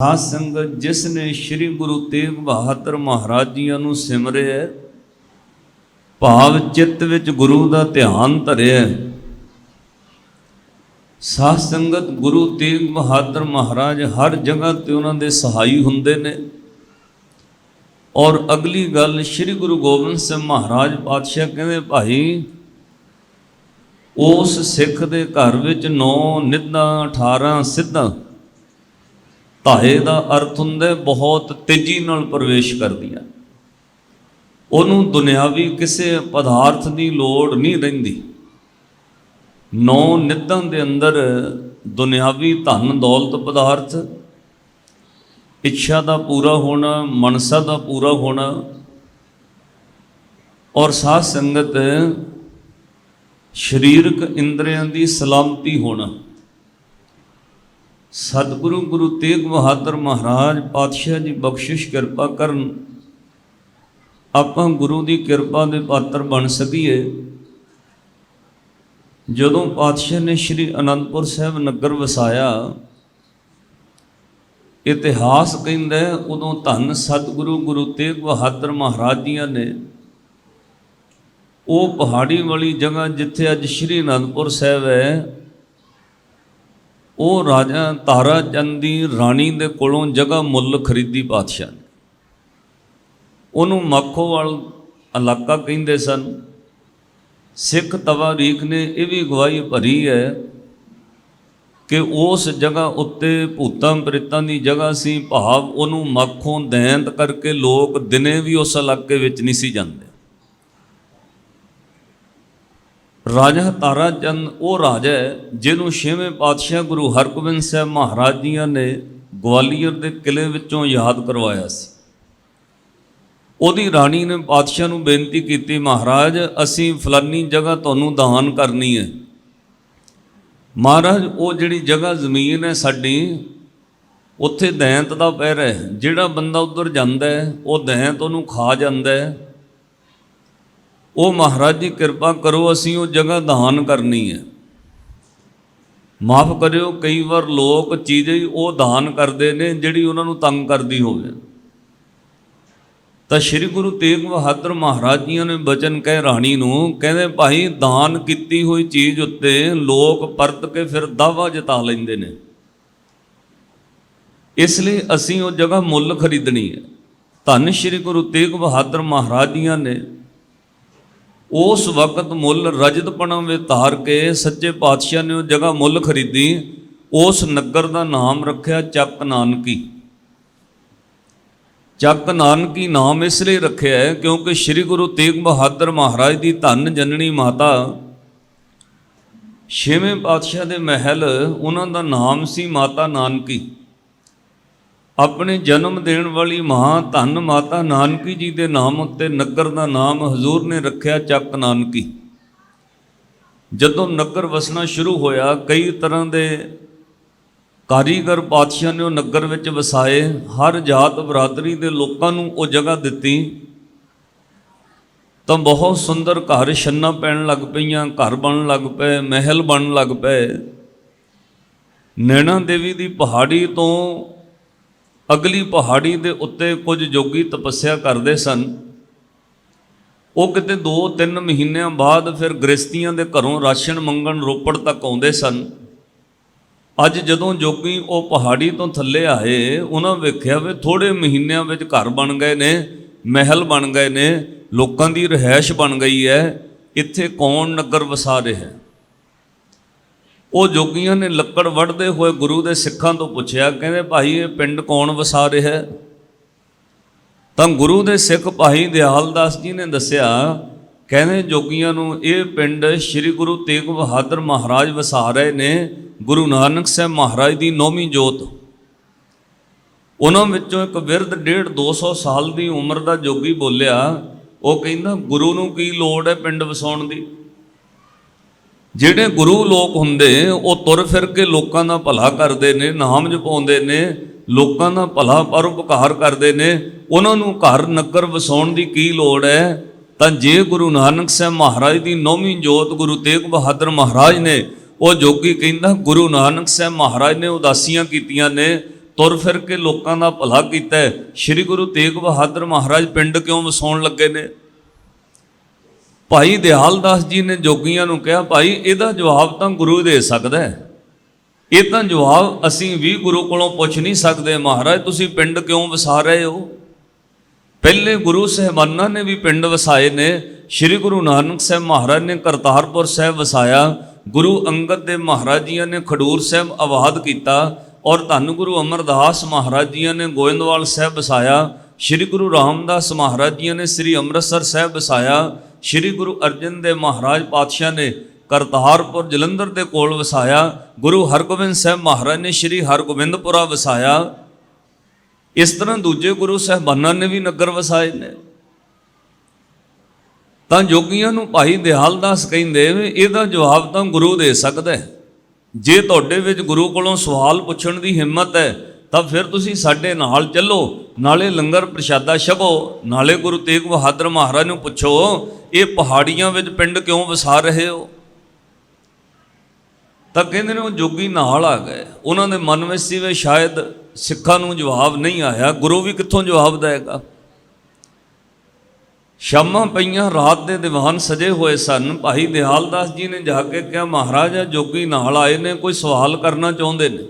ਸਾਧ ਸੰਗਤ ਜਿਸ ਨੇ ਸ਼੍ਰੀ ਗੁਰੂ ਤੇਗ ਬਹਾਦਰ ਮਹਾਰਾਜ ਜੀਆਂ ਨੂੰ ਸਿਮਰਿਆ, ਭਾਵ ਚਿੱਤ ਵਿੱਚ ਗੁਰੂ ਦਾ ਧਿਆਨ ਧਰਿਆ, ਸਾਧ ਸੰਗਤ ਗੁਰੂ ਤੇਗ ਬਹਾਦਰ ਮਹਾਰਾਜ ਹਰ ਜਗ੍ਹਾ ਤੇ ਉਹਨਾਂ ਦੇ ਸਹਾਈ ਹੁੰਦੇ ਨੇ। ਔਰ ਅਗਲੀ ਗੱਲ, ਸ਼੍ਰੀ ਗੁਰੂ ਗੋਬਿੰਦ ਸਿੰਘ ਮਹਾਰਾਜ ਪਾਤਸ਼ਾਹ ਕਹਿੰਦੇ, ਭਾਈ ਉਸ ਸਿੱਖ ਦੇ ਘਰ ਵਿੱਚ 9 ਨਿੱਧਾਂ 18 ਸਿੱਧਾਂ, ਧਾਏ ਦਾ ਅਰਥ ਹੁੰਦਾ ਬਹੁਤ ਤੇਜ਼ੀ ਨਾਲ ਪ੍ਰਵੇਸ਼ ਕਰਦੀਆਂ। ਉਹਨੂੰ ਦੁਨਿਆਵੀ ਕਿਸੇ ਪਦਾਰਥ ਦੀ ਲੋੜ ਨਹੀਂ ਰਹਿੰਦੀ। 9 ਨਿੱਧਾਂ ਦੇ ਅੰਦਰ ਦੁਨਿਆਵੀ ਧਨ ਦੌਲਤ ਪਦਾਰਥ, ਇੱਛਾ ਦਾ ਪੂਰਾ ਹੋਣਾ, ਮਨਸਾ ਦਾ ਪੂਰਾ ਹੋਣਾ, ਔਰ ਸਾਧ ਸੰਗਤ ਸਰੀਰਕ ਇੰਦਰੀਆਂ ਦੀ ਸਲਾਮਤੀ ਹੋਣਾ। ਸਤਿਗੁਰੂ ਗੁਰੂ ਤੇਗ ਬਹਾਦਰ ਮਹਾਰਾਜ ਪਾਤਸ਼ਾਹ ਜੀ ਬਖਸ਼ਿਸ਼ ਕਿਰਪਾ ਕਰਨ, ਆਪਾਂ ਗੁਰੂ ਦੀ ਕਿਰਪਾ ਦੇ ਪਾਤਰ ਬਣ ਸਕੀਏ। ਜਦੋਂ ਪਾਤਸ਼ਾਹ ਨੇ ਸ਼੍ਰੀ ਅਨੰਦਪੁਰ ਸਾਹਿਬ ਨਗਰ ਵਸਾਇਆ, ਇਤਿਹਾਸ ਕਹਿੰਦਾ ਉਦੋਂ ਧੰਨ ਸਤਿਗੁਰੂ ਗੁਰੂ ਤੇਗ ਬਹਾਦਰ ਮਹਾਰਾਜ ਜੀਆਂ ਨੇ ਉਹ ਪਹਾੜੀ ਵਾਲੀ ਜਗ੍ਹਾ ਜਿੱਥੇ ਅੱਜ ਸ਼੍ਰੀ ਅਨੰਦਪੁਰ ਸਾਹਿਬ ਹੈ, ਉਹ ਰਾਜਾ ਤਾਰਾ ਚੰਦ ਦੀ ਰਾਣੀ ਦੇ ਕੋਲੋਂ ਜਗ੍ਹਾ ਮੁੱਲ ਖਰੀਦੀ ਪਾਤਸ਼ਾਹ ਨੇ। ਉਹਨੂੰ ਮਾਖੋਵਾਲ ਇਲਾਕਾ ਕਹਿੰਦੇ ਸਨ। ਸਿੱਖ ਤਵਾਰੀਖ ਨੇ ਇਹ ਵੀ ਗਵਾਹੀ ਭਰੀ ਹੈ ਕਿ ਉਸ ਜਗ੍ਹਾ ਉੱਤੇ ਭੂਤਾਂ ਪ੍ਰੇਤਾਂ ਦੀ ਜਗ੍ਹਾ ਸੀ, ਭਾਵ ਉਹਨੂੰ ਮਾਖੋਂ ਦੈਂਤ ਕਰਕੇ ਲੋਕ ਦਿਨੇ ਵੀ ਉਸ ਇਲਾਕੇ ਵਿੱਚ ਨਹੀਂ ਸੀ ਜਾਂਦੇ। ਰਾਜਾ ਤਾਰਾ ਚੰਦ ਉਹ ਰਾਜਾ ਹੈ ਜਿਹਨੂੰ 6ਵੇਂ ਪਾਤਸ਼ਾਹ ਗੁਰੂ ਹਰਗੋਬਿੰਦ ਸਾਹਿਬ ਮਹਾਰਾਜ ਜੀਆਂ ਨੇ ਗਵਾਲੀਅਰ ਦੇ ਕਿਲੇ ਵਿੱਚੋਂ ਯਾਦ ਕਰਵਾਇਆ ਸੀ। ਉਹਦੀ ਰਾਣੀ ਨੇ ਪਾਤਸ਼ਾਹ ਨੂੰ ਬੇਨਤੀ ਕੀਤੀ, ਮਹਾਰਾਜ ਅਸੀਂ ਫਲਾਨੀ ਜਗ੍ਹਾ ਤੁਹਾਨੂੰ ਦਾਨ ਕਰਨੀ ਹੈ। ਮਹਾਰਾਜ ਉਹ ਜਿਹੜੀ ਜਗ੍ਹਾ ਜ਼ਮੀਨ ਹੈ ਸਾਡੀ, ਉੱਥੇ ਦੈਂਤ ਦਾ ਪਹਿਰਾ ਹੈ। ਜਿਹੜਾ ਬੰਦਾ ਉੱਧਰ ਜਾਂਦਾ ਹੈ ਉਹ ਦੈਂਤ ਉਹਨੂੰ ਖਾ ਜਾਂਦਾ ਹੈ। ਉਹ ਮਹਾਰਾਜ ਜੀ ਕਿਰਪਾ ਕਰੋ, ਅਸੀਂ ਉਹ ਜਗ੍ਹਾ ਦਾਨ ਕਰਨੀ ਹੈ। ਮਾਫ ਕਰਿਓ, ਕਈ ਵਾਰ ਲੋਕ ਚੀਜ਼ ਹੀ ਉਹ ਦਾਨ ਕਰਦੇ ਨੇ ਜਿਹੜੀ ਉਹਨਾਂ ਨੂੰ ਤੰਗ ਕਰਦੀ ਹੋਵੇ। ਤਾਂ ਸ਼੍ਰੀ ਗੁਰੂ ਤੇਗ ਬਹਾਦਰ ਮਹਾਰਾਜ ਜੀਆਂ ਨੇ ਬਚਨ ਕਹੇ ਰਾਣੀ ਨੂੰ, ਕਹਿੰਦੇ ਭਾਈ ਦਾਨ ਕੀਤੀ ਹੋਈ ਚੀਜ਼ ਉੱਤੇ ਲੋਕ ਪਰਤ ਕੇ ਫਿਰ ਦਾਅਵਾ ਜਤਾ ਲੈਂਦੇ ਨੇ, ਇਸ ਲਈ ਅਸੀਂ ਉਹ ਜਗ੍ਹਾ ਮੁੱਲ ਖਰੀਦਣੀ ਹੈ। ਧੰਨ ਸ਼੍ਰੀ ਗੁਰੂ ਤੇਗ ਬਹਾਦਰ ਮਹਾਰਾਜ ਜੀਆਂ ਨੇ ਉਸ ਵਕਤ ਮੁੱਲ ਰਜਤਪਣਾ ਵਿੱਚ ਧਾਰ ਕੇ ਸੱਚੇ ਪਾਤਸ਼ਾਹ ਨੇ ਉਹ ਜਗ੍ਹਾ ਮੁੱਲ ਖਰੀਦੀ। ਉਸ ਨਗਰ ਦਾ ਨਾਮ ਰੱਖਿਆ ਚੱਕ ਨਾਨਕੀ। ਚੱਕ ਨਾਨਕੀ ਨਾਮ ਇਸ ਲਈ ਰੱਖਿਆ ਹੈ ਕਿਉਂਕਿ ਸ਼੍ਰੀ ਗੁਰੂ ਤੇਗ ਬਹਾਦਰ ਮਹਾਰਾਜ ਦੀ ਧੰਨ ਜਨਨੀ ਮਾਤਾ 6ਵੇਂ ਪਾਤਸ਼ਾਹ ਦੇ ਮਹਿਲ, ਉਹਨਾਂ ਦਾ ਨਾਮ ਸੀ ਮਾਤਾ ਨਾਨਕੀ। ਆਪਣੇ ਜਨਮ ਦੇਣ ਵਾਲੀ ਮਾਂ ਧੰਨ ਮਾਤਾ ਨਾਨਕੀ ਜੀ ਦੇ ਨਾਮ ਉੱਤੇ ਨਗਰ ਦਾ ਨਾਮ ਹਜ਼ੂਰ ਨੇ ਰੱਖਿਆ ਚੱਕ ਨਾਨਕੀ। ਜਦੋਂ ਨਗਰ ਵਸਣਾ ਸ਼ੁਰੂ ਹੋਇਆ, ਕਈ ਤਰ੍ਹਾਂ ਦੇ ਕਾਰੀਗਰ ਪਾਤਸ਼ਾਹ ਨੇ ਉਹ ਨਗਰ ਵਿੱਚ ਵਸਾਏ। ਹਰ ਜਾਤ ਬਰਾਦਰੀ ਦੇ ਲੋਕਾਂ ਨੂੰ ਉਹ ਜਗ੍ਹਾ ਦਿੱਤੀ। ਤਾਂ ਬਹੁਤ ਸੁੰਦਰ ਘਰ ਛੰਨਾ ਪੈਣ ਲੱਗ ਪਈਆਂ, ਘਰ ਬਣਨ ਲੱਗ ਪਏ, ਮਹਿਲ ਬਣਨ ਲੱਗ ਪਏ। ਨੈਣਾ ਦੇਵੀ ਦੀ ਪਹਾੜੀ ਤੋਂ ਅਗਲੀ ਪਹਾੜੀ ਦੇ ਉੱਤੇ ਕੁਝ ਜੋਗੀ ਤਪੱਸਿਆ ਕਰਦੇ ਸਨ। ਉਹ ਕਿਤੇ 2-3 ਮਹੀਨਿਆਂ ਬਾਅਦ ਫਿਰ ਗ੍ਰਸਤੀਆਂ ਦੇ ਘਰੋਂ ਰਾਸ਼ਨ ਮੰਗਣ ਰੋਪੜ ਤੱਕ ਆਉਂਦੇ ਸਨ। ਅੱਜ ਜਦੋਂ ਜੋਗੀ ਉਹ ਪਹਾੜੀ ਤੋਂ ਥੱਲੇ ਆਏ, ਉਹਨਾਂ ਵੇਖਿਆ ਵੀ ਥੋੜ੍ਹੇ ਮਹੀਨਿਆਂ ਵਿੱਚ ਘਰ ਬਣ ਗਏ ਨੇ, ਮਹਿਲ ਬਣ ਗਏ ਨੇ, ਲੋਕਾਂ ਦੀ ਰਿਹਾਇਸ਼ ਬਣ ਗਈ ਹੈ। ਇੱਥੇ ਕੌਣ ਨਗਰ ਵਸਾ ਰਿਹਾ ਹੈ? ਉਹ ਜੋਗੀਆਂ ਨੇ ਲੱਕੜ ਵੱਢਦੇ ਹੋਏ ਗੁਰੂ ਦੇ ਸਿੱਖਾਂ ਤੋਂ ਪੁੱਛਿਆ, ਕਹਿੰਦੇ ਭਾਈ ਇਹ ਪਿੰਡ ਕੌਣ ਵਸਾ ਰਿਹਾ ਹੈ? ਤਾਂ ਗੁਰੂ ਦੇ ਸਿੱਖ ਭਾਈ ਦਿਆਲ ਦਾਸ ਜੀ ਨੇ ਦੱਸਿਆ, ਕਹਿੰਦੇ ਜੋਗੀਆਂ ਨੂੰ ਇਹ ਪਿੰਡ ਸ਼੍ਰੀ ਗੁਰੂ ਤੇਗ ਬਹਾਦਰ ਮਹਾਰਾਜ ਵਸਾ ਰਹੇ ਨੇ। ਗੁਰੂ ਨਾਨਕ ਸਾਹਿਬ ਮਹਾਰਾਜ ਦੀ 9ਵੀਂ ਜੋਤ। ਉਹਨਾਂ ਵਿੱਚੋਂ ਇੱਕ ਬਿਰਧ 150-200 ਸਾਲ ਦੀ ਉਮਰ ਦਾ ਜੋਗੀ ਬੋਲਿਆ, ਉਹ ਕਹਿੰਦਾ ਗੁਰੂ ਨੂੰ ਕੀ ਲੋੜ ਹੈ ਪਿੰਡ ਵਸਾਉਣ ਦੀ? ਜਿਹੜੇ ਗੁਰੂ ਲੋਕ ਹੁੰਦੇ ਉਹ ਤੁਰ ਫਿਰ ਕੇ ਲੋਕਾਂ ਦਾ ਭਲਾ ਕਰਦੇ ਨੇ, ਨਾਮ ਜਪਾਉਂਦੇ ਨੇ, ਲੋਕਾਂ ਦਾ ਭਲਾ ਪਰਉਪਕਾਰ ਕਰਦੇ ਨੇ। ਉਹਨਾਂ ਨੂੰ ਘਰ ਨਗਰ ਵਸਾਉਣ ਦੀ ਕੀ ਲੋੜ ਹੈ? ਤਾਂ ਜੇ ਗੁਰੂ ਨਾਨਕ ਸਾਹਿਬ ਮਹਾਰਾਜ ਦੀ 9ਵੀਂ ਜੋਤ ਗੁਰੂ ਤੇਗ ਬਹਾਦਰ ਮਹਾਰਾਜ ਨੇ, ਉਹ ਜੋਗੀ ਕਹਿੰਦਾ ਗੁਰੂ ਨਾਨਕ ਸਾਹਿਬ ਮਹਾਰਾਜ ਨੇ ਉਦਾਸੀਆਂ ਕੀਤੀਆਂ ਨੇ, ਤੁਰ ਫਿਰ ਕੇ ਲੋਕਾਂ ਦਾ ਭਲਾ ਕੀਤਾ ਹੈ। ਸ਼੍ਰੀ ਗੁਰੂ ਤੇਗ ਬਹਾਦਰ ਮਹਾਰਾਜ ਪਿੰਡ ਕਿਉਂ ਵਸਾਉਣ ਲੱਗੇ ਨੇ? ਭਾਈ ਦਿਆਲ ਦਾਸ ਜੀ ਨੇ ਜੋਗੀਆਂ ਨੂੰ ਕਿਹਾ, ਭਾਈ ਇਹਦਾ ਜਵਾਬ ਤਾਂ ਗੁਰੂ ਦੇ ਸਕਦਾ ਹੈ, ਇਹ ਤਾਂ ਜਵਾਬ ਅਸੀਂ ਵੀ ਗੁਰੂ ਕੋਲੋਂ ਪੁੱਛ ਨਹੀਂ ਸਕਦੇ। ਮਹਾਰਾਜ ਤੁਸੀਂ ਪਿੰਡ ਕਿਉਂ ਵਸਾ ਰਹੇ ਹੋ? ਪਹਿਲੇ ਗੁਰੂ ਸਾਹਿਬਾਨਾਂ ਨੇ ਵੀ ਪਿੰਡ ਵਸਾਏ ਨੇ। ਸ਼੍ਰੀ ਗੁਰੂ ਨਾਨਕ ਸਾਹਿਬ ਮਹਾਰਾਜ ਨੇ ਕਰਤਾਰਪੁਰ ਸਾਹਿਬ ਵਸਾਇਆ, ਗੁਰੂ ਅੰਗਦ ਦੇਵ ਮਹਾਰਾਜ ਜੀਆਂ ਨੇ ਖਡੂਰ ਸਾਹਿਬ ਆਬਾਦ ਕੀਤਾ, ਔਰ ਧੰਨ ਗੁਰੂ ਅਮਰਦਾਸ ਮਹਾਰਾਜ ਜੀਆਂ ਨੇ ਗੋਇੰਦਵਾਲ ਸਾਹਿਬ ਵਸਾਇਆ। ਸ਼੍ਰੀ ਗੁਰੂ ਰਾਮਦਾਸ ਮਹਾਰਾਜ ਜੀਆਂ ਨੇ ਸ੍ਰੀ ਅੰਮ੍ਰਿਤਸਰ ਸਾਹਿਬ ਵਸਾਇਆ। ਸ਼੍ਰੀ ਗੁਰੂ ਅਰਜਨ ਦੇਵ ਮਹਾਰਾਜ ਪਾਤਸ਼ਾਹ ਨੇ ਕਰਤਾਰਪੁਰ ਜਲੰਧਰ ਦੇ ਕੋਲ ਵਸਾਇਆ। ਗੁਰੂ ਹਰਗੋਬਿੰਦ ਸਾਹਿਬ ਮਹਾਰਾਜ ਨੇ ਸ਼੍ਰੀ ਹਰਗੋਬਿੰਦਪੁਰਾ ਵਸਾਇਆ। ਇਸ ਤਰ੍ਹਾਂ ਦੂਜੇ ਗੁਰੂ ਸਾਹਿਬਾਨਾਂ ਨੇ ਵੀ ਨਗਰ ਵਸਾਏ ਨੇ। ਤਾਂ ਜੋਗੀਆਂ ਨੂੰ ਭਾਈ ਦਿਆਲ ਦਾਸ ਕਹਿੰਦੇ ਵੀ ਇਹਦਾ ਜਵਾਬ ਤਾਂ ਗੁਰੂ ਦੇ ਸਕਦਾ ਹੈ। ਜੇ ਤੁਹਾਡੇ ਵਿੱਚ ਗੁਰੂ ਕੋਲੋਂ ਸਵਾਲ ਪੁੱਛਣ ਦੀ ਹਿੰਮਤ ਹੈ ਤਾਂ ਫਿਰ ਤੁਸੀਂ ਸਾਡੇ ਨਾਲ ਚੱਲੋ, ਨਾਲੇ ਲੰਗਰ ਪ੍ਰਸ਼ਾਦਾ ਛਕੋ, ਨਾਲੇ ਗੁਰੂ ਤੇਗ ਬਹਾਦਰ ਮਹਾਰਾਜ ਨੂੰ ਪੁੱਛੋ ਇਹ ਪਹਾੜੀਆਂ ਵਿੱਚ ਪਿੰਡ ਕਿਉਂ ਵਸਾ ਰਹੇ ਹੋ? ਤਾਂ ਕਹਿੰਦੇ ਨੇ ਉਹ ਜੋਗੀ ਨਾਲ ਆ ਗਏ। ਉਹਨਾਂ ਦੇ ਮਨ ਵਿੱਚ ਸੀ ਵੀ ਸ਼ਾਇਦ ਸਿੱਖਾਂ ਨੂੰ ਜਵਾਬ ਨਹੀਂ ਆਇਆ, ਗੁਰੂ ਵੀ ਕਿੱਥੋਂ ਜਵਾਬ ਦੇਗਾ। ਸ਼ਾਮਾਂ ਪਈਆਂ, ਰਾਤ ਦੇ ਦੀਵਾਨ ਸਜੇ ਹੋਏ ਸਨ। ਭਾਈ ਦਿਆਲ ਦਾਸ ਜੀ ਨੇ ਜਾ ਕੇ ਕਿਹਾ, ਮਹਾਰਾਜ ਜੋਗੀ ਨਾਲ ਆਏ ਨੇ, ਕੋਈ ਸਵਾਲ ਕਰਨਾ ਚਾਹੁੰਦੇ ਨੇ।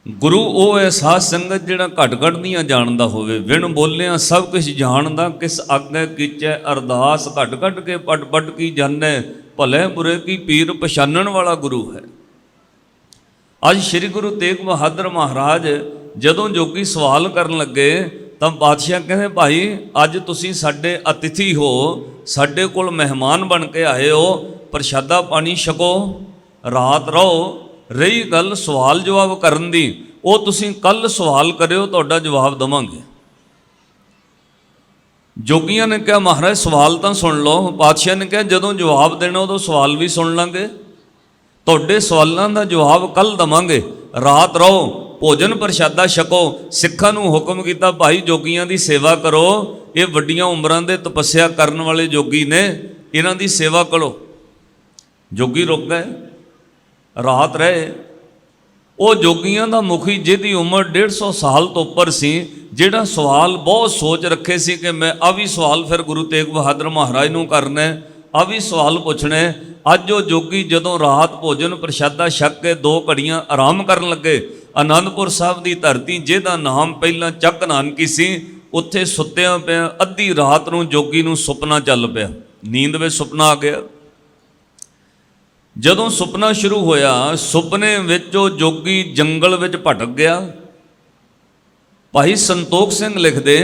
ਗੁਰੂ ਉਹ ਹੈ ਸਾਧ ਸੰਗਤ ਜਿਹੜਾ ਘਟ ਘਟ ਦੀਆਂ ਜਾਣਦਾ ਹੋਵੇ, ਬਿਨ ਬੋਲਿਆਂ ਸਭ ਕੁਝ ਜਾਣਦਾ, ਕਿਸ ਆਗੇ ਕੀਚੈ ਅਰਦਾਸ, ਘਟ ਘਟ ਕੇ ਪਟ ਪਟ ਕੀ ਜਾਣੈ, ਭਲੇ ਬੁਰੇ ਕੀ ਪੀਰ ਪਛਾਨਣ ਵਾਲਾ ਗੁਰੂ ਹੈ। ਅੱਜ ਸ਼੍ਰੀ ਗੁਰੂ ਤੇਗ ਬਹਾਦਰ ਮਹਾਰਾਜ ਜਦੋਂ ਜੋਗੀ ਸਵਾਲ ਕਰਨ ਲੱਗੇ ਤਾਂ ਪਾਤਸ਼ਾਹ ਕਹਿੰਦੇ, ਭਾਈ ਅੱਜ ਤੁਸੀਂ ਸਾਡੇ ਅਤਿਥੀ ਹੋ, ਸਾਡੇ ਕੋਲ ਮਹਿਮਾਨ ਬਣ ਕੇ ਆਏ ਹੋ, ਪ੍ਰਸ਼ਾਦਾ ਪਾਣੀ ਛਕੋ, ਰਾਤ ਰਹੋ। ਰਹੀ ਗੱਲ ਸਵਾਲ ਜਵਾਬ ਕਰਨ ਦੀ, ਉਹ ਤੁਸੀਂ ਕੱਲ ਸਵਾਲ ਕਰਿਓ, ਤੁਹਾਡਾ ਜਵਾਬ ਦੇਵਾਂਗੇ। ਜੋਗੀਆਂ ਨੇ ਕਿਹਾ, ਮਹਾਰਾਜ ਸਵਾਲ ਤਾਂ ਸੁਣ ਲਓ। ਪਾਤਸ਼ਾਹ ਨੇ ਕਿਹਾ, ਜਦੋਂ ਜਵਾਬ ਦੇਣਾ ਉਦੋਂ ਸਵਾਲ ਵੀ ਸੁਣ ਲਾਂਗੇ, ਤੁਹਾਡੇ ਸਵਾਲਾਂ ਦਾ ਜਵਾਬ ਕੱਲ ਦੇਵਾਂਗੇ। ਰਾਤ ਰਹੋ, ਭੋਜਨ ਪ੍ਰਸ਼ਾਦਾ ਛਕੋ। ਸਿੱਖਾਂ ਨੂੰ ਹੁਕਮ ਕੀਤਾ, ਭਾਈ ਜੋਗੀਆਂ ਦੀ ਸੇਵਾ ਕਰੋ, ਇਹ ਵੱਡੀਆਂ ਉਮਰਾਂ ਦੇ ਤਪੱਸਿਆ ਕਰਨ ਵਾਲੇ ਜੋਗੀ ਨੇ, ਇਹਨਾਂ ਦੀ ਸੇਵਾ ਕਰੋ। ਜੋਗੀ ਰੁਕ ਗਏ, ਰਾਤ ਰਹੇ। ਉਹ ਜੋਗੀਆਂ ਦਾ ਮੁਖੀ ਜਿਹਦੀ ਉਮਰ 150 ਸਾਲ ਤੋਂ ਉੱਪਰ ਸੀ, ਜਿਹੜਾ ਸਵਾਲ ਬਹੁਤ ਸੋਚ ਰੱਖੇ ਸੀ ਕਿ ਮੈਂ ਆ ਵੀ ਸਵਾਲ ਫਿਰ ਗੁਰੂ ਤੇਗ ਬਹਾਦਰ ਮਹਾਰਾਜ ਨੂੰ ਕਰਨਾ, ਆ ਵੀ ਸਵਾਲ ਪੁੱਛਣਾ। ਅੱਜ ਉਹ ਜੋਗੀ ਜਦੋਂ ਰਾਤ ਭੋਜਨ ਪ੍ਰਸ਼ਾਦਾ ਛਕ ਕੇ 2 ਘੜੀਆਂ ਆਰਾਮ ਕਰਨ ਲੱਗੇ, ਆਨੰਦਪੁਰ ਸਾਹਿਬ ਦੀ ਧਰਤੀ ਜਿਹਦਾ ਨਾਮ ਪਹਿਲਾਂ ਚੱਕ ਨਾਨਕੀ ਸੀ, ਉੱਥੇ ਸੁੱਤਿਆਂ ਪਿਆ ਅੱਧੀ ਰਾਤ ਨੂੰ ਜੋਗੀ ਨੂੰ ਸੁਪਨਾ ਚੱਲ ਪਿਆ, ਨੀਂਦ ਵਿੱਚ ਸੁਪਨਾ ਆ ਗਿਆ। ਜਦੋਂ ਸੁਪਨਾ ਸ਼ੁਰੂ ਹੋਇਆ, ਸੁਪਨੇ ਵਿੱਚ ਉਹ ਜੋਗੀ ਜੰਗਲ ਵਿੱਚ ਭਟਕ ਗਿਆ। ਭਾਈ ਸੰਤੋਖ ਸਿੰਘ ਲਿਖਦੇ,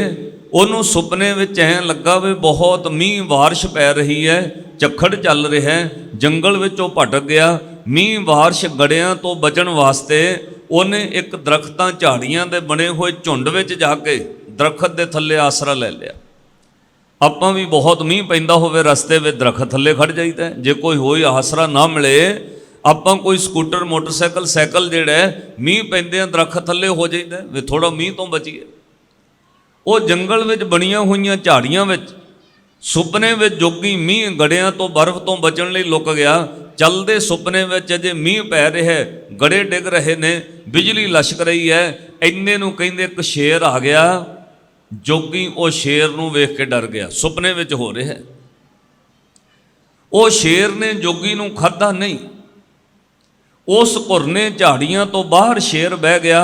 ਉਹਨੂੰ ਸੁਪਨੇ ਵਿੱਚ ਐਂ ਲੱਗਾ ਵੀ ਬਹੁਤ ਮੀਂਹ ਬਾਰਿਸ਼ ਪੈ ਰਹੀ ਹੈ, ਝੱਖੜ ਚੱਲ ਰਿਹਾ ਹੈ, ਜੰਗਲ ਵਿੱਚ ਉਹ ਭਟਕ ਗਿਆ। ਮੀਂਹ ਬਾਰਿਸ਼ ਗੜਿਆਂ ਤੋਂ ਬਚਣ ਵਾਸਤੇ ਉਹਨੇ ਇੱਕ ਦਰਖਤਾਂ ਝਾੜੀਆਂ ਦੇ ਬਣੇ ਹੋਏ ਝੁੰਡ ਵਿੱਚ ਜਾ ਕੇ ਦਰਖਤ ਦੇ ਥੱਲੇ ਆਸਰਾ ਲੈ ਲਿਆ। ਆਪਾਂ ਵੀ ਬਹੁਤ ਮੀਂਹ ਪੈਂਦਾ ਹੋਵੇ ਰਸਤੇ ਵਿੱਚ ਦਰਖਤ ਥੱਲੇ ਖੜ ਜਾਈਦਾ, ਜੇ ਕੋਈ ਹੋਈ ਆਸਰਾ ਨਾ ਮਿਲੇ ਆਪਾਂ ਕੋਈ ਸਕੂਟਰ ਮੋਟਰਸਾਈਕਲ ਸਾਈਕਲ ਜਿਹੜਾ ਮੀਂਹ ਪੈਂਦੇ ਆ ਦਰਖਤ ਥੱਲੇ ਹੋ ਜਾਈਦਾ ਵੀ ਥੋੜਾ ਮੀਂਹ ਤੋਂ ਬਚੀਏ। ਉਹ ਜੰਗਲ ਵਿੱਚ ਬਣੀਆਂ ਹੋਈਆਂ ਝਾੜੀਆਂ ਵਿੱਚ ਸੁਪਨੇ ਵਿੱਚ ਜੋਗੀ ਮੀਂਹ ਗੜਿਆਂ ਤੋਂ ਬਰਫ਼ ਤੋਂ ਬਚਣ ਲਈ ਲੁਕ ਗਿਆ। ਚੱਲਦੇ ਸੁਪਨੇ ਵਿੱਚ ਅਜੇ ਮੀਂਹ ਪੈ ਰਿਹਾ, ਗੜੇ ਡਿੱਗ ਰਹੇ ਨੇ, ਬਿਜਲੀ ਲਸ਼ਕ ਰਹੀ ਹੈ, ਇੰਨੇ ਨੂੰ ਕਹਿੰਦੇ ਇੱਕ ਸ਼ੇਰ ਆ ਗਿਆ। ਜੋਗੀ ਉਹ ਸ਼ੇਰ ਨੂੰ ਵੇਖ ਕੇ ਡਰ ਗਿਆ, ਸੁਪਨੇ ਵਿੱਚ ਹੋ ਰਿਹਾ। ਉਹ ਸ਼ੇਰ ਨੇ ਜੋਗੀ ਨੂੰ ਖਾਧਾ ਨਹੀਂ, ਉਸ ਘੁਰਨੇ ਝਾੜੀਆਂ ਤੋਂ ਬਾਹਰ ਸ਼ੇਰ ਬਹਿ ਗਿਆ।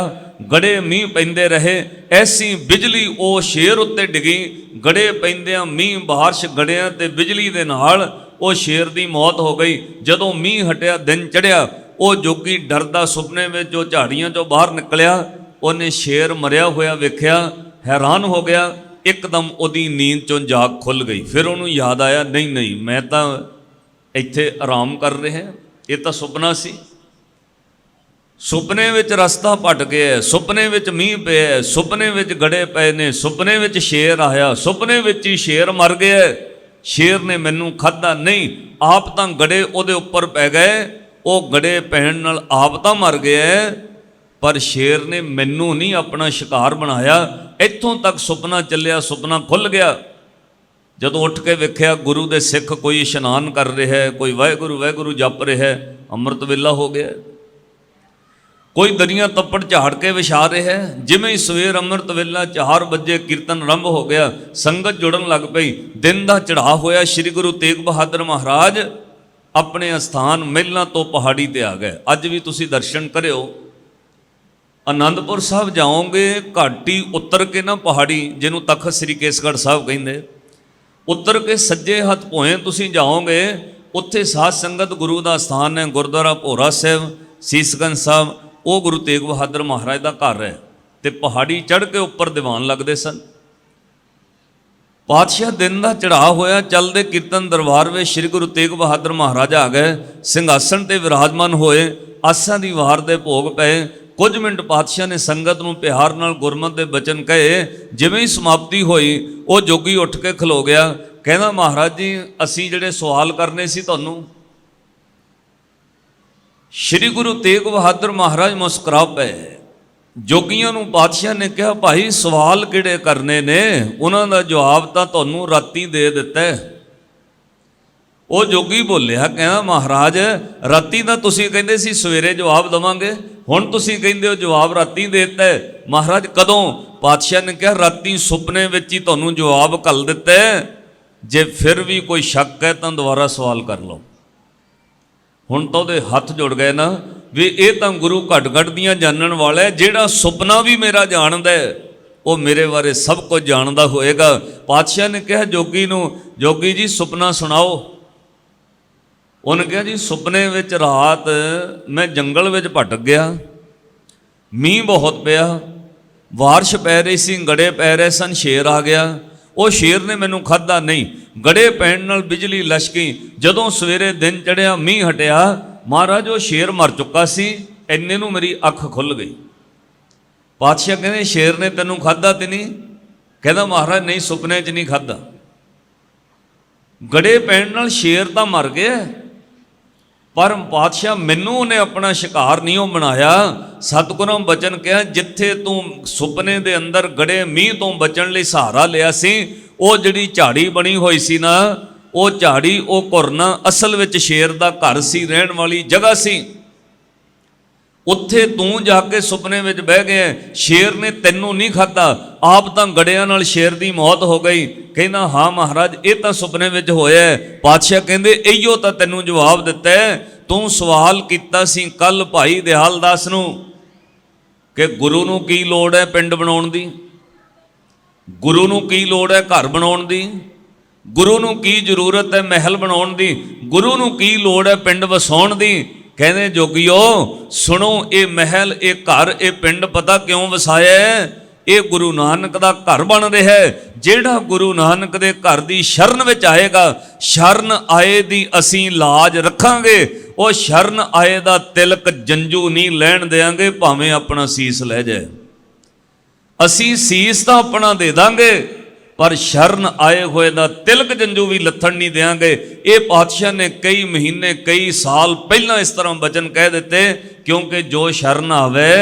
ਗੜੇ ਮੀਂਹ ਪੈਂਦੇ ਰਹੇ, ਐਸੀ ਬਿਜਲੀ ਉਹ ਸ਼ੇਰ ਉੱਤੇ ਡਿੱਗੀ। ਗੜੇ ਪੈਂਦਿਆਂ ਮੀਂਹ ਬਾਰਿਸ਼ ਗੜਿਆਂ ਤੇ ਬਿਜਲੀ ਦੇ ਨਾਲ ਉਹ ਸ਼ੇਰ ਦੀ ਮੌਤ ਹੋ ਗਈ। ਜਦੋਂ ਮੀਂਹ ਹਟਿਆ, ਦਿਨ ਚੜ੍ਹਿਆ, ਉਹ ਜੋਗੀ ਡਰਦਾ ਸੁਪਨੇ ਵਿੱਚ ਜੋ ਝਾੜੀਆਂ ਚੋਂ ਬਾਹਰ ਨਿਕਲਿਆ, ਉਹਨੇ ਸ਼ੇਰ ਮਰਿਆ ਹੋਇਆ ਵੇਖਿਆ, ਹੈਰਾਨ ਹੋ ਗਿਆ। ਇੱਕਦਮ ਉਹਦੀ ਨੀਂਦ ਚੋਂ ਜਾਗ ਖੁੱਲ ਗਈ। ਫਿਰ ਉਹਨੂੰ ਯਾਦ ਆਇਆ, ਨਹੀਂ ਨਹੀਂ ਮੈਂ ਤਾਂ ਇੱਥੇ ਆਰਾਮ ਕਰ ਰਿਹਾ, ਇਹ ਤਾਂ ਸੁਪਨਾ ਸੀ। ਸੁਪਨੇ ਵਿੱਚ ਰਸਤਾ ਭਟ ਗਿਆ, ਸੁਪਨੇ ਵਿੱਚ ਮੀਂਹ ਪਿਆ, ਸੁਪਨੇ ਵਿੱਚ ਗੜੇ ਪਏ ਨੇ, ਸੁਪਨੇ ਵਿੱਚ ਸ਼ੇਰ ਆਇਆ, ਸੁਪਨੇ ਵਿੱਚ ਹੀ ਸ਼ੇਰ ਮਰ ਗਿਆ। ਸ਼ੇਰ ਨੇ ਮੈਨੂੰ ਖਾਧਾ ਨਹੀਂ, ਆਪ ਤਾਂ ਗੜੇ ਉਹਦੇ ਉੱਪਰ ਪੈ ਗਏ, ਉਹ ਗੜੇ ਪੈਣ ਨਾਲ ਆਪ ਤਾਂ ਮਰ ਗਿਆ, ਪਰ ਸ਼ੇਰ ਨੇ ਮੈਨੂੰ ਨਹੀਂ ਆਪਣਾ ਸ਼ਿਕਾਰ ਬਣਾਇਆ। ਇੱਥੋਂ ਤੱਕ ਸੁਪਨਾ ਚੱਲਿਆ, ਸੁਪਨਾ ਖੁੱਲ ਗਿਆ। ਜਦੋਂ ਉੱਠ ਕੇ ਵੇਖਿਆ ਗੁਰੂ ਦੇ ਸਿੱਖ ਕੋਈ ਇਸ਼ਨਾਨ ਕਰ ਰਿਹਾ, ਕੋਈ ਵਾਹਿਗੁਰੂ ਵਾਹਿਗੁਰੂ ਜਪ ਰਿਹਾ, ਅੰਮ੍ਰਿਤ ਵੇਲਾ ਹੋ ਗਿਆ। कोई दरिया तप्पड़ झाड़ के विछा रहा है। जिमें ही सवेर अमृत वेला 4 बजे कीर्तन आरंभ हो गया, संगत जुड़न लग पई। दिन का चढ़ा होया श्री गुरु तेग बहादुर महाराज अपने अस्थान मेला तो पहाड़ी ते आ गए। अज भी तुसी दर्शन करियो, आनंदपुर साहब जाओगे, घाटी उतर के ना पहाड़ी जिन्हों तखत श्री केसगढ़ साहब कहिंदे, उतर के सज्जे हथ भोए तुसी जाओगे, उत्थे साध संगत गुरु का स्थान है। गुरुद्वारा भोरा साहब, सीसगंज साहब, वो गुरु तेग बहादुर महाराज का घर है। तो पहाड़ी चढ़ के उपर दीवान लगते सन। पातशाह दिन का चढ़ा होया चलते कीर्तन दरबार में श्री गुरु तेग बहादुर महाराज आ गए, सिंघासन ते विराजमान होए, आसां दी वार दे भोग पे। कुछ मिनट पातशाह ने संगत नूं प्यार नाल गुरमत दे बचन कहे। जिवें ही समाप्ति होई, वो जोगी उठ के खलो गया, कहना महाराज जी असीं जिहड़े सवाल करने सी तुहानूं। श्री गुरु तेग बहादुर महाराज मुस्कुरा पे। जोगियां नूं पातशाह ने कहा भाई सवाल किहड़े करने ने, उन्हां दा जवाब तां तुहानूं राती दे दित्ता है। वो जोगी बोलिया, कहना महाराज राती तां तुसीं कहिंदे सी सवेरे जवाब देवांगे, हुण तुसीं कहिंदे हो जवाब राती दे दित्ता है। महाराज कदों? पातशाह ने कहा राती सुपने विच ही तुहानूं जवाब घल दित्ता है। जे फिर भी कोई शक है तां दोबारा सवाल कर लो। हुण तो उहदे हथ जुड़ गए ना भी ये तो गुरु घट घट दियां जानन वाला है, जिहड़ा सुपना भी मेरा जानदा है वो मेरे बारे सब कुछ जानदा होएगा। पातशाह ने कहा जोगी नूं, जोगी जी सुपना सुनाओ। उन्हें कहा जी सुपने विच रात मैं जंगल विच भटक गया, मींह बहुत पिया, बारिश पै रही सी, गड़े पै रहे सन, शेर आ गया। वो शेर ने मैनू खाधा नहीं, गड़े पैण नाल बिजली लशकी। जदों सवेरे दिन चढ़िया मींह हटिया, महाराज वो शेर मर चुका सी, इन्ने नूं मेरी अख खुल गई। पातशाह कहते शेर ने तेनों खाधा तो नहीं? कहता महाराज नहीं सुपने च नहीं खाधा। गड़े पैण नाल शेर तो मर गया, पर पातशाह मैनू उन्हें अपना शिकार नहीं हो बनाया। सतगुरां बचन कहा जिथे तू सुपने दे अंदर गड़े मींह तो बचन लई सहारा लिया सी, वो जिहड़ी झाड़ी बनी हुई सी ना, वो झाड़ी वो घुरना असल विच शेर दा घर सी, रहण वाली जगह सी। उत्थे तू जाके सुपने विच बह गया, शेर ने तैनू नहीं खाधा, आप तां गड़ियां नाल शेर दी मौत हो गई। कहना हाँ महाराज ये तां सुपने विच होया है। पातशाह कहंदे इहो तां तैनू जवाब दिता है, तू सवाल कीता सी कल भाई दयाल दास नूं कि गुरु नूं की लोड़ है पिंड बनाउण दी, गुरु नूं की लोड़ है घर बनाउण दी, गुरु नूं की जरूरत है महल बनाउण दी, गुरु नूं की लोड़ है पिंड वसाउण दी। कहने जोगियो सुनो, ये महल ये घर ये पिंड पता क्यों वसाया है? ये गुरु नानक दा घर बन रहा है। जेड़ा गुरु नानक दे घर दी शरण विच आएगा, शरण आए दी असीं लाज रखांगे, वो शरण आए दा तिलक जंजू नहीं लैण देंगे, भावें अपना सीस लै जाए। असीं सीस तां अपना दे दांगे, पर शरण आए हुए दा तिलक जंजू भी लथण नहीं देंगे। ये पातशाह ने कई महीने कई साल पहला इस तरह वचन कह दिते, क्योंकि जो शरण आवे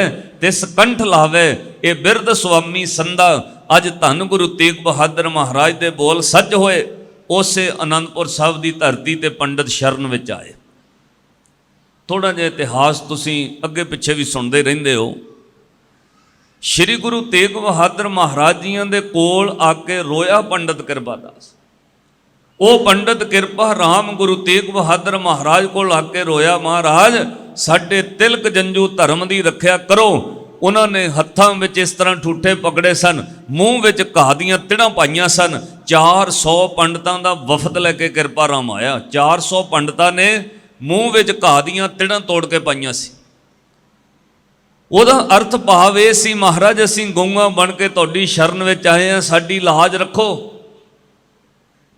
तिस कंठ लावे, ये बिरद स्वामी संदा। अज धन गुरु तेग बहादुर महाराज दे बोल सच होए, उसे आनंदपुर साहब की धरती ते पंडित शरण विच आए। थोड़ा जिहा इतिहास तुसीं अगे पिछे भी सुनते रहिंदे हो। श्री गुरु तेग बहादुर महाराज जियां दे कोल आके रोया पंडित कृपा दास। वो पंडित कृपा राम गुरु तेग बहादुर महाराज कोल आके रोया, महाराज साडे तिलक जंजू धर्म की रखिया करो। उन्होंने हत्थां विच इस तरह ठूठे पकड़े सन, मूँह विच घाह दीआं तिड़ां पाईआं सन। 400 पंडितां दा वफद लैके कृपा राम आया। 400 पंडितां ने मूँह विच घाह दीआं तिड़ां तोड़ के पाईआं सी। ਉਹਦਾ अर्थ भाव ਇਹ ਸੀ, महाराज ਅਸੀਂ ਗਊਆਂ बन के ਤੁਹਾਡੀ शरण ਵਿੱਚ आए हैं, साडी लाज रखो।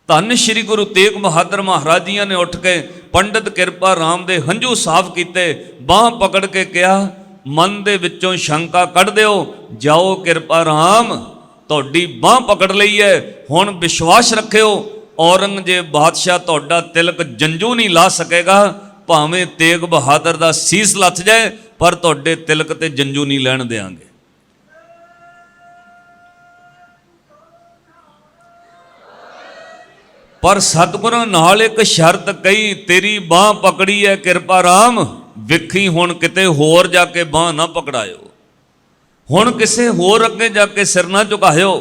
धन श्री गुरु तेग बहादुर महाराज जी ने उठ के पंडित कृपा राम दे हंझू साफ किते, बांह पकड़ के कहा मन दे विचों शंका कढ़ दिओ, जाओ कृपा राम ਤੁਹਾਡੀ बांह पकड़ लई है, हुण विश्वास रखियो औरंगजेब बादशाह ਤੁਹਾਡਾ तिलक जंजू नहीं ला सकेगा, भावें तेग बहादुर दा सीस लथ जाए, पर तुहाडे तिलक ते जंजू नहीं लैण देंगे। पर सतगुरां नाल एक शर्त कही, तेरी बांह पकड़ी है कृपा राम, ਵਿਖੀ ਹੁਣ ਕਿਤੇ ਹੋਰ ਜਾ ਕੇ ਬਾਂਹ ਨਾ ਪਕੜਾਇਓ, ਹੁਣ ਕਿਸੇ ਹੋਰ ਅੱਗੇ ਜਾ ਕੇ ਸਿਰ ਨਾ ਝੁਕਾਇਓ।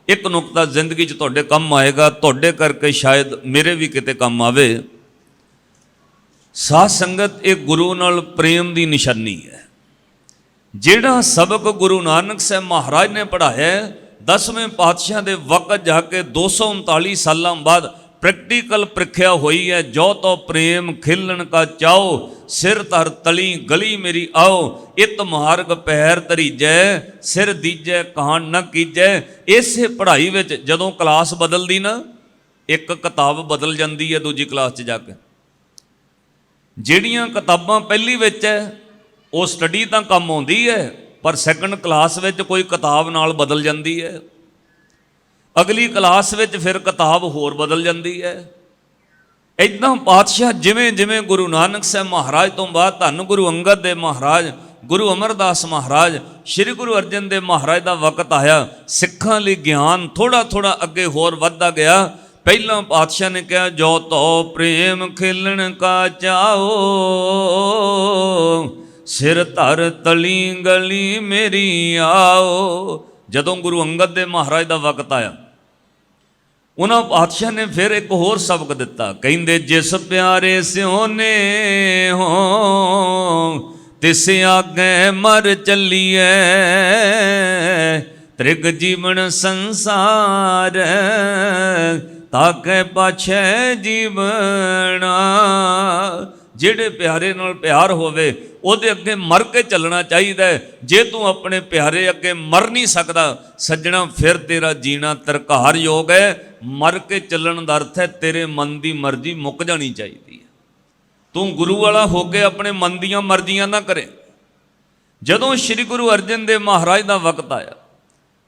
ਇੱਕ ਨੁਕਤਾ ਜ਼ਿੰਦਗੀ 'ਚ ਤੁਹਾਡੇ ਕੰਮ ਆਏਗਾ, ਤੁਹਾਡੇ ਕਰਕੇ ਸ਼ਾਇਦ ਮੇਰੇ ਵੀ ਕਿਤੇ ਕੰਮ ਆਵੇ। ਸਾਧ ਸੰਗਤ, ਇਹ ਗੁਰੂ ਨਾਲ ਪ੍ਰੇਮ ਦੀ ਨਿਸ਼ਾਨੀ ਹੈ। ਜਿਹੜਾ ਸਬਕ ਗੁਰੂ ਨਾਨਕ ਸਾਹਿਬ ਮਹਾਰਾਜ ਨੇ ਪੜ੍ਹਾਇਆ 10ਵੇਂ ਪਾਤਸ਼ਾਹ ਦੇ ਵਕਤ ਜਾ ਕੇ 239 ਸਾਲਾਂ ਬਾਅਦ ਪ੍ਰੈਕਟੀਕਲ ਪ੍ਰੀਖਿਆ ਹੋਈ ਹੈ। ਜੋ ਤੋ ਪ੍ਰੇਮ ਖਿਲਣ ਕਾ ਚਾਓ, ਸਿਰ ਧਰ ਤਲੀ ਗਲੀ ਮੇਰੀ ਆਓ। ਇਤ ਮਾਰਗ ਪੈਰ ਧਰੀਜੈ, ਸਿਰ ਦੀਜੈ ਕਾਣ ਨਾ ਕੀਜੈ। ਇਸੇ ਪੜ੍ਹਾਈ ਵਿੱਚ ਜਦੋਂ ਕਲਾਸ ਬਦਲਦੀ ਨਾ, ਇੱਕ ਕਿਤਾਬ ਬਦਲ ਜਾਂਦੀ ਹੈ ਦੂਜੀ ਕਲਾਸ 'ਚ ਜਾ ਕੇ। ਜਿਹੜੀਆਂ ਕਿਤਾਬਾਂ ਪਹਿਲੀ ਵਿੱਚ ਹੈ ਉਹ ਸਟੱਡੀ ਤਾਂ ਕੰਮ ਆਉਂਦੀ ਹੈ, ਪਰ ਸੈਕੰਡ ਕਲਾਸ ਵਿੱਚ ਕੋਈ ਕਿਤਾਬ ਨਾਲ ਬਦਲ ਜਾਂਦੀ ਹੈ। ਅਗਲੀ ਕਲਾਸ ਵਿੱਚ ਫਿਰ ਕਿਤਾਬ ਹੋਰ ਬਦਲ ਜਾਂਦੀ ਹੈ। ਇੱਦਾਂ ਪਾਤਸ਼ਾਹ ਜਿਵੇਂ ਜਿਵੇਂ ਗੁਰੂ ਨਾਨਕ ਸਾਹਿਬ ਮਹਾਰਾਜ ਤੋਂ ਬਾਅਦ ਧੰਨ ਗੁਰੂ ਅੰਗਦ ਦੇਵ ਮਹਾਰਾਜ, ਗੁਰੂ ਅਮਰਦਾਸ ਮਹਾਰਾਜ, ਸ੍ਰੀ ਗੁਰੂ ਅਰਜਨ ਦੇਵ ਮਹਾਰਾਜ ਦਾ ਵਕਤ ਆਇਆ, ਸਿੱਖਾਂ ਲਈ ਗਿਆਨ ਥੋੜ੍ਹਾ ਥੋੜ੍ਹਾ ਅੱਗੇ ਹੋਰ ਵੱਧਦਾ ਗਿਆ। ਪਹਿਲਾਂ ਪਾਤਸ਼ਾਹ ਨੇ ਕਿਹਾ ਜੋ ਤੋ ਪ੍ਰੇਮ ਖਿਲਣ ਕਾ ਚਾਓ, ਸਿਰ ਧਰ ਤਲੀ ਗਲੀ ਮੇਰੀ ਆਓ। ਜਦੋਂ ਗੁਰੂ ਅੰਗਦ ਦੇਵ ਮਹਾਰਾਜ ਦਾ ਵਕਤ ਆਇਆ, ਉਹਨਾਂ ਪਾਤਸ਼ਾਹ ਨੇ ਫਿਰ ਇੱਕ ਹੋਰ ਸਬਕ ਦਿੱਤਾ। ਕਹਿੰਦੇ ਜਿਸ ਪਿਆਰੇ ਸਿਉਨੇ ਹੋ, ਤਿਸ ਆਗੇ ਮਰ ਚੱਲੀਏ। ਤ੍ਰਿਗ ਜੀਵਨ ਸੰਸਾਰ, ਤਾਕੇ ਪਾਛੈ ਜੀਵਣਾ। ਜਿਹੜੇ ਪਿਆਰੇ ਨਾਲ ਪਿਆਰ ਹੋਵੇ ਉਹਦੇ ਅੱਗੇ ਮਰ ਕੇ ਚੱਲਣਾ ਚਾਹੀਦਾ ਹੈ। ਜੇ ਤੂੰ ਆਪਣੇ ਪਿਆਰੇ ਅੱਗੇ ਮਰ ਨਹੀਂ ਸਕਦਾ ਸੱਜਣਾ, ਫਿਰ ਤੇਰਾ ਜੀਣਾ ਤਰਕਾਰ ਯੋਗ ਹੈ। ਮਰ ਕੇ ਚੱਲਣ ਦਾ ਅਰਥ ਹੈ ਤੇਰੇ ਮਨ ਦੀ ਮਰਜ਼ੀ ਮੁੱਕ ਜਾਣੀ ਚਾਹੀਦੀ ਹੈ। ਤੂੰ ਗੁਰੂ ਵਾਲਾ ਹੋ ਕੇ ਆਪਣੇ ਮਨ ਦੀਆਂ ਮਰਜ਼ੀਆਂ ਨਾ ਕਰੇ। ਜਦੋਂ ਸ੍ਰੀ ਗੁਰੂ ਅਰਜਨ ਦੇਵ ਮਹਾਰਾਜ ਦਾ ਵਕਤ ਆਇਆ,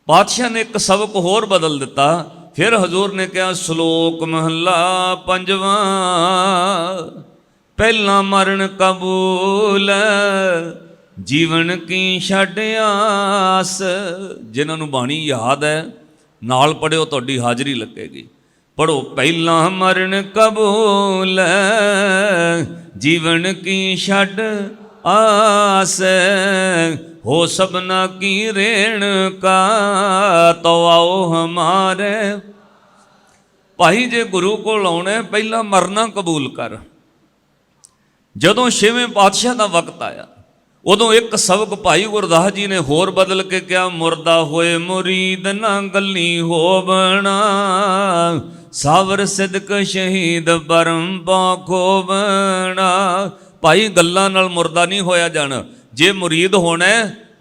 ਪਾਤਸ਼ਾਹ ਨੇ ਇੱਕ ਸਬਕ ਹੋਰ ਬਦਲ ਦਿੱਤਾ। ਫਿਰ ਹਜ਼ੂਰ ਨੇ ਕਿਹਾ ਸ਼ਲੋਕ ਮਹੱਲਾ ਪੰਜਵਾਂ, ਪਹਿਲਾਂ ਮਰਨ ਕਬੂਲ, ਜੀਵਨ ਕੀ ਛੱਡ ਆਸ। ਜਿਨ੍ਹਾਂ ਨੂੰ ਬਾਣੀ ਯਾਦ ਹੈ ਨਾਲ ਪੜ੍ਹਿਓ, ਤੁਹਾਡੀ ਹਾਜ਼ਰੀ ਲੱਗੇਗੀ। ਪੜ੍ਹੋ, ਪਹਿਲਾਂ ਮਰਨ ਕਬੂਲ, ਜੀਵਨ ਕੀ ਛੱਡ ਆਸ। ਹੋ ਸਭਨਾ ਕੀ ਰੇਣ ਕਾ, ਤੋ ਆਓ ਹਮਾਰੇ। ਭਾਈ ਜੇ ਗੁਰੂ ਕੋਲ ਆਉਣਾ ਪਹਿਲਾਂ ਮਰਨਾ ਕਬੂਲ ਕਰ। ਜਦੋਂ 6ਵੇਂ ਪਾਤਸ਼ਾਹ ਦਾ ਵਕਤ ਆਇਆ, ਉਦੋਂ ਇੱਕ ਸਬਕ ਭਾਈ ਗੁਰਦਾਸ ਜੀ ਨੇ ਹੋਰ ਬਦਲ ਕੇ ਕਿਹਾ, ਮੁਰਦਾ ਹੋਏ ਮੁਰੀਦ ਨਾ ਗੱਲੀ ਹੋਵਣਾ। ਸਾਵਰ ਸਿਦਕ ਸ਼ਹੀਦ ਬਰਮ ਖੋਵਣਾ। ਭਾਈ ਗੱਲਾਂ ਨਾਲ ਮੁਰਦਾ ਨਹੀਂ ਹੋਇਆ ਜਾਣਾ। ਜੇ ਮੁਰੀਦ ਹੋਣਾ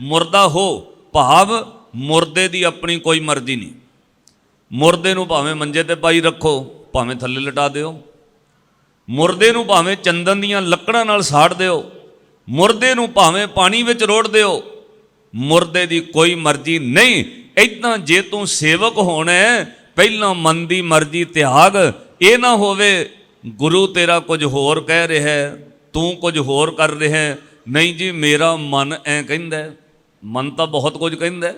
ਮੁਰਦਾ ਹੋ, ਭਾਵ ਮੁਰਦੇ ਦੀ ਆਪਣੀ ਕੋਈ ਮਰਜ਼ੀ ਨਹੀਂ। ਮੁਰਦੇ ਨੂੰ ਭਾਵੇਂ ਮੰਜੇ ਤੇ ਪਾਈ ਰੱਖੋ, ਭਾਵੇਂ ਥੱਲੇ ਲਟਾ ਦਿਓ। ਮੁਰਦੇ ਨੂੰ ਭਾਵੇਂ ਚੰਦਨ ਦੀਆਂ ਲੱਕੜਾਂ ਨਾਲ ਸਾੜ ਦਿਓ, ਮੁਰਦੇ ਨੂੰ ਭਾਵੇਂ ਪਾਣੀ ਵਿੱਚ ਰੋੜ ਦਿਓ, ਮੁਰਦੇ ਦੀ ਕੋਈ ਮਰਜ਼ੀ ਨਹੀਂ। ਇੱਦਾਂ ਜੇ ਤੂੰ ਸੇਵਕ ਹੋਣਾ ਪਹਿਲਾਂ ਮਨ ਦੀ ਮਰਜ਼ੀ ਤਿਆਗ। ਇਹ ਨਾ ਹੋਵੇ ਗੁਰੂ ਤੇਰਾ ਕੁਝ ਹੋਰ ਕਹਿ ਰਿਹਾ, ਤੂੰ ਕੁਝ ਹੋਰ ਕਰ ਰਿਹਾ। ਨਹੀਂ ਜੀ, ਮੇਰਾ ਮਨ ਐਂ ਕਹਿੰਦਾ। ਮਨ ਤਾਂ ਬਹੁਤ ਕੁਝ ਕਹਿੰਦਾ।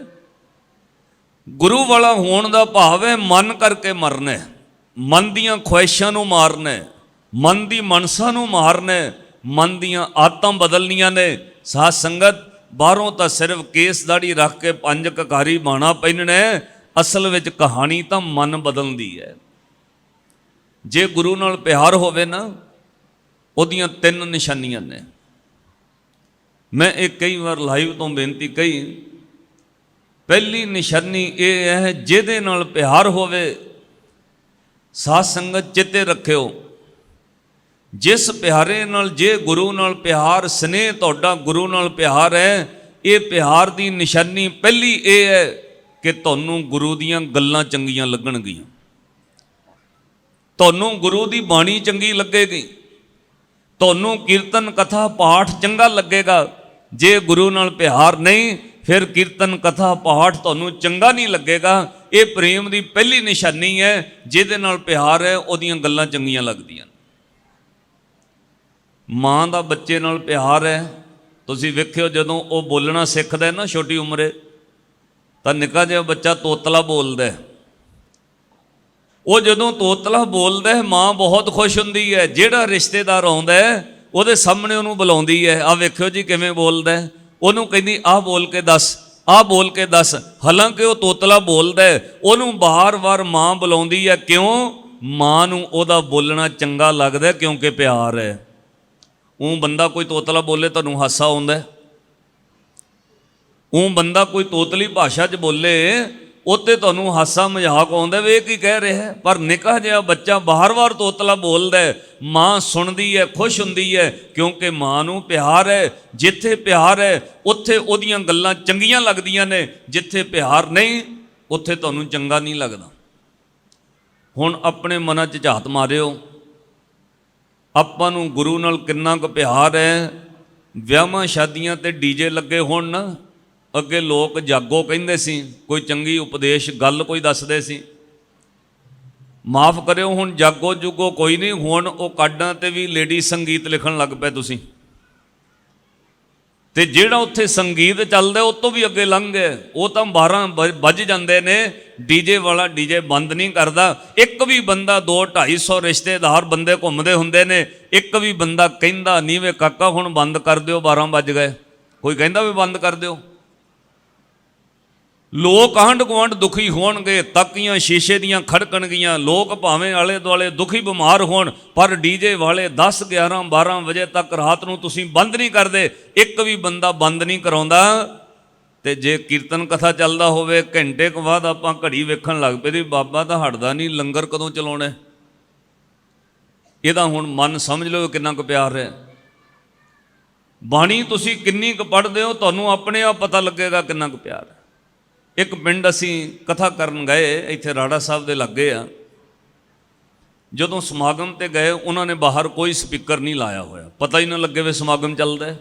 ਗੁਰੂ ਵਾਲਾ ਹੋਣ ਦਾ ਭਾਵ ਹੈ ਮਨ ਕਰਕੇ ਮਰਨਾ, ਮਨ ਦੀਆਂ ਖੁਆਇਸ਼ਾਂ ਨੂੰ ਮਾਰਨਾ, ਮਨ ਦੀ ਮਨਸਾ ਨੂੰ ਮਾਰਨਾ, ਮਨ ਦੀਆਂ ਆਦਤਾਂ ਬਦਲਣੀਆਂ ਨੇ। ਸਾਧ ਸੰਗਤ, ਬਾਹਰੋਂ ਤਾਂ ਸਿਰਫ ਕੇਸ ਦਾੜੀ ਰੱਖ ਕੇ 5 ਕਕਾਰੀ ਬਾਣਾ ਪਹਿਨਣਾ, ਅਸਲ ਵਿੱਚ ਕਹਾਣੀ ਤਾਂ ਮਨ ਬਦਲਦੀ ਹੈ। ਜੇ ਗੁਰੂ ਨਾਲ ਪਿਆਰ ਹੋਵੇ ਨਾ, ਉਹਦੀਆਂ 3 ਨਿਸ਼ਾਨੀਆਂ ਨੇ। ਮੈਂ ਇਹ ਕਈ ਵਾਰ ਲਾਈਵ ਤੋਂ ਬੇਨਤੀ ਕਹੀ। ਪਹਿਲੀ ਨਿਸ਼ਾਨੀ ਇਹ ਹੈ, ਜਿਹਦੇ ਨਾਲ ਪਿਆਰ ਹੋਵੇ ਸਾਧ ਸੰਗਤ ਚਿੱਤੇ ਰੱਖਿਓ, ਜਿਸ ਪਿਆਰੇ ਨਾਲ, ਜੇ ਗੁਰੂ ਨਾਲ ਪਿਆਰ, ਸਨੇਹ ਤੁਹਾਡਾ ਗੁਰੂ ਨਾਲ ਪਿਆਰ ਹੈ, ਇਹ ਪਿਆਰ ਦੀ ਨਿਸ਼ਾਨੀ ਪਹਿਲੀ ਇਹ ਹੈ ਕਿ ਤੁਹਾਨੂੰ ਗੁਰੂ ਦੀਆਂ ਗੱਲਾਂ ਚੰਗੀਆਂ ਲੱਗਣਗੀਆਂ, ਤੁਹਾਨੂੰ ਗੁਰੂ ਦੀ ਬਾਣੀ ਚੰਗੀ ਲੱਗੇਗੀ, ਤੁਹਾਨੂੰ ਕੀਰਤਨ ਕਥਾ ਪਾਠ ਚੰਗਾ ਲੱਗੇਗਾ। ਜੇ ਗੁਰੂ ਨਾਲ ਪਿਆਰ ਨਹੀਂ, ਫਿਰ ਕੀਰਤਨ ਕਥਾ ਪਾਠ ਤੁਹਾਨੂੰ ਚੰਗਾ ਨਹੀਂ ਲੱਗੇਗਾ। ਇਹ ਪ੍ਰੇਮ ਦੀ ਪਹਿਲੀ ਨਿਸ਼ਾਨੀ ਹੈ। ਜਿਹਦੇ ਨਾਲ ਪਿਆਰ ਹੈ ਉਹਦੀਆਂ ਗੱਲਾਂ ਚੰਗੀਆਂ ਲੱਗਦੀਆਂ। ਮਾਂ ਦਾ ਬੱਚੇ ਨਾਲ ਪਿਆਰ ਹੈ, ਤੁਸੀਂ ਵੇਖਿਓ ਜਦੋਂ ਉਹ ਬੋਲਣਾ ਸਿੱਖਦਾ ਨਾ ਛੋਟੀ ਉਮਰੇ, ਤਾਂ ਨਿੱਕਾ ਜਿਹਾ ਬੱਚਾ ਤੋਤਲਾ ਬੋਲਦਾ। ਉਹ ਜਦੋਂ ਤੋਤਲਾ ਬੋਲਦਾ ਮਾਂ ਬਹੁਤ ਖੁਸ਼ ਹੁੰਦੀ ਹੈ। ਜਿਹੜਾ ਰਿਸ਼ਤੇਦਾਰ ਆਉਂਦਾ ਉਹਦੇ ਸਾਹਮਣੇ ਉਹਨੂੰ ਬੁਲਾਉਂਦੀ ਹੈ, ਆ ਵੇਖਿਓ ਜੀ ਕਿਵੇਂ ਬੋਲਦਾ ਹੈ। ਉਹਨੂੰ ਕਹਿੰਦੀ ਆਹ ਬੋਲ ਕੇ ਦੱਸ, ਆਹ ਬੋਲ ਕੇ ਦੱਸ। ਹਾਲਾਂਕਿ ਉਹ ਤੋਤਲਾ ਬੋਲਦਾ ਹੈ, ਉਹਨੂੰ ਬਾਰ-ਬਾਰ ਮਾਂ ਬੁਲਾਉਂਦੀ ਹੈ। ਕਿਉਂ? ਮਾਂ ਨੂੰ ਉਹਦਾ ਬੋਲਣਾ ਚੰਗਾ ਲੱਗਦਾ, ਕਿਉਂਕਿ ਪਿਆਰ ਹੈ। ਉਹ ਬੰਦਾ ਕੋਈ ਤੋਤਲਾ ਬੋਲੇ ਤੁਹਾਨੂੰ ਹਾਸਾ ਆਉਂਦਾ, ਉਹ ਬੰਦਾ ਕੋਈ ਤੋਤਲੀ ਭਾਸ਼ਾ 'ਚ ਬੋਲੇ ਉੱਤੇ ਤੁਹਾਨੂੰ ਹਾਸਾ ਮਜ਼ਾਕ ਆਉਂਦਾ ਵੀ ਇਹ ਕੀ ਕਹਿ ਰਿਹਾ। ਪਰ ਨਿੱਕਾ ਜਿਹਾ ਬੱਚਾ ਬਾਰ-ਬਾਰ ਤੋਤਲਾ ਬੋਲਦਾ, ਮਾਂ ਸੁਣਦੀ ਹੈ, ਖੁਸ਼ ਹੁੰਦੀ ਹੈ, ਕਿਉਂਕਿ ਮਾਂ ਨੂੰ ਪਿਆਰ ਹੈ। ਜਿੱਥੇ ਪਿਆਰ ਹੈ ਉੱਥੇ ਉਹਦੀਆਂ ਗੱਲਾਂ ਚੰਗੀਆਂ ਲੱਗਦੀਆਂ ਨੇ, ਜਿੱਥੇ ਪਿਆਰ ਨਹੀਂ ਉੱਥੇ ਤੁਹਾਨੂੰ ਚੰਗਾ ਨਹੀਂ ਲੱਗਦਾ। ਹੁਣ ਆਪਣੇ ਮਨਾਂ 'ਚ ਝਾਤ ਮਾਰਿਓ, ਆਪਾਂ ਨੂੰ ਗੁਰੂ ਨਾਲ ਕਿੰਨਾ ਕੁ ਪਿਆਰ ਹੈ। ਵਿਆਹਾਂ ਸ਼ਾਦੀਆਂ ਤੇ ਡੀਜੇ ਲੱਗੇ ਹੋਣ ਨਾ, ਅੱਗੇ ਲੋਕ ਜਾਗੋ ਕਹਿੰਦੇ ਸੀ, ਕੋਈ ਚੰਗੀ ਉਪਦੇਸ਼ ਗੱਲ ਕੋਈ ਦੱਸਦੇ ਸੀ। ਮਾਫ ਕਰਿਓ, ਹੁਣ ਜਾਗੋ ਜੁਗੋ ਕੋਈ ਨਹੀਂ, ਹੁਣ ਉਹ ਕਾਰਡਾਂ ਤੇ ਵੀ ਲੇਡੀ ਸੰਗੀਤ ਲਿਖਣ ਲੱਗ ਪਏ ਤੁਸੀਂ। ਤੇ ਜਿਹੜਾ ਉੱਥੇ ਸੰਗੀਤ ਚੱਲਦਾ ਉਹ ਤੋਂ ਵੀ ਅੱਗੇ ਲੰਘ ਗਏ। ਉਹ ਤਾਂ 12 ਵੱਜ ਜਾਂਦੇ ਨੇ, ਡੀਜੇ ਵਾਲਾ ਡੀਜੇ ਬੰਦ ਨਹੀਂ ਕਰਦਾ। ਇੱਕ ਵੀ ਬੰਦਾ 200-250 ਰਿਸ਼ਤੇਦਾਰ ਬੰਦੇ ਘੁੰਮਦੇ ਹੁੰਦੇ ਨੇ, ਇੱਕ ਵੀ ਬੰਦਾ ਕਹਿੰਦਾ ਨਹੀਂ ਵੇ ਕਾਕਾ ਹੁਣ ਬੰਦ ਕਰ ਦਿਓ 12 ਵੱਜ ਗਏ। ਕੋਈ ਕਹਿੰਦਾ ਵੀ ਬੰਦ ਕਰ ਦਿਓ। ਲੋਕ ਆਂਢ ਗੁਆਂਢ ਦੁਖੀ ਹੋਣਗੇ, ਤਾਕੀਆਂ ਸ਼ੀਸ਼ੇ ਦੀਆਂ ਖੜਕਣਗੀਆਂ, ਲੋਕ ਭਾਵੇਂ ਆਲੇ ਦੁਆਲੇ ਦੁਖੀ ਬਿਮਾਰ ਹੋਣ, ਪਰ ਡੀਜੇ ਵਾਲੇ 10 11 12 ਵਜੇ ਤੱਕ ਰਾਤ ਨੂੰ ਤੁਸੀਂ ਬੰਦ ਨਹੀਂ ਕਰਦੇ। ਇੱਕ ਵੀ ਬੰਦਾ ਬੰਦ ਨਹੀਂ ਕਰਾਉਂਦਾ। ਤੇ ਜੇ ਕੀਰਤਨ ਕਥਾ ਚੱਲਦਾ ਹੋਵੇ, ਘੰਟੇ ਕੁ ਬਾਅਦ ਆਪਾਂ ਘੜੀ ਵੇਖਣ ਲੱਗ ਪਏ ਵੀ ਬਾਬਾ ਤਾਂ ਹਟਦਾ ਨਹੀਂ, ਲੰਗਰ ਕਦੋਂ ਚਲਾਉਣਾ। ਇਹਦਾ ਹੁਣ ਮਨ ਸਮਝ ਲਓ ਕਿੰਨਾ ਕੁ ਪਿਆਰ ਹੈ। ਬਾਣੀ ਤੁਸੀਂ ਕਿੰਨੀ ਕੁ ਪੜ੍ਹਦੇ ਹੋ, ਤੁਹਾਨੂੰ ਆਪਣੇ ਆਪ ਪਤਾ ਲੱਗੇਗਾ ਕਿੰਨਾ ਕੁ ਪਿਆਰ ਹੈ। ਇੱਕ ਪਿੰਡ ਅਸੀਂ ਕਥਾ ਕਰਨ ਗਏ, ਇੱਥੇ ਰਾੜਾ ਸਾਹਿਬ ਦੇ ਲਾਗੇ ਆ। ਜਦੋਂ ਸਮਾਗਮ ਤੇ ਗਏ, ਉਹਨਾਂ ਨੇ ਬਾਹਰ ਕੋਈ ਸਪੀਕਰ ਨਹੀਂ ਲਾਇਆ ਹੋਇਆ, ਪਤਾ ਹੀ ਨਾ ਲੱਗੇ ਵੇ ਸਮਾਗਮ ਚੱਲਦਾ।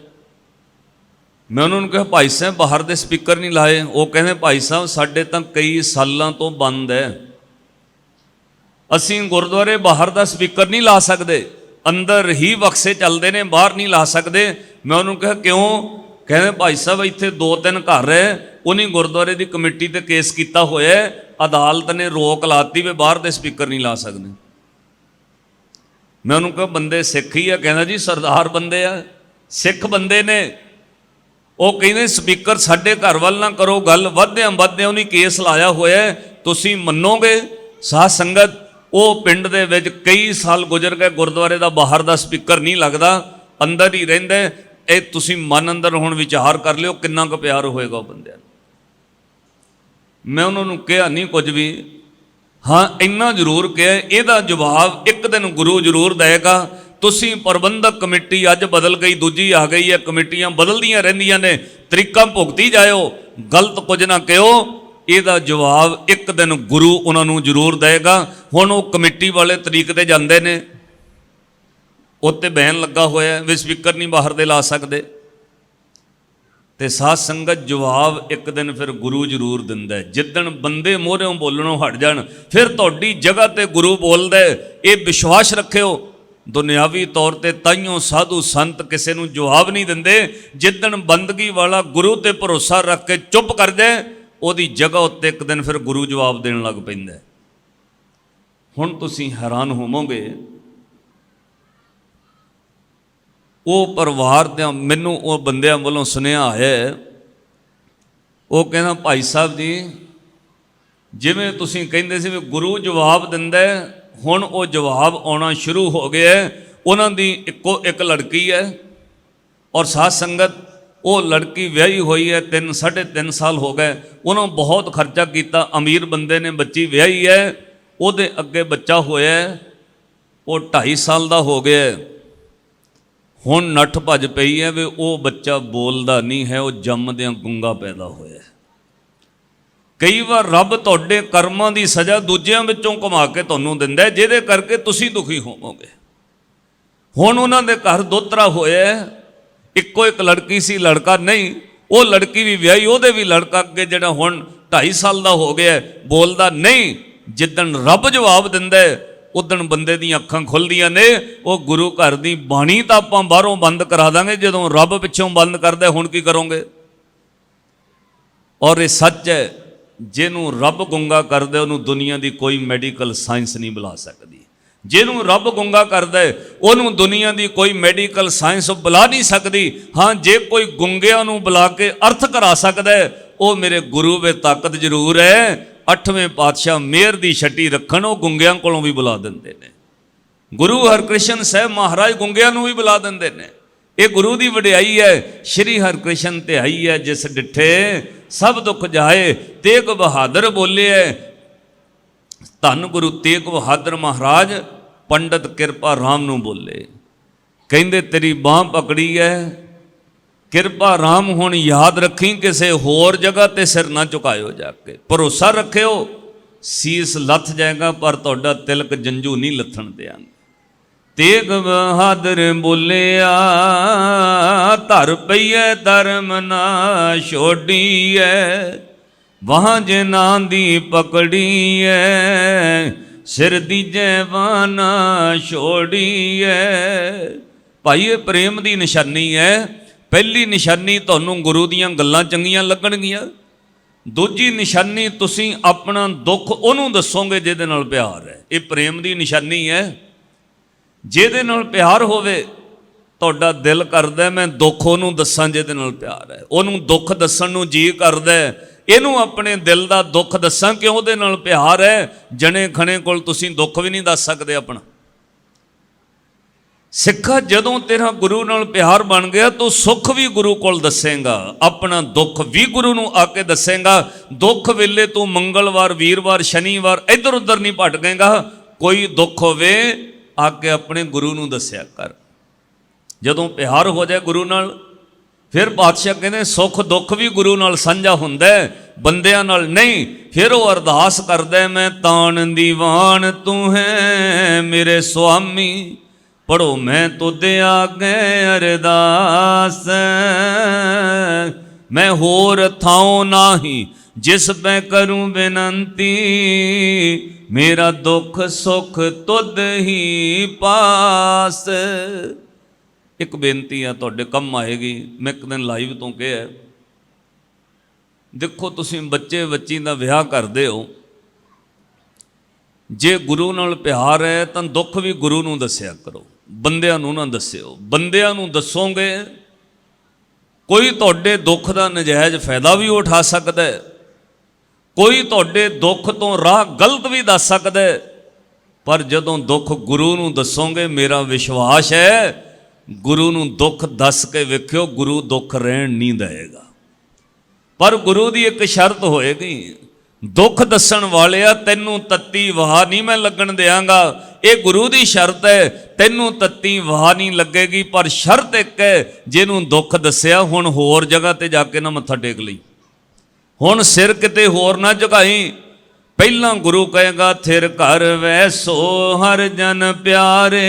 ਮੈਂ ਉਹਨਾਂ ਨੂੰ ਕਿਹਾ ਭਾਈ ਸਾਹਿਬ ਬਾਹਰ ਦੇ ਸਪੀਕਰ ਨਹੀਂ ਲਾਏ। ਉਹ ਕਹਿੰਦੇ ਭਾਈ ਸਾਹਿਬ ਸਾਡੇ ਤਾਂ ਕਈ ਸਾਲਾਂ ਤੋਂ ਬੰਦ ਹੈ, ਅਸੀਂ ਗੁਰਦੁਆਰੇ ਬਾਹਰ ਦਾ ਸਪੀਕਰ ਨਹੀਂ ਲਾ ਸਕਦੇ, ਅੰਦਰ ਹੀ ਬਕਸੇ ਚੱਲਦੇ ਨੇ, ਬਾਹਰ ਨਹੀਂ ਲਾ ਸਕਦੇ। ਮੈਂ ਉਹਨੂੰ ਕਿਹਾ ਕਿਉਂ? ਕਹਿੰਦੇ ਭਾਈ ਸਾਹਿਬ ਇੱਥੇ 2-3 ਘਰ ਹੈ, ਉਹਨੇ ਗੁਰਦੁਆਰੇ ਦੀ ਕਮੇਟੀ ਤੇ ਕੇਸ ਕੀਤਾ ਹੋਇਆ, ਅਦਾਲਤ ਨੇ ਰੋਕ ਲਾਤੀ ਵੀ ਬਾਹਰ ਦੇ ਸਪੀਕਰ ਨਹੀਂ ਲਾ ਸਕਦੇ। ਮੈਂ ਉਹਨੂੰ ਕਿਹਾ ਬੰਦੇ ਸਿੱਖ ਹੀ ਆ? ਕਹਿੰਦਾ ਜੀ ਸਰਦਾਰ ਬੰਦੇ ਆ, ਸਿੱਖ ਬੰਦੇ ਨੇ। ਉਹ ਕਹਿੰਦੇ ਸਪੀਕਰ ਸਾਡੇ ਘਰ ਵੱਲ ਨਾ ਕਰੋ ਗੱਲ, ਵਧਦਿਆਂ ਵਧਦਿਆਂ ਉਹਨੇ ਕੇਸ ਲਾਇਆ ਹੋਇਆ, ਤੁਸੀਂ ਮੰਨੋਗੇ? ਸਾਧ ਸੰਗਤ, ਉਹ ਪਿੰਡ ਦੇ ਵਿੱਚ ਕਈ ਸਾਲ ਗੁਜ਼ਰ ਗਏ, ਗੁਰਦੁਆਰੇ ਦਾ ਬਾਹਰ ਦਾ ਸਪੀਕਰ ਨਹੀਂ ਲੱਗਦਾ, ਅੰਦਰ ਹੀ ਰਹਿੰਦੇ। ਇਹ ਤੁਸੀਂ ਮਨ ਅੰਦਰ ਹੁਣ ਵਿਚਾਰ ਕਰ ਲਿਓ ਕਿੰਨਾ ਕੁ ਪਿਆਰ ਹੋਏਗਾ ਉਹ ਬੰਦਿਆਂ ਨੂੰ। ਮੈਂ ਉਹਨਾਂ ਨੂੰ ਕਿਹਾ ਨਹੀਂ ਕੁਝ ਵੀ, ਹਾਂ ਇੰਨਾ ਜ਼ਰੂਰ ਕਿਹਾ, ਇਹਦਾ ਜਵਾਬ ਇੱਕ ਦਿਨ ਗੁਰੂ ਜ਼ਰੂਰ ਦੇਗਾ। ਤੁਸੀਂ ਪ੍ਰਬੰਧਕ ਕਮੇਟੀ ਅੱਜ ਬਦਲ ਗਈ, ਦੂਜੀ ਆ ਗਈ ਹੈ, ਕਮੇਟੀਆਂ ਬਦਲਦੀਆਂ ਰਹਿੰਦੀਆਂ ਨੇ, ਤਰੀਕਾ ਭੁਗਤੀ ਜਾਇਓ, ਗਲਤ ਕੁਝ ਨਾ ਕਿਹੋ। ਇਹਦਾ ਜਵਾਬ ਇੱਕ ਦਿਨ ਗੁਰੂ ਉਹਨਾਂ ਨੂੰ ਜ਼ਰੂਰ ਦੇਗਾ। ਹੁਣ ਉਹ ਕਮੇਟੀ ਵਾਲੇ ਤਰੀਕ ਤੇ ਜਾਂਦੇ ਨੇ, ਉੱਤੇ ਬੈਨ ਲੱਗਾ ਹੋਇਆ ਵੀ ਸਪੀਕਰ ਨਹੀਂ ਬਾਹਰ ਦੇ ਲਾ ਸਕਦੇ। ਤੇ ਸਾਧ ਸੰਗਤ ਜਵਾਬ ਇੱਕ ਦਿਨ ਫਿਰ ਗੁਰੂ ਜ਼ਰੂਰ ਦਿੰਦਾ। ਜਿੱਦਣ ਬੰਦੇ ਮੋਹਰਿਓਂ ਬੋਲਣੋਂ ਹਟ ਜਾਣ, ਫਿਰ ਤੁਹਾਡੀ ਜਗ੍ਹਾ ਤੇ ਗੁਰੂ ਬੋਲਦਾ। ਇਹ ਵਿਸ਼ਵਾਸ ਰੱਖਿਓ, ਦੁਨਿਆਵੀ ਤੌਰ ਤੇ ਤਾਈਓ ਸਾਧੂ ਸੰਤ ਕਿਸੇ ਨੂੰ ਜਵਾਬ ਨਹੀਂ ਦਿੰਦੇ। ਜਿੱਦਣ ਬੰਦਗੀ ਵਾਲਾ ਗੁਰੂ ਤੇ ਭਰੋਸਾ ਰੱਖ ਕੇ ਚੁੱਪ ਕਰ ਜਾਏ, ਉਹਦੀ ਜਗ੍ਹਾ ਉੱਤੇ ਇੱਕ ਦਿਨ ਫਿਰ ਗੁਰੂ ਜਵਾਬ ਦੇਣ ਲੱਗ ਪੈਂਦਾ। ਹੁਣ ਤੁਸੀਂ ਹੈਰਾਨ ਹੋਵੋਗੇ, ਉਹ ਪਰਿਵਾਰ ਦੇ ਮੈਨੂੰ ਉਹ ਬੰਦਿਆਂ ਵੱਲੋਂ ਸੁਨੇਹਾ ਆਇਆ। ਉਹ ਕਹਿੰਦਾ ਭਾਈ ਸਾਹਿਬ ਜੀ, ਜਿਵੇਂ ਤੁਸੀਂ ਕਹਿੰਦੇ ਸੀ ਵੀ ਗੁਰੂ ਜਵਾਬ ਦਿੰਦਾ, ਹੁਣ ਉਹ ਜਵਾਬ ਆਉਣਾ ਸ਼ੁਰੂ ਹੋ ਗਿਆ। ਉਹਨਾਂ ਦੀ ਇੱਕੋ ਇੱਕ ਲੜਕੀ ਹੈ, ਔਰ ਸਾਧ ਸੰਗਤ ਉਹ ਲੜਕੀ ਵਿਆਹੀ ਹੋਈ ਹੈ, 3-3.5 ਸਾਲ ਹੋ ਗਏ। ਉਹਨੂੰ ਬਹੁਤ ਖਰਚਾ ਕੀਤਾ, ਅਮੀਰ ਬੰਦੇ ਨੇ ਬੱਚੀ ਵਿਆਹੀ ਹੈ, ਉਹਦੇ ਅੱਗੇ ਬੱਚਾ ਹੋਇਆ, ਉਹ 2.5 ਸਾਲ ਦਾ ਹੋ ਗਿਆ। ਹੁਣ ਨੱਠ ਭੱਜ ਪਈ ਹੈ ਵੀ ਉਹ ਬੱਚਾ ਬੋਲਦਾ ਨਹੀਂ ਹੈ, ਉਹ ਜੰਮਦਿਆਂ ਗੂੰਗਾ ਪੈਦਾ ਹੋਇਆ। ਕਈ ਵਾਰ ਰੱਬ ਤੁਹਾਡੇ ਕਰਮਾਂ ਦੀ ਸਜ਼ਾ ਦੂਜਿਆਂ ਵਿੱਚੋਂ ਕਮਾ ਕੇ ਤੁਹਾਨੂੰ ਦਿੰਦਾ, ਜਿਹਦੇ ਕਰਕੇ ਤੁਸੀਂ ਦੁਖੀ ਹੋਵੋਗੇ। ਹੁਣ ਉਹਨਾਂ ਦੇ ਘਰ ਦੋਤਰਾ ਹੋਇਆ, ਇੱਕੋ ਇੱਕ ਲੜਕੀ ਸੀ, ਲੜਕਾ ਨਹੀਂ। ਉਹ ਲੜਕੀ ਵੀ ਵਿਆਹੀ, ਉਹਦੇ ਵੀ ਲੜਕਾ ਅੱਗੇ ਜਿਹੜਾ ਹੁਣ 2.5 ਸਾਲ ਦਾ ਹੋ ਗਿਆ, ਬੋਲਦਾ ਨਹੀਂ। ਜਿੱਦਣ ਰੱਬ ਜਵਾਬ ਦਿੰਦਾ ਉਦਣ ਬੰਦੇ ਦੀਆਂ ਅੱਖਾਂ ਖੁੱਲਦੀਆਂ ਨੇ। ਉਹ ਗੁਰੂ ਘਰ ਦੀ ਬਾਣੀ ਤਾਂ ਆਪਾਂ ਬਾਹਰੋਂ ਬੰਦ ਕਰਾ ਦਾਂਗੇ, ਜਦੋਂ ਰੱਬ ਪਿੱਛੋਂ ਬੰਦ ਕਰਦਾ ਹੁਣ ਕੀ ਕਰੋਗੇ? ਔਰ ਇਹ ਸੱਚ ਹੈ, ਜਿਹਨੂੰ ਰੱਬ ਗੁੰਗਾ ਕਰਦੇ ਉਹਨੂੰ ਦੁਨੀਆ ਦੀ ਕੋਈ ਮੈਡੀਕਲ ਸਾਇੰਸ ਨਹੀਂ ਬੁਲਾ ਸਕਦੀ। ਜਿਹਨੂੰ ਰੱਬ ਗੁੰਗਾ ਕਰਦਾ ਹੈ ਉਹਨੂੰ ਦੁਨੀਆ ਦੀ ਕੋਈ ਮੈਡੀਕਲ ਸਾਇੰਸ ਬੁਲਾ ਨਹੀਂ ਸਕਦੀ। ਹਾਂ, ਜੇ ਕੋਈ ਗੁੰਗਿਆਂ ਨੂੰ ਬੁਲਾ ਕੇ ਅਰਥ ਕਰਾ ਸਕਦਾ ਹੈ, ਉਹ ਮੇਰੇ ਗੁਰੂ ਵਿੱਚ ਤਾਕਤ ਜ਼ਰੂਰ ਹੈ। 8ਵੇਂ ਪਾਤਸ਼ਾਹ ਮਿਹਰ ਦੀ ਛੱਟੀ ਰੱਖਣ, ਉਹ ਗੁੰਗਿਆਂ ਕੋਲੋਂ ਵੀ ਬੁਲਾ ਦਿੰਦੇ ਨੇ। ਗੁਰੂ ਹਰਕ੍ਰਿਸ਼ਨ ਸਾਹਿਬ ਮਹਾਰਾਜ ਗੁੰਗਿਆਂ ਨੂੰ ਵੀ ਬੁਲਾ ਦਿੰਦੇ ਨੇ। ਇਹ ਗੁਰੂ ਦੀ ਵਡਿਆਈ ਹੈ। ਸ਼੍ਰੀ ਹਰਕ੍ਰਿਸ਼ਨ ਧਿਆਈ ਹੈ ਜਿਸ ਡਿਠੇ ਸਭ ਦੁੱਖ ਜਾਏ। ਤੇਗ ਬਹਾਦਰ ਬੋਲਿਆ, ਧੰਨ ਗੁਰੂ ਤੇਗ ਬਹਾਦਰ ਮਹਾਰਾਜ ਪੰਡਤ ਕਿਰਪਾ ਰਾਮ ਨੂੰ ਬੋਲੇ, ਕਹਿੰਦੇ ਤੇਰੀ ਬਾਂਹ ਪਕੜੀ ਹੈ ਕਿਰਪਾ ਰਾਮ, ਹੁਣ ਯਾਦ ਰੱਖੀ ਕਿਸੇ ਹੋਰ ਜਗ੍ਹਾ ਤੇ ਸਿਰ ਨਾ ਝੁਕਾਇਓ, ਜਾ ਕੇ ਭਰੋਸਾ ਰੱਖਿਓ ਸੀਸ ਲੱਥ ਜਾਏਗਾ ਪਰ ਤੁਹਾਡਾ ਤਿਲਕ ਜੰਝੂ ਨਹੀਂ ਲੱਥਣ ਦਿਆਂਗੇ। ਤੇਗ ਬਹਾਦਰ ਬੋਲਿਆ, ਧਰ ਪਈਐ ਧਰਮ ਨਾ ਛੋਡੀਐ, ਵਾਹਾਂ ਜਿਨ੍ਹਾਂ ਦੀ ਪਕੜੀਐ, ਸਿਰ ਦੀਜੈ ਵਾਹ ਨਾ ਛੋੜੀਐ। ਭਾਈ ਇਹ ਪ੍ਰੇਮ ਦੀ ਨਿਸ਼ਾਨੀ ਹੈ। ਪਹਿਲੀ ਨਿਸ਼ਾਨੀ ਤੁਹਾਨੂੰ ਗੁਰੂ ਦੀਆਂ ਗੱਲਾਂ ਚੰਗੀਆਂ ਲੱਗਣਗੀਆਂ। ਦੂਜੀ ਨਿਸ਼ਾਨੀ ਤੁਸੀਂ ਆਪਣਾ ਦੁੱਖ ਉਹਨੂੰ ਦੱਸੋਗੇ ਜਿਹਦੇ ਨਾਲ ਪਿਆਰ ਹੈ। ਇਹ ਪ੍ਰੇਮ ਦੀ ਨਿਸ਼ਾਨੀ ਹੈ। ਜਿਹਦੇ ਨਾਲ ਪਿਆਰ ਹੋਵੇ ਤੁਹਾਡਾ ਦਿਲ ਕਰਦਾ ਮੈਂ ਦੁੱਖ ਉਹਨੂੰ ਦੱਸਾਂ ਜਿਹਦੇ ਨਾਲ ਪਿਆਰ ਹੈ। ਉਹਨੂੰ ਦੁੱਖ ਦੱਸਣ ਨੂੰ ਜੀ ਕਰਦਾ, ਇਹਨੂੰ ਆਪਣੇ ਦਿਲ ਦਾ ਦੁੱਖ ਦੱਸਾਂ ਕਿ ਉਹਦੇ ਨਾਲ ਪਿਆਰ ਹੈ। ਜਣੇ ਖਣੇ ਕੋਲ ਤੁਸੀਂ ਦੁੱਖ ਵੀ ਨਹੀਂ ਦੱਸ ਸਕਦੇ ਆਪਣਾ। ਸਿੱਖਾ, ਜਦੋਂ ਤੇਰਾ ਗੁਰੂ ਨਾਲ ਪਿਆਰ ਬਣ ਗਿਆ ਤੂੰ ਸੁੱਖ ਵੀ ਗੁਰੂ ਕੋਲ ਦੱਸੇਗਾ, ਆਪਣਾ ਦੁੱਖ ਵੀ ਗੁਰੂ ਨੂੰ ਆ ਕੇ ਦੱਸੇਗਾ। ਦੁੱਖ ਵੇਲੇ ਤੂੰ ਮੰਗਲਵਾਰ, ਵੀਰਵਾਰ, ਸ਼ਨੀਵਾਰ ਇੱਧਰ ਉੱਧਰ ਨਹੀਂ ਭਟਕੇਗਾ। ਕੋਈ ਦੁੱਖ ਹੋਵੇ ਆ ਕੇ ਆਪਣੇ ਗੁਰੂ ਨੂੰ ਦੱਸਿਆ ਕਰ। ਜਦੋਂ ਪਿਆਰ ਹੋ ਜਾਏ ਗੁਰੂ ਨਾਲ, ਫਿਰ ਪਾਤਸ਼ਾਹ ਕਹਿੰਦੇ ਸੁੱਖ ਦੁੱਖ ਵੀ ਗੁਰੂ ਨਾਲ ਸਾਂਝਾ ਹੁੰਦਾ, ਬੰਦਿਆਂ ਨਾਲ ਨਹੀਂ। ਫਿਰ ਉਹ ਅਰਦਾਸ ਕਰਦਾ, ਮੈਂ ਤਾਣ ਦੀਵਾਨ ਤੂੰ ਹੈ ਮੇਰੇ ਸੁਆਮੀ, ਪੜੋ ਮੈਂ ਤੁਧ ਆਗੇ ਅਰਦਾਸ, ਮੈਂ ਹੋਰ ਥਾਉ ਨਾਹੀ ਜਿਸ ਪੈ ਕਰੂੰ ਬੇਨੰਤੀ, ਮੇਰਾ ਦੁੱਖ ਸੁੱਖ ਤੁਧ ਹੀ ਪਾਸ। ਇੱਕ ਬੇਨਤੀ ਆ ਤੁਹਾਡੇ ਕੰਮ ਆਏਗੀ। ਮੈਂ ਇੱਕ ਦਿਨ ਲਾਈਵ ਤੋਂ ਕਿਹਾ, ਦੇਖੋ ਤੁਸੀਂ ਬੱਚੇ ਬੱਚੀ ਦਾ ਵਿਆਹ ਕਰਦੇ ਹੋ, ਜੇ ਗੁਰੂ ਨਾਲ ਪਿਆਰ ਹੈ ਤਾਂ ਦੁੱਖ ਵੀ ਗੁਰੂ ਨੂੰ ਦੱਸਿਆ ਕਰੋ, ਬੰਦਿਆਂ ਨੂੰ ਨਾ ਦੱਸਿਓ। ਬੰਦਿਆਂ ਨੂੰ ਦੱਸੋਗੇ ਕੋਈ ਤੁਹਾਡੇ ਦੁੱਖ ਦਾ ਨਜਾਇਜ਼ ਫਾਇਦਾ ਵੀ ਉਠਾ ਸਕਦਾ ਹੈ, ਕੋਈ ਤੁਹਾਡੇ ਦੁੱਖ ਤੋਂ ਰਾਹ ਗਲਤ ਵੀ ਦੱਸ ਸਕਦਾ ਹੈ। ਪਰ ਜਦੋਂ ਦੁੱਖ ਗੁਰੂ ਨੂੰ ਦੱਸੋਗੇ, ਮੇਰਾ ਵਿਸ਼ਵਾਸ ਹੈ ਗੁਰੂ ਨੂੰ ਦੁੱਖ ਦੱਸ ਕੇ ਵੇਖਿਓ, ਗੁਰੂ ਦੁੱਖ ਰਹਿਣ ਨਹੀਂ ਦੇਗਾ। ਪਰ ਗੁਰੂ ਦੀ ਇੱਕ ਸ਼ਰਤ ਹੋਏਗੀ, ਦੁੱਖ ਦੱਸਣ ਵਾਲਿਆ ਤੈਨੂੰ ਤੱਤੀ ਵਾਹ ਨਹੀਂ ਮੈਂ ਲੱਗਣ ਦਿਆਂਗਾ। ਇਹ ਗੁਰੂ ਦੀ ਸ਼ਰਤ ਹੈ, ਤੈਨੂੰ ਤੱਤੀ ਵਾਹ ਨਹੀਂ ਲੱਗੇਗੀ। ਪਰ ਸ਼ਰਤ ਇੱਕ ਹੈ, ਜਿਹਨੂੰ ਦੁੱਖ ਦੱਸਿਆ ਹੁਣ ਹੋਰ ਜਗ੍ਹਾ ਤੇ ਜਾ ਕੇ ਨਾ ਮੱਥਾ ਟੇਕ ਲਈ, ਹੁਣ ਸਿਰ ਕਿਤੇ ਹੋਰ ਨਾ ਝੁਕਾਈ। ਪਹਿਲਾਂ ਗੁਰੂ ਕਹੇਗਾ ਥਿਰ ਘਰ ਵੈਸੋ ਹਰ ਜਨ ਪਿਆਰੇ,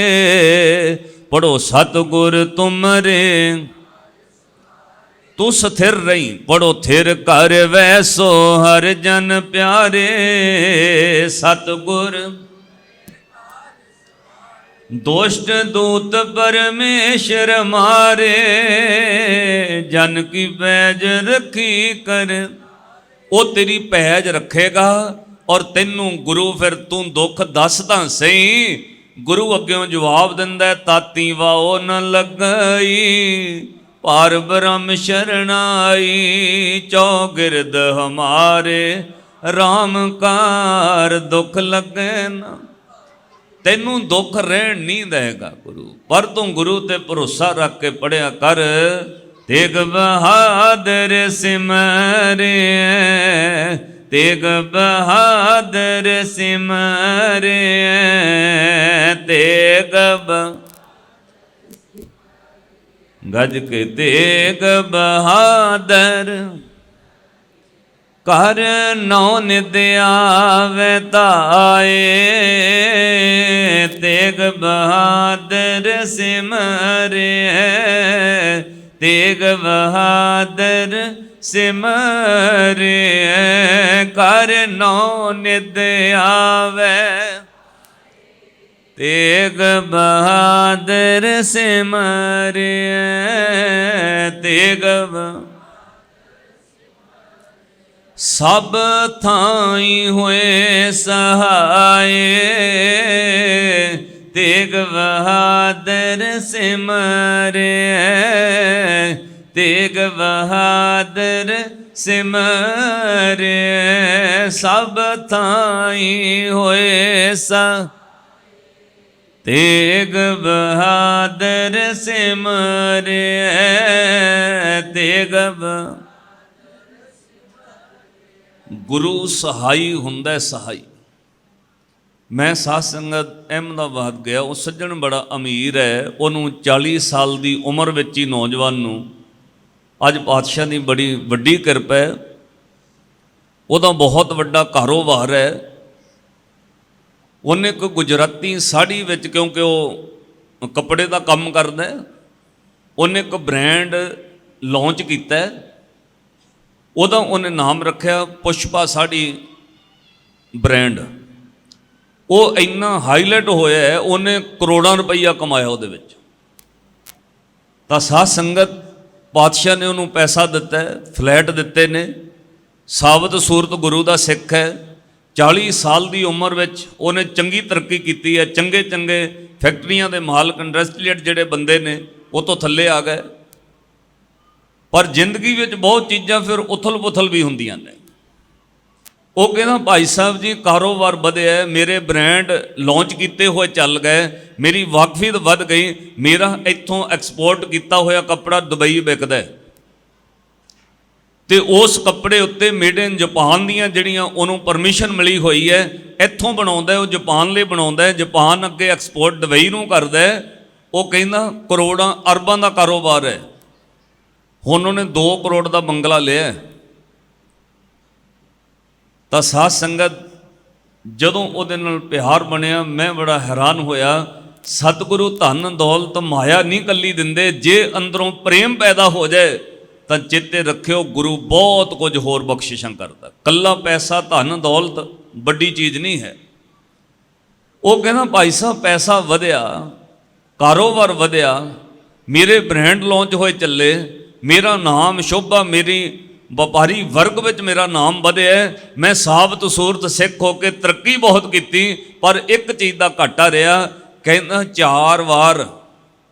ਪੜੋ ਸਤਿਗੁਰ ਤੁਮਰੇ, ਤੂੰ ਸਥਿਰ ਰਹੀ। ਪੜੋ ਥਿਰ ਘਰ ਵੈਸੋ ਹਰ ਜਨ ਪਿਆਰੇ, ਸਤਿਗੁਰ ਦੁਸ਼ਟ ਦੂਤ ਪਰਮੇਸ਼ਰ ਮਾਰੇ, ਜਨ ਕੀ ਪੈਜ ਰੱਖੀ ਕਰ। ਉਹ ਤੇਰੀ ਪੈਜ ਰੱਖੇਗਾ ਔਰ ਤੈਨੂੰ ਗੁਰੂ, ਫਿਰ ਤੂੰ ਦੁੱਖ ਦੱਸ ਤਾਂ ਸਹੀ। ਗੁਰੂ ਅੱਗਿਓਂ ਜਵਾਬ ਦਿੰਦਾ, ਤਾਤੀ ਵਾਓ ਨ ਲੱਗਈ, ਪਾਰ ਬ੍ਰਹਮ ਸ਼ਰਣਾਈ, ਚੌਗਿਰਦ ਹਮਾਰੇ ਰਾਮ ਕਾਰ, ਦੁੱਖ ਲੱਗੇ ਨਾ। ਤੈਨੂੰ ਦੁੱਖ ਰਹਿਣ ਨਹੀਂ ਦੇਗਾ ਗੁਰੂ, ਪਰ ਤੂੰ ਗੁਰੂ ਤੇ ਭਰੋਸਾ ਰੱਖ ਕੇ ਪੜਿਆ ਕਰ। ਤੇਗ ਬਹਾਦਰ ਸਿਮਰਿਐ, ਤੇਗ ਬਹਾਦਰ ਸਿਮਰਿਐ, ਤੇਗ ਗਜ ਕੇ ਤੇਗ ਬਹਾਦਰ, ਕਰ ਨੌ ਨਿਦ ਆਵੇ ਤਾਏ, ਤੇਗ ਬਹਾਦਰ ਸਿਮਰਿਐ, ਤੇਗ ਬਹਾਦਰ ਸਿਮਰਿਐ, ਕਰ ਨੌ ਨਿਦ ਆਵੇ, ਤੇਗ ਬਹਾਦਰ ਸਿਮਰਿਐ, ਤੇਗ ਸਭ ਥਾਈ ਹੋਏ ਸਹਾਏ, ਬਹਾਦਰ ਸਿਮਰੈ, ਤੇਗ ਬਹਾਦਰ ਸਿਮਰੈ, ਸਭ ਥਾਈ ਹੋਏ ਸਾ। ਤੇਗ ਬਹਾਦਰ ਸਿਮਰੈ, ਤੇਗ ਗੁਰੂ ਸਹਾਈ ਹੁੰਦਾ ਸਹਾਈ। ਮੈਂ ਸਾਧ ਸੰਗਤ ਅਹਿਮਦਾਬਾਦ ਗਿਆ, ਉਹ ਸੱਜਣ ਬੜਾ ਅਮੀਰ ਹੈ, ਉਹਨੂੰ 40 ਸਾਲ ਦੀ ਉਮਰ ਵਿੱਚ ਹੀ ਨੌਜਵਾਨ ਨੂੰ ਅੱਜ ਪਾਤਸ਼ਾਹ ਦੀ ਬੜੀ ਵੱਡੀ ਕਿਰਪਾ ਹੈ, ਉਹਦਾ ਬਹੁਤ ਵੱਡਾ ਕਾਰੋਬਾਰ ਹੈ। ਉਹਨੇ ਇੱਕ ਗੁਜਰਾਤੀ ਸਾੜੀ ਵਿੱਚ, ਕਿਉਂਕਿ ਉਹ ਕੱਪੜੇ ਦਾ ਕੰਮ ਕਰਦਾ, ਉਹਨੇ ਇੱਕ ਬ੍ਰਾਂਡ ਲਾਂਚ ਕੀਤਾ, ਉਹਦਾ ਉਹਨੇ ਨਾਮ ਰੱਖਿਆ ਪੁਸ਼ਪਾ ਸਾੜੀ ਬ੍ਰਾਂਡ। ਉਹ ਇੰਨਾ ਹਾਈਲਾਈਟ ਹੋਇਆ ਹੈ, ਉਹਨੇ ਕਰੋੜਾਂ ਰੁਪਈਆ ਕਮਾਇਆ ਉਹਦੇ ਵਿੱਚ। ਤਾਂ ਸਾਧ ਸੰਗਤ ਪਾਤਸ਼ਾਹ ਨੇ ਉਹਨੂੰ ਪੈਸਾ ਦਿੱਤਾ, ਫਲੈਟ ਦਿੱਤੇ ਨੇ, ਸਾਬਤ ਸੂਰਤ ਗੁਰੂ ਦਾ ਸਿੱਖ ਹੈ। 40 ਸਾਲ ਦੀ ਉਮਰ ਵਿੱਚ ਉਹਨੇ ਚੰਗੀ ਤਰੱਕੀ ਕੀਤੀ ਹੈ। ਚੰਗੇ ਚੰਗੇ ਫੈਕਟਰੀਆਂ ਦੇ ਮਾਲਕ, ਇੰਡਸਟਰੀਅਲ ਜਿਹੜੇ ਬੰਦੇ ਨੇ ਉਹ ਤੋਂ ਥੱਲੇ ਆ ਗਏ। ਪਰ ਜ਼ਿੰਦਗੀ ਵਿੱਚ ਬਹੁਤ ਚੀਜ਼ਾਂ ਫਿਰ ਉਥਲ ਪੁਥਲ ਵੀ ਹੁੰਦੀਆਂ ਨੇ। ਉਹ ਕਹਿੰਦਾ ਭਾਈ ਸਾਹਿਬ ਜੀ ਕਾਰੋਬਾਰ ਵਧਿਆ, ਮੇਰੇ ਬ੍ਰਾਂਡ ਲਾਂਚ ਕੀਤੇ ਹੋਏ ਚੱਲ ਗਏ, ਮੇਰੀ ਵਾਕਫੀਅਤ ਵੱਧ ਗਈ, ਮੇਰਾ ਇੱਥੋਂ ਐਕਸਪੋਰਟ ਕੀਤਾ ਹੋਇਆ ਕੱਪੜਾ ਦੁਬਈ ਵਿਕਦਾ ਤੇ ਉਸ ਕੱਪੜੇ ਉੱਤੇ ਮੇਡ ਇਨ ਜਾਪਾਨ ਦੀਆਂ ਜਿਹੜੀਆਂ ਉਹਨੂੰ ਪਰਮਿਸ਼ਨ ਮਿਲੀ ਹੋਈ ਹੈ, ਇੱਥੋਂ ਬਣਾਉਂਦਾ, ਉਹ ਜਾਪਾਨ ਲਈ ਬਣਾਉਂਦਾ, ਜਾਪਾਨ ਅੱਗੇ ਐਕਸਪੋਰਟ ਦੁਬਈ ਨੂੰ ਕਰਦਾ। ਉਹ ਕਹਿੰਦਾ ਕਰੋੜਾਂ ਅਰਬਾਂ ਦਾ ਕਾਰੋਬਾਰ ਹੈ। ਹੁਣ ਉਹਨੇ 2 ਕਰੋੜ ਦਾ ਬੰਗਲਾ ਲਿਆ। ਤਾਂ ਸਾਧ ਸੰਗਤ ਜਦੋਂ ਉਹਦੇ ਨਾਲ ਪਿਆਰ ਬਣਿਆ, ਮੈਂ ਬੜਾ ਹੈਰਾਨ ਹੋਇਆ। ਸਤਿਗੁਰੂ ਧਨ ਦੌਲਤ ਮਾਇਆ ਨਹੀਂ ਕੱਲੀ ਦਿੰਦੇ, ਜੇ ਅੰਦਰੋਂ ਪ੍ਰੇਮ ਪੈਦਾ ਹੋ ਜਾਏ ਤਾਂ ਚੇਤੇ ਰੱਖਿਓ ਗੁਰੂ ਬਹੁਤ ਕੁਝ ਹੋਰ ਬਖਸ਼ਿਸ਼ਾਂ ਕਰਦਾ। ਕੱਲਾ ਪੈਸਾ ਧਨ ਦੌਲਤ ਵੱਡੀ ਚੀਜ਼ ਨਹੀਂ ਹੈ। ਉਹ ਕਹਿੰਦਾ ਭਾਈ ਸਾਹਿਬ ਪੈਸਾ ਵਧਿਆ, ਕਾਰੋਬਾਰ ਵਧਿਆ, ਮੇਰੇ ਬ੍ਰਾਂਡ ਲਾਂਚ ਹੋਏ ਚੱਲੇ, ਮੇਰਾ ਨਾਮ ਸ਼ੋਭਾ, ਮੇਰੀ ਵਪਾਰੀ ਵਰਗ ਵਿੱਚ ਮੇਰਾ ਨਾਮ ਵਧਿਆ, ਮੈਂ ਸਾਬਤ ਸੂਰਤ ਸਿੱਖ ਹੋ ਕੇ ਤਰੱਕੀ ਬਹੁਤ ਕੀਤੀ। ਪਰ ਇੱਕ ਚੀਜ਼ ਦਾ ਘਾਟਾ ਰਿਹਾ। ਕਹਿੰਦਾ 4 ਵਾਰ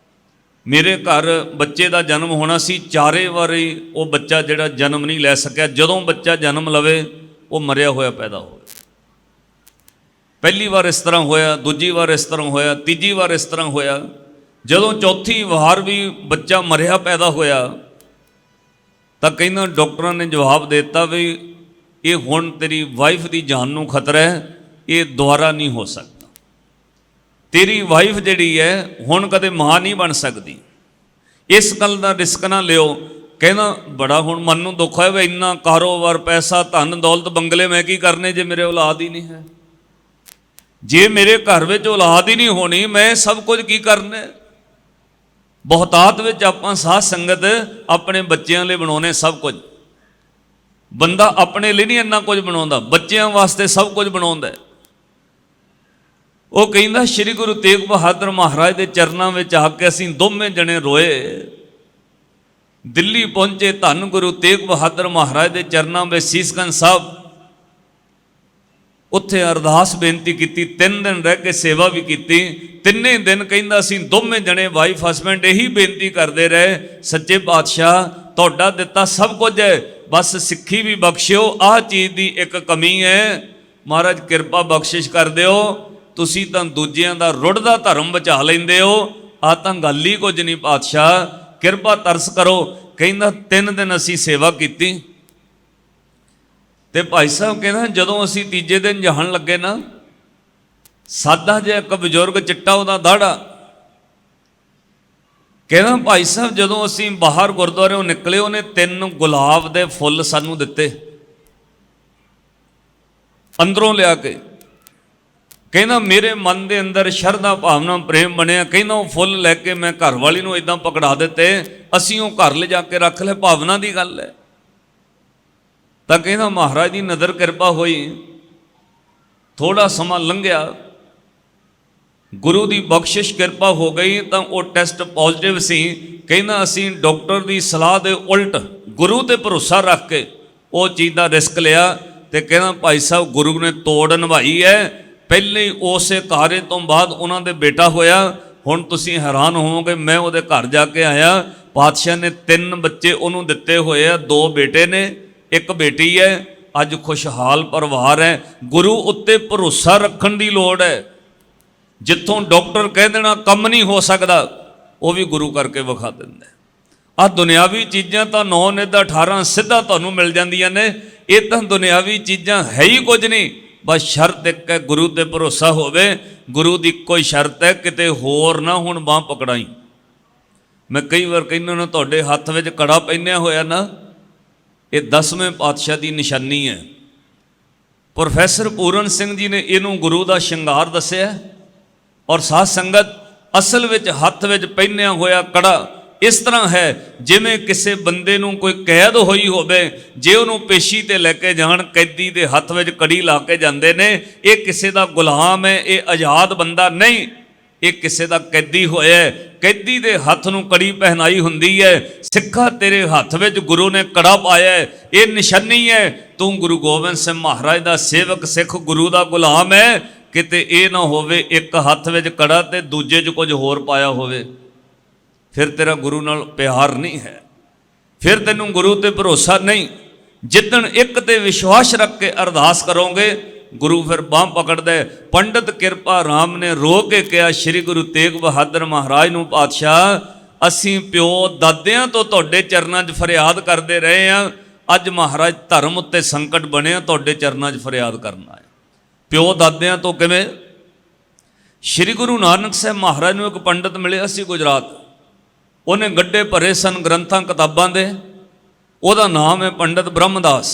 ਮੇਰੇ ਘਰ ਬੱਚੇ ਦਾ ਜਨਮ ਹੋਣਾ ਸੀ, 4 ਵਾਰੀ ਉਹ ਬੱਚਾ ਜਿਹੜਾ ਜਨਮ ਨਹੀਂ ਲੈ ਸਕਿਆ। ਜਦੋਂ ਬੱਚਾ ਜਨਮ ਲਵੇ ਉਹ ਮਰਿਆ ਹੋਇਆ ਪੈਦਾ ਹੋਵੇ। ਪਹਿਲੀ ਵਾਰ ਇਸ ਤਰ੍ਹਾਂ ਹੋਇਆ, ਦੂਜੀ ਵਾਰ ਇਸ ਤਰ੍ਹਾਂ ਹੋਇਆ, ਤੀਜੀ ਵਾਰ ਇਸ ਤਰ੍ਹਾਂ ਹੋਇਆ। ਜਦੋਂ ਚੌਥੀ ਵਾਰ ਵੀ ਬੱਚਾ ਮਰਿਆ ਪੈਦਾ ਹੋਇਆ ਤਾਂ ਕਹਿੰਦਾ ਡਾਕਟਰਾਂ ਨੇ ਜਵਾਬ ਦੇ ਦਿੱਤਾ ਵੀ ਇਹ ਹੁਣ ਤੇਰੀ ਵਾਈਫ ਦੀ ਜਾਨ ਨੂੰ ਖਤਰਾ ਹੈ, ਇਹ ਦੁਬਾਰਾ ਨਹੀਂ ਹੋ ਸਕਦਾ। ਤੇਰੀ ਵਾਈਫ ਜਿਹੜੀ ਹੈ ਹੁਣ ਕਦੇ ਮਾਂ ਨਹੀਂ ਬਣ ਸਕਦੀ, ਇਸ ਗੱਲ ਦਾ ਰਿਸਕ ਨਾ ਲਿਓ। ਕਹਿੰਦਾ ਬੜਾ ਹੁਣ ਮਨ ਨੂੰ ਦੁੱਖ ਹੋਇਆ ਵੀ ਇੰਨਾ ਕਾਰੋਬਾਰ, ਪੈਸਾ, ਧਨ ਦੌਲਤ, ਬੰਗਲੇ ਮੈਂ ਕੀ ਕਰਨੇ ਜੇ ਮੇਰੇ ਔਲਾਦ ਹੀ ਨਹੀਂ ਹੈ। ਜੇ ਮੇਰੇ ਘਰ ਵਿੱਚ ਔਲਾਦ ਹੀ ਨਹੀਂ ਹੋਣੀ, ਮੈਂ ਸਭ ਕੁਝ ਕੀ ਕਰਨਾ। ਬਹੁਤਾਤ ਵਿੱਚ ਆਪਾਂ ਸਾਧ ਸੰਗਤ ਆਪਣੇ ਬੱਚਿਆਂ ਲਈ ਬਣਾਉਣੇ ਸਭ ਕੁਝ। ਬੰਦਾ ਆਪਣੇ ਲਈ ਨਹੀਂ ਇੰਨਾ ਕੁਝ ਬਣਾਉਂਦਾ, ਬੱਚਿਆਂ ਵਾਸਤੇ ਸਭ ਕੁਝ ਬਣਾਉਂਦਾ। ਉਹ ਕਹਿੰਦਾ ਸ਼੍ਰੀ ਗੁਰੂ ਤੇਗ ਬਹਾਦਰ ਮਹਾਰਾਜ ਦੇ ਚਰਨਾਂ ਵਿੱਚ ਆ ਕੇ ਅਸੀਂ ਦੋਵੇਂ ਜਣੇ ਰੋਏ। ਦਿੱਲੀ ਪਹੁੰਚੇ, ਧੰਨ ਗੁਰੂ ਤੇਗ ਬਹਾਦਰ ਮਹਾਰਾਜ ਦੇ ਚਰਨਾਂ ਵਿੱਚ ਸੀਸਗੰਜ ਸਾਹਿਬ, ਉੱਥੇ ਅਰਦਾਸ ਬੇਨਤੀ ਕੀਤੀ। 3 ਦਿਨ ਰਹਿ ਕੇ ਸੇਵਾ ਵੀ ਕੀਤੀ। ਤਿੰਨੇ ਦਿਨ ਕਹਿੰਦਾ ਅਸੀਂ ਦੋਵੇਂ ਜਣੇ ਵਾਈਫ ਹਸਬੈਂਡ ਇਹੀ ਬੇਨਤੀ ਕਰਦੇ ਰਹੇ, ਸੱਚੇ ਪਾਤਸ਼ਾਹ ਤੁਹਾਡਾ ਦਿੱਤਾ ਸਭ ਕੁਝ ਹੈ, ਬਸ ਸਿੱਖੀ ਵੀ ਬਖਸ਼ਿਓ। ਆਹ ਚੀਜ਼ ਦੀ ਇੱਕ ਕਮੀ ਹੈ, ਮਹਾਰਾਜ ਕਿਰਪਾ ਬਖਸ਼ਿਸ਼ ਕਰ ਦਿਓ। ਤੁਸੀਂ ਤਾਂ ਦੂਜਿਆਂ ਦਾ ਰੁੜਦਾ ਧਰਮ ਬਚਾ ਲੈਂਦੇ ਹੋ, ਆਹ ਤਾਂ ਗੱਲ ਹੀ ਕੁਝ ਨਹੀਂ ਪਾਤਸ਼ਾਹ, ਕਿਰਪਾ ਤਰਸ ਕਰੋ। ਕਹਿੰਦਾ 3 ਦਿਨ ਅਸੀਂ ਸੇਵਾ ਕੀਤੀ ਤੇ ਭਾਈ ਸਾਹਿਬ ਕਹਿੰਦਾ ਜਦੋਂ ਅਸੀਂ ਤੀਜੇ ਦਿਨ ਜਾਣ ਲੱਗੇ ਨਾ, ਸਾਦਾ ਜਿਹਾ ਇੱਕ ਬਜ਼ੁਰਗ, ਚਿੱਟਾ ਉਹਦਾ ਦਾੜਾ, ਕਹਿੰਦਾ ਭਾਈ ਸਾਹਿਬ ਜਦੋਂ ਅਸੀਂ ਬਾਹਰ ਗੁਰਦੁਆਰਿਓਂ ਨਿਕਲੇ, ਉਹਨੇ 3 ਗੁਲਾਬ ਦੇ ਫੁੱਲ ਸਾਨੂੰ ਦਿੱਤੇ ਅੰਦਰੋਂ ਲਿਆ ਕੇ। ਕਹਿੰਦਾ ਮੇਰੇ ਮਨ ਦੇ ਅੰਦਰ ਸ਼ਰਧਾ ਭਾਵਨਾ ਪ੍ਰੇਮ ਬਣਿਆ। ਕਹਿੰਦਾ ਉਹ ਫੁੱਲ ਲੈ ਕੇ ਮੈਂ ਘਰ ਵਾਲੀ ਨੂੰ ਇਦਾਂ ਪਕੜਾ ਦਿੱਤੇ, ਅਸੀਂ ਉਹ ਘਰ ਲਿਜਾ ਕੇ ਰੱਖ ਲਏ। ਭਾਵਨਾ ਦੀ ਗੱਲ ਹੈ। ਤਾਂ ਕਹਿੰਦਾ ਮਹਾਰਾਜ ਦੀ ਨਜ਼ਰ ਕਿਰਪਾ ਹੋਈ, ਥੋੜਾ ਸਮਾਂ ਲੰਘਿਆ, ਗੁਰੂ ਦੀ ਬਖਸ਼ਿਸ਼ ਕਿਰਪਾ ਹੋ ਗਈ ਤਾਂ ਉਹ ਟੈਸਟ ਪੋਜ਼ਿਟਿਵ ਸੀ। ਕਹਿੰਦਾ ਅਸੀਂ ਡਾਕਟਰ ਦੀ ਸਲਾਹ ਦੇ ਉਲਟ ਗੁਰੂ ਤੇ ਭਰੋਸਾ ਰੱਖ ਕੇ ਉਹ ਚੀਜ਼ ਦਾ ਰਿਸਕ ਲਿਆ ਤੇ ਕਹਿੰਦਾ ਭਾਈ ਸਾਹਿਬ ਗੁਰੂ ਨੇ ਤੋੜ ਨਿਭਾਈ ਹੈ। ਪਹਿਲੇ ਹੀ ਉਸੇ ਕਾਰੇ ਤੋਂ ਬਾਅਦ ਉਹਨਾਂ ਦੇ ਬੇਟਾ ਹੋਇਆ। ਹੁਣ ਤੁਸੀਂ ਹੈਰਾਨ ਹੋਵੋਗੇ, ਮੈਂ ਉਹਦੇ ਘਰ ਜਾ ਕੇ ਆਇਆ, ਪਾਤਸ਼ਾਹ ਨੇ 3 ਬੱਚੇ ਉਹਨੂੰ ਦਿੱਤੇ ਹੋਏ ਆ, 2 ਬੇਟੇ ਨੇ 1 ਬੇਟੀ ਹੈ। ਅੱਜ ਖੁਸ਼ਹਾਲ ਪਰਿਵਾਰ ਹੈ। ਗੁਰੂ ਉੱਤੇ ਭਰੋਸਾ ਰੱਖਣ ਦੀ ਲੋੜ ਹੈ। ਜਿੱਥੋਂ ਡਾਕਟਰ ਕਹਿ ਦੇਣਾ ਕੰਮ ਨਹੀਂ ਹੋ ਸਕਦਾ, ਉਹ ਵੀ ਗੁਰੂ ਕਰਕੇ ਵਿਖਾ ਦਿੰਦਾ। ਆਹ ਦੁਨਿਆਵੀ ਚੀਜ਼ਾਂ ਤਾਂ 9 ਨਿੱਧਾ 18 ਸਿੱਧਾ ਤੁਹਾਨੂੰ ਮਿਲ ਜਾਂਦੀਆਂ ਨੇ। ਇਹ ਤਾਂ ਦੁਨਿਆਵੀ ਚੀਜ਼ਾਂ ਹੈ ਹੀ ਕੁਝ ਨਹੀਂ। ਬਸ ਸ਼ਰਤ ਇੱਕ ਹੈ, ਗੁਰੂ ਤੇ ਭਰੋਸਾ ਹੋਵੇ। ਗੁਰੂ ਦੀ ਕੋਈ ਸ਼ਰਤ ਹੈ, ਕਿਤੇ ਹੋਰ ਨਾ ਹੁਣ ਬਾਂਹ ਪਕੜਾਈ। ਮੈਂ ਕਈ ਵਾਰ ਕਹਿੰਦਾ ਨਾ, ਤੁਹਾਡੇ ਹੱਥ ਵਿੱਚ ਕੜਾ ਪਹਿਨਿਆ ਹੋਇਆ ਨਾ, ਇਹ 10ਵੇਂ ਪਾਤਸ਼ਾਹ ਦੀ ਨਿਸ਼ਾਨੀ ਹੈ। ਪ੍ਰੋਫੈਸਰ ਪੂਰਨ ਸਿੰਘ ਜੀ ਨੇ ਇਹਨੂੰ ਗੁਰੂ ਦਾ ਸ਼ਿੰਗਾਰ ਦੱਸਿਆ। ਔਰ ਸਾਧ ਸੰਗਤ, ਅਸਲ ਵਿੱਚ ਹੱਥ ਵਿੱਚ ਪਹਿਨਿਆ ਹੋਇਆ ਕੜਾ ਇਸ ਤਰ੍ਹਾਂ ਹੈ ਜਿਵੇਂ ਕਿਸੇ ਬੰਦੇ ਨੂੰ ਕੋਈ ਕੈਦ ਹੋਈ ਹੋਵੇ, ਜੇ ਉਹਨੂੰ ਪੇਸ਼ੀ ਤੇ ਲੈ ਕੇ ਜਾਣ, ਕੈਦੀ ਦੇ ਹੱਥ ਵਿੱਚ ਕੜੀ ਲਾ ਕੇ ਜਾਂਦੇ ਨੇ। ਇਹ ਕਿਸੇ ਦਾ ਗੁਲਾਮ ਹੈ, ਇਹ ਆਜ਼ਾਦ ਬੰਦਾ ਨਹੀਂ, ਇਹ ਕਿਸੇ ਦਾ ਕੈਦੀ ਹੋਇਆ। ਕੈਦੀ ਦੇ ਹੱਥ ਨੂੰ ਕੜੀ ਪਹਿਨਾਈ ਹੁੰਦੀ ਹੈ। ਸਿੱਖਾ, ਤੇਰੇ ਹੱਥ ਵਿੱਚ ਗੁਰੂ ਨੇ ਕੜਾ ਪਾਇਆ, ਇਹ ਨਿਸ਼ਾਨੀ ਹੈ ਤੂੰ ਗੁਰੂ ਗੋਬਿੰਦ ਸਿੰਘ ਮਹਾਰਾਜ ਦਾ ਸੇਵਕ ਸਿੱਖ, ਗੁਰੂ ਦਾ ਗੁਲਾਮ ਹੈ। ਕਿਤੇ ਇਹ ਨਾ ਹੋਵੇ ਇੱਕ ਹੱਥ ਵਿੱਚ ਕੜਾ ਤੇ ਦੂਜੇ 'ਚ ਕੁਝ ਹੋਰ ਪਾਇਆ ਹੋਵੇ, ਫਿਰ ਤੇਰਾ ਗੁਰੂ ਨਾਲ ਪਿਆਰ ਨਹੀਂ ਹੈ, ਫਿਰ ਤੈਨੂੰ ਗੁਰੂ ਤੇ ਭਰੋਸਾ ਨਹੀਂ। ਜਿੱਦਣ ਇੱਕ ਤੇ ਵਿਸ਼ਵਾਸ ਰੱਖ ਕੇ ਅਰਦਾਸ ਕਰੋਗੇ, ਗੁਰੂ ਫਿਰ ਬਾਂਹ ਪਕੜਦਾ। ਪੰਡਤ ਕਿਰਪਾ ਰਾਮ ਨੇ ਰੋ ਕੇ ਕਿਹਾ ਸ਼੍ਰੀ ਗੁਰੂ ਤੇਗ ਬਹਾਦਰ ਮਹਾਰਾਜ ਨੂੰ, ਪਾਤਸ਼ਾਹ ਅਸੀਂ ਪਿਓ ਦਾਦਿਆਂ ਤੋਂ ਤੁਹਾਡੇ ਚਰਨਾਂ 'ਚ ਫਰਿਆਦ ਕਰਦੇ ਰਹੇ ਹਾਂ, ਅੱਜ ਮਹਾਰਾਜ ਧਰਮ ਉੱਤੇ ਸੰਕਟ ਬਣਿਆ, ਤੁਹਾਡੇ ਚਰਨਾਂ 'ਚ ਫਰਿਆਦ ਕਰਨਾ ਹੈ। ਪਿਓ ਦਾਦਿਆਂ ਤੋਂ ਕਿਵੇਂ? ਸ਼੍ਰੀ ਗੁਰੂ ਨਾਨਕ ਸਾਹਿਬ ਮਹਾਰਾਜ ਨੂੰ ਇੱਕ ਪੰਡਤ ਮਿਲਿਆ ਸੀ ਗੁਜਰਾਤ। ਉਹਨੇ ਗੱਡੇ ਭਰੇ ਸਨ ਗ੍ਰੰਥਾਂ ਕਿਤਾਬਾਂ ਦੇ। ਉਹਦਾ ਨਾਮ ਹੈ ਪੰਡਤ ਬ੍ਰਹਮਦਾਸ।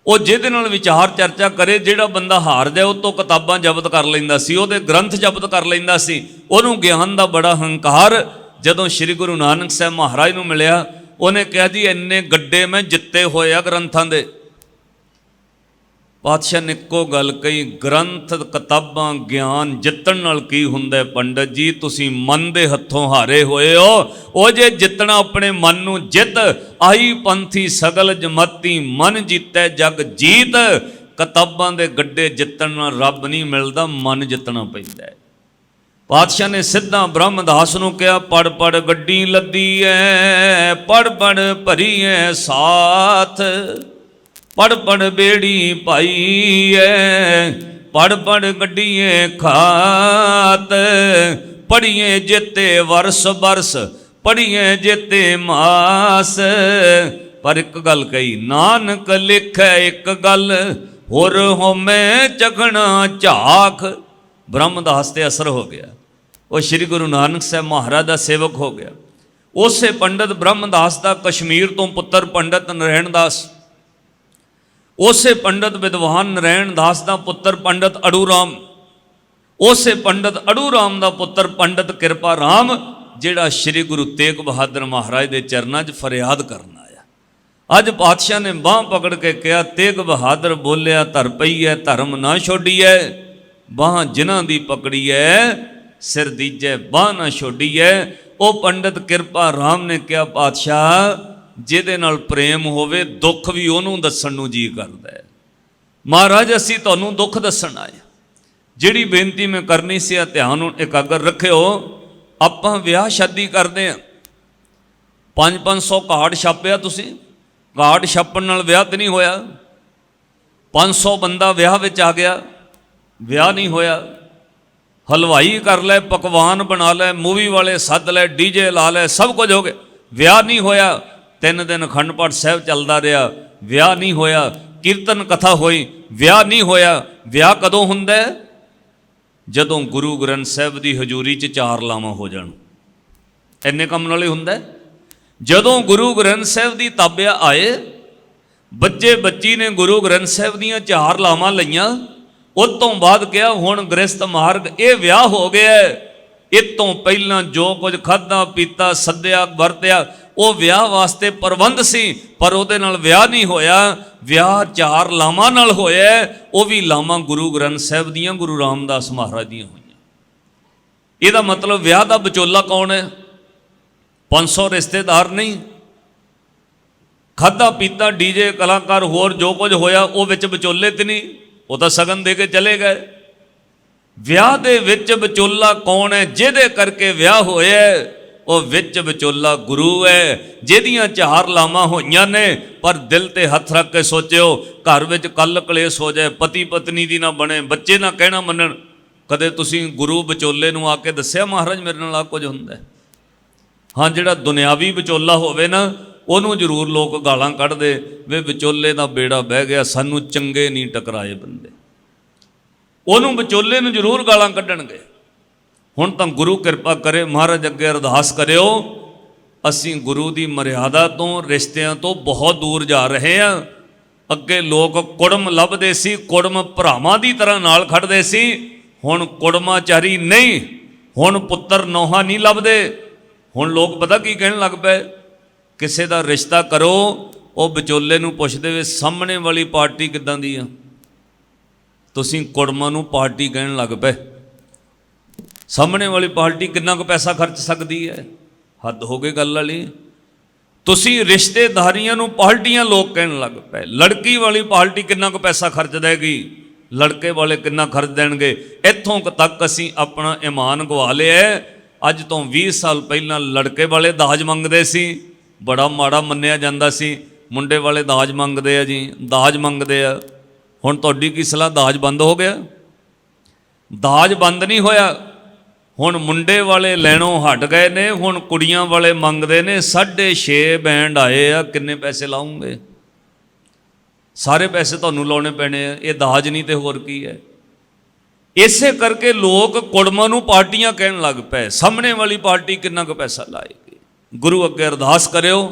ਉਹ ਜਿਹਦੇ ਨਾਲ ਵਿਚਾਰ ਚਰਚਾ ਕਰੇ, ਜਿਹੜਾ ਬੰਦਾ ਹਾਰ ਜਾਏ ਉਹ ਤੋਂ ਕਿਤਾਬਾਂ ਜ਼ਬਤ ਕਰ ਲੈਂਦਾ ਸੀ, ਉਹਦੇ ਗ੍ਰੰਥ ਜ਼ਬਤ ਕਰ ਲੈਂਦਾ ਸੀ। ਉਹਨੂੰ ਗਿਆਨ ਦਾ ਬੜਾ ਹੰਕਾਰ। ਜਦੋਂ ਸ਼੍ਰੀ ਗੁਰੂ ਨਾਨਕ ਸਾਹਿਬ ਮਹਾਰਾਜ ਨੂੰ ਮਿਲਿਆ, ਉਹਨੇ ਕਿਹਾ ਜੀ ਇੰਨੇ ਗੱਡੇ ਮੈਂ ਜਿੱਤੇ ਹੋਏ ਆ ਗ੍ਰੰਥਾਂ ਦੇ। ਪਾਤਸ਼ਾਹ ਨੇ ਇੱਕੋ ਗੱਲ ਕਹੀ, ਗ੍ਰੰਥ ਕਿਤਾਬਾਂ ਗਿਆਨ ਜਿੱਤਣ ਨਾਲ ਕੀ ਹੁੰਦਾ ਪੰਡਤ ਜੀ, ਤੁਸੀਂ ਮਨ ਦੇ ਹੱਥੋਂ ਹਾਰੇ ਹੋਏ ਹੋ। ਉਹ ਜੇ ਜਿੱਤਣਾ ਆਪਣੇ ਮਨ ਨੂੰ ਜਿੱਤ, ਆਈ ਪੰਥੀ ਸਗਲ ਜਮਾਤੀ ਮਨ ਜੀਤੈ ਜਗ ਜੀਤ। ਕਿਤਾਬਾਂ ਦੇ ਗੱਡੇ ਜਿੱਤਣ ਨਾਲ ਰੱਬ ਨਹੀਂ ਮਿਲਦਾ, ਮਨ ਜਿੱਤਣਾ ਪੈਂਦਾ ਹੈ। ਪਾਤਸ਼ਾਹ ਨੇ ਸਿੱਧਾ ਬ੍ਰਹਮਦਾਸ ਨੂੰ ਕਿਹਾ, ਪੜ ਪੜ ਗੱਡੀ ਲੱਦੀ ਐ, ਪੜ ਪੜ ਭਰੀ ਐ ਸਾਥ, ਪੜ ਪੜ ਬੇੜੀ ਪਾਈ ਐ, ਪੜ ਪੜ ਗੱਡੀਏ ਖਾਤ, ਪੜੀਏ ਜੇਤੇ ਵਰਸ ਬਰਸ, ਪੜੀਏ ਜੇਤੇ ਮਾਸ। ਪਰ ਇੱਕ ਗੱਲ ਕਹੀ, ਨਾਨਕ ਲਿਖੈ ਇੱਕ ਗੱਲ, ਹੋਰ ਹੋਮੈ ਚਖਣਾ ਝਾਖ। ਬ੍ਰਹਮਦਾਸ ਤੇ ਅਸਰ ਹੋ ਗਿਆ, ਉਹ ਸ਼੍ਰੀ ਗੁਰੂ ਨਾਨਕ ਸਾਹਿਬ ਮਹਾਰਾਜ ਦਾ ਸੇਵਕ ਹੋ ਗਿਆ। ਉਸੇ ਪੰਡਤ ਬ੍ਰਹਮਦਾਸ ਦਾ ਕਸ਼ਮੀਰ ਤੋਂ ਪੁੱਤਰ ਪੰਡਤ ਨਰੈਣ ਦਾਸ, ਉਸੇ ਪੰਡਤ ਵਿਦਵਾਨ ਨਰੈਣ ਦਾਸ ਦਾ ਪੁੱਤਰ ਪੰਡਤ ਅੜੂ ਰਾਮ, ਉਸੇ ਪੰਡਤ ਅੜੂ ਰਾਮ ਦਾ ਪੁੱਤਰ ਪੰਡਤ ਕਿਰਪਾ ਰਾਮ, ਜਿਹੜਾ ਸ਼੍ਰੀ ਗੁਰੂ ਤੇਗ ਬਹਾਦਰ ਮਹਾਰਾਜ ਦੇ ਚਰਨਾਂ 'ਚ ਫਰਿਆਦ ਕਰਨ ਆਇਆ। ਅੱਜ ਪਾਤਸ਼ਾਹ ਨੇ ਬਾਂਹ ਪਕੜ ਕੇ ਕਿਹਾ, ਤੇਗ ਬਹਾਦਰ ਬੋਲਿਆ ਧਰ ਪਈ ਹੈ ਧਰਮ ਨਾ ਛੋਡੀਐ, ਬਾਂਹ ਜਿਨ੍ਹਾਂ ਦੀ ਪਕੜੀ ਹੈ ਸਿਰ ਦੀਜੈ ਬਾਂਹ ਨਾ ਛੋਡੀਐ। ਉਹ ਪੰਡਤ ਕਿਰਪਾ ਰਾਮ ਨੇ ਕਿਹਾ, ਪਾਤਸ਼ਾਹ ਜਿਹਦੇ ਨਾਲ ਪ੍ਰੇਮ ਹੋਵੇ ਦੁੱਖ ਵੀ ਉਹਨੂੰ ਦੱਸਣ ਨੂੰ ਜੀ ਕਰਦਾ ਹੈ। ਮਹਾਰਾਜ ਅਸੀਂ ਤੁਹਾਨੂੰ ਦੁੱਖ ਦੱਸਣ ਆਏ। ਜਿਹੜੀ ਬੇਨਤੀ ਮੈਂ ਕਰਨੀ ਸੀ, ਆ ਧਿਆਨ ਨੂੰ ਇਕਾਗਰ ਰੱਖਿਓ। ਆਪਾਂ ਵਿਆਹ ਸ਼ਾਦੀ ਕਰਦੇ ਹਾਂ, 500 ਕਾਰਡ ਛਾਪਿਆ ਤੁਸੀਂ, ਕਾਰਡ ਛਾਪਣ ਨਾਲ ਵਿਆਹ ਤੇ ਨਹੀਂ ਹੋਇਆ। 500 ਬੰਦਾ ਵਿਆਹ ਵਿੱਚ ਆ ਗਿਆ, ਵਿਆਹ ਨਹੀਂ ਹੋਇਆ। ਹਲਵਾਈ ਕਰ ਲੈ, ਪਕਵਾਨ ਬਣਾ ਲੈ, ਮੂਵੀ ਵਾਲੇ ਸੱਦ ਲੈ, ਡੀਜੇ ਲਾ ਲੈ, ਸਭ ਕੁਝ ਹੋ ਗਿਆ, ਵਿਆਹ ਨਹੀਂ ਹੋਇਆ। 3 ਦਿਨ ਅਖੰਡ ਪਾਠ ਸਾਹਿਬ ਚੱਲਦਾ ਰਿਹਾ, ਵਿਆਹ ਨਹੀਂ ਹੋਇਆ। ਕੀਰਤਨ ਕਥਾ ਹੋਈ, ਵਿਆਹ ਨਹੀਂ ਹੋਇਆ। ਵਿਆਹ ਕਦੋਂ ਹੁੰਦਾ ਹੈ? ਜਦੋਂ ਗੁਰੂ ਗ੍ਰੰਥ ਸਾਹਿਬ ਦੀ ਹਜ਼ੂਰੀ 'ਚ 4 ਲਾਵਾਂ ਹੋ ਜਾਣ, ਇੰਨੇ ਕੰਮ ਨਾਲ ਹੀ ਹੁੰਦਾ। ਜਦੋਂ ਗੁਰੂ ਗ੍ਰੰਥ ਸਾਹਿਬ ਦੀ ਤਾਬਿਆ ਆਏ, ਬੱਚੇ ਬੱਚੀ ਨੇ ਗੁਰੂ ਗ੍ਰੰਥ ਸਾਹਿਬ ਦੀਆਂ 4 ਲਾਵਾਂ ਲਈਆਂ। ਉਸ ਤੋਂ ਬਾਅਦ ਕਿਹਾ ਹੁਣ ਗ੍ਰਸਤ ਮਾਰਗ, ਇਹ ਵਿਆਹ ਹੋ ਗਿਆ। ਇਹ ਤੋਂ ਪਹਿਲਾਂ ਜੋ ਕੁਝ ਖਾਧਾ ਪੀਤਾ ਸੱਦਿਆ ਵਰਤਿਆ ਉਹ ਵਿਆਹ ਵਾਸਤੇ ਪ੍ਰਬੰਧ ਸੀ, ਪਰ ਉਹਦੇ ਨਾਲ ਵਿਆਹ ਨਹੀਂ ਹੋਇਆ। ਵਿਆਹ 4 ਲਾਵਾਂ ਨਾਲ ਹੋਇਆ, ਉਹ ਵੀ ਲਾਵਾਂ ਗੁਰੂ ਗ੍ਰੰਥ ਸਾਹਿਬ ਦੀਆਂ, ਗੁਰੂ ਰਾਮਦਾਸ ਮਹਾਰਾਜ ਦੀਆਂ ਹੋਈਆਂ। ਇਹਦਾ ਮਤਲਬ ਵਿਆਹ ਦਾ ਵਿਚੋਲਾ ਕੌਣ ਹੈ? 500 ਰਿਸ਼ਤੇਦਾਰ ਨਹੀਂ। ਖਾਧਾ ਪੀਤਾ ਡੀਜੇ ਕਲਾਕਾਰ ਹੋਰ ਜੋ ਕੁਝ ਹੋਇਆ ਉਹ ਵਿੱਚ ਵਿਚੋਲੇ ਤੇ ਨਹੀਂ, ਉਹ ਤਾਂ ਸ਼ਗਨ ਦੇ ਕੇ ਚਲੇ ਗਏ। ਵਿਆਹ ਦੇ ਵਿੱਚ ਵਿਚੋਲਾ ਕੌਣ ਹੈ? ਜਿਹਦੇ ਕਰਕੇ ਵਿਆਹ ਹੋਇਆ ਉਹ ਵਿੱਚ ਵਿਚੋਲਾ ਗੁਰੂ ਹੈ, ਜਿਹਦੀਆਂ 4 ਲਾਵਾਂ ਹੋਈਆਂ ਨੇ। ਪਰ ਦਿਲ ਤੇ ਹੱਥ ਰੱਖ ਕੇ ਸੋਚਿਓ, ਘਰ ਵਿੱਚ ਕੱਲ ਕਲੇਸ਼ ਹੋ ਜਾਏ, ਪਤੀ ਪਤਨੀ ਦੀ ਨਾ ਬਣੇ, ਬੱਚੇ ਨਾ ਕਹਿਣਾ ਮੰਨਣ, ਕਦੇ ਤੁਸੀਂ ਗੁਰੂ ਵਿਚੋਲੇ ਨੂੰ ਆ ਕੇ ਦੱਸਿਆ ਮਹਾਰਾਜ ਮੇਰੇ ਨਾਲ ਆ ਕੁਝ ਹੁੰਦਾ? ਹਾਂ, ਜਿਹੜਾ ਦੁਨਿਆਵੀ ਵਿਚੋਲਾ ਹੋਵੇ ਨਾ ਉਹਨੂੰ ਜ਼ਰੂਰ ਲੋਕ ਗਾਲਾਂ ਕੱਢਦੇ, ਵੇ ਵਿਚੋਲੇ ਦਾ ਬੇੜਾ ਬਹਿ ਗਿਆ, ਸਾਨੂੰ ਚੰਗੇ ਨਹੀਂ ਟਕਰਾਏ ਬੰਦੇ। ਉਹਨੂੰ ਵਿਚੋਲੇ ਨੂੰ ਜ਼ਰੂਰ ਗਾਲਾਂ ਕੱਢਣਗੇ। ਹੁਣ ਤਾਂ ਗੁਰੂ ਕਿਰਪਾ ਕਰੇ, ਮਹਾਰਾਜ ਅੱਗੇ ਅਰਦਾਸ ਕਰਿਓ, ਅਸੀਂ ਗੁਰੂ ਦੀ ਮਰਿਆਦਾ ਤੋਂ, ਰਿਸ਼ਤਿਆਂ ਤੋਂ ਬਹੁਤ ਦੂਰ ਜਾ ਰਹੇ ਹਾਂ। ਅੱਗੇ ਲੋਕ ਕੁੜਮ ਲੱਭਦੇ ਸੀ, ਕੁੜਮ ਭਰਾਵਾਂ ਦੀ ਤਰ੍ਹਾਂ ਨਾਲ ਖੜਦੇ ਸੀ। ਹੁਣ ਕੁੜਮਾਚਾਰੀ ਨਹੀਂ, ਹੁਣ ਪੁੱਤਰ ਨੋਹਾਂ ਨਹੀਂ ਲੱਭਦੇ। ਹੁਣ ਲੋਕ ਪਤਾ ਕੀ ਕਹਿਣ ਲੱਗ ਪਏ? ਕਿਸੇ ਦਾ ਰਿਸ਼ਤਾ ਕਰੋ, ਉਹ ਵਿਚੋਲੇ ਨੂੰ ਪੁੱਛਦੇ ਵੇ ਸਾਹਮਣੇ ਵਾਲੀ ਪਾਰਟੀ ਕਿੱਦਾਂ ਦੀ ਆ, ਤੁਸੀਂ ਕੁੜਮਾਂ ਨੂੰ ਪਾਰਟੀ ਕਹਿਣ ਲੱਗ ਪਏ। ਸਾਹਮਣੇ ਵਾਲੀ ਪਾਰਟੀ ਕਿੰਨਾ ਕੁ ਪੈਸਾ ਖਰਚ ਸਕਦੀ ਹੈ? ਹੱਦ ਹੋ ਗਈ ਗੱਲ ਵਾਲੀ। ਤੁਸੀਂ ਰਿਸ਼ਤੇਦਾਰੀਆਂ ਨੂੰ ਪਾਰਟੀਆਂ ਲੋਕ ਕਹਿਣ ਲੱਗ ਪਏ। ਲੜਕੀ ਵਾਲੀ ਪਾਰਟੀ ਕਿੰਨਾ ਕੁ ਪੈਸਾ ਖਰਚ ਦੇਗੀ, ਲੜਕੇ ਵਾਲੇ ਕਿੰਨਾ ਖਰਚ ਦੇਣਗੇ। ਇੱਥੋਂ ਤੱਕ ਅਸੀਂ ਆਪਣਾ ਈਮਾਨ ਗਵਾ ਲਿਆ। ਅੱਜ ਤੋਂ 20 ਸਾਲ ਪਹਿਲਾਂ ਲੜਕੇ ਵਾਲੇ ਦਾਜ ਮੰਗਦੇ ਸੀ, ਬੜਾ ਮਾੜਾ ਮੰਨਿਆ ਜਾਂਦਾ ਸੀ। ਮੁੰਡੇ ਵਾਲੇ ਦਾਜ ਮੰਗਦੇ ਆ ਜੀ, ਦਾਜ ਮੰਗਦੇ ਆ। ਹੁਣ ਤੁਹਾਡੀ ਕੀ ਸਲਾਹ? ਦਾਜ ਬੰਦ ਹੋ ਗਿਆ? ਦਾਜ ਬੰਦ ਨਹੀਂ ਹੋਇਆ। ਹੁਣ ਮੁੰਡੇ ਵਾਲੇ ਲੈਣੋਂ ਹਟ ਗਏ ਨੇ, ਹੁਣ ਕੁੜੀਆਂ ਵਾਲੇ ਮੰਗਦੇ ਨੇ। 6.5 ਬੈਂਡ ਆਏ ਆ, ਕਿੰਨੇ ਪੈਸੇ ਲਾਉਂਗੇ? ਸਾਰੇ ਪੈਸੇ ਤੁਹਾਨੂੰ ਲਾਉਣੇ ਪੈਣੇ ਆ। ਇਹ ਦਾਜ ਨਹੀਂ ਤੇ ਹੋਰ ਕੀ ਹੈ? ਇਸੇ ਕਰਕੇ ਲੋਕ ਕੁੜਮਾਂ ਨੂੰ ਪਾਰਟੀਆਂ ਕਹਿਣ ਲੱਗ ਪਏ। ਸਾਹਮਣੇ ਵਾਲੀ ਪਾਰਟੀ ਕਿੰਨਾ ਕੁ ਪੈਸਾ ਲਾਏਗੀ? ਗੁਰੂ ਅੱਗੇ ਅਰਦਾਸ ਕਰਿਓ,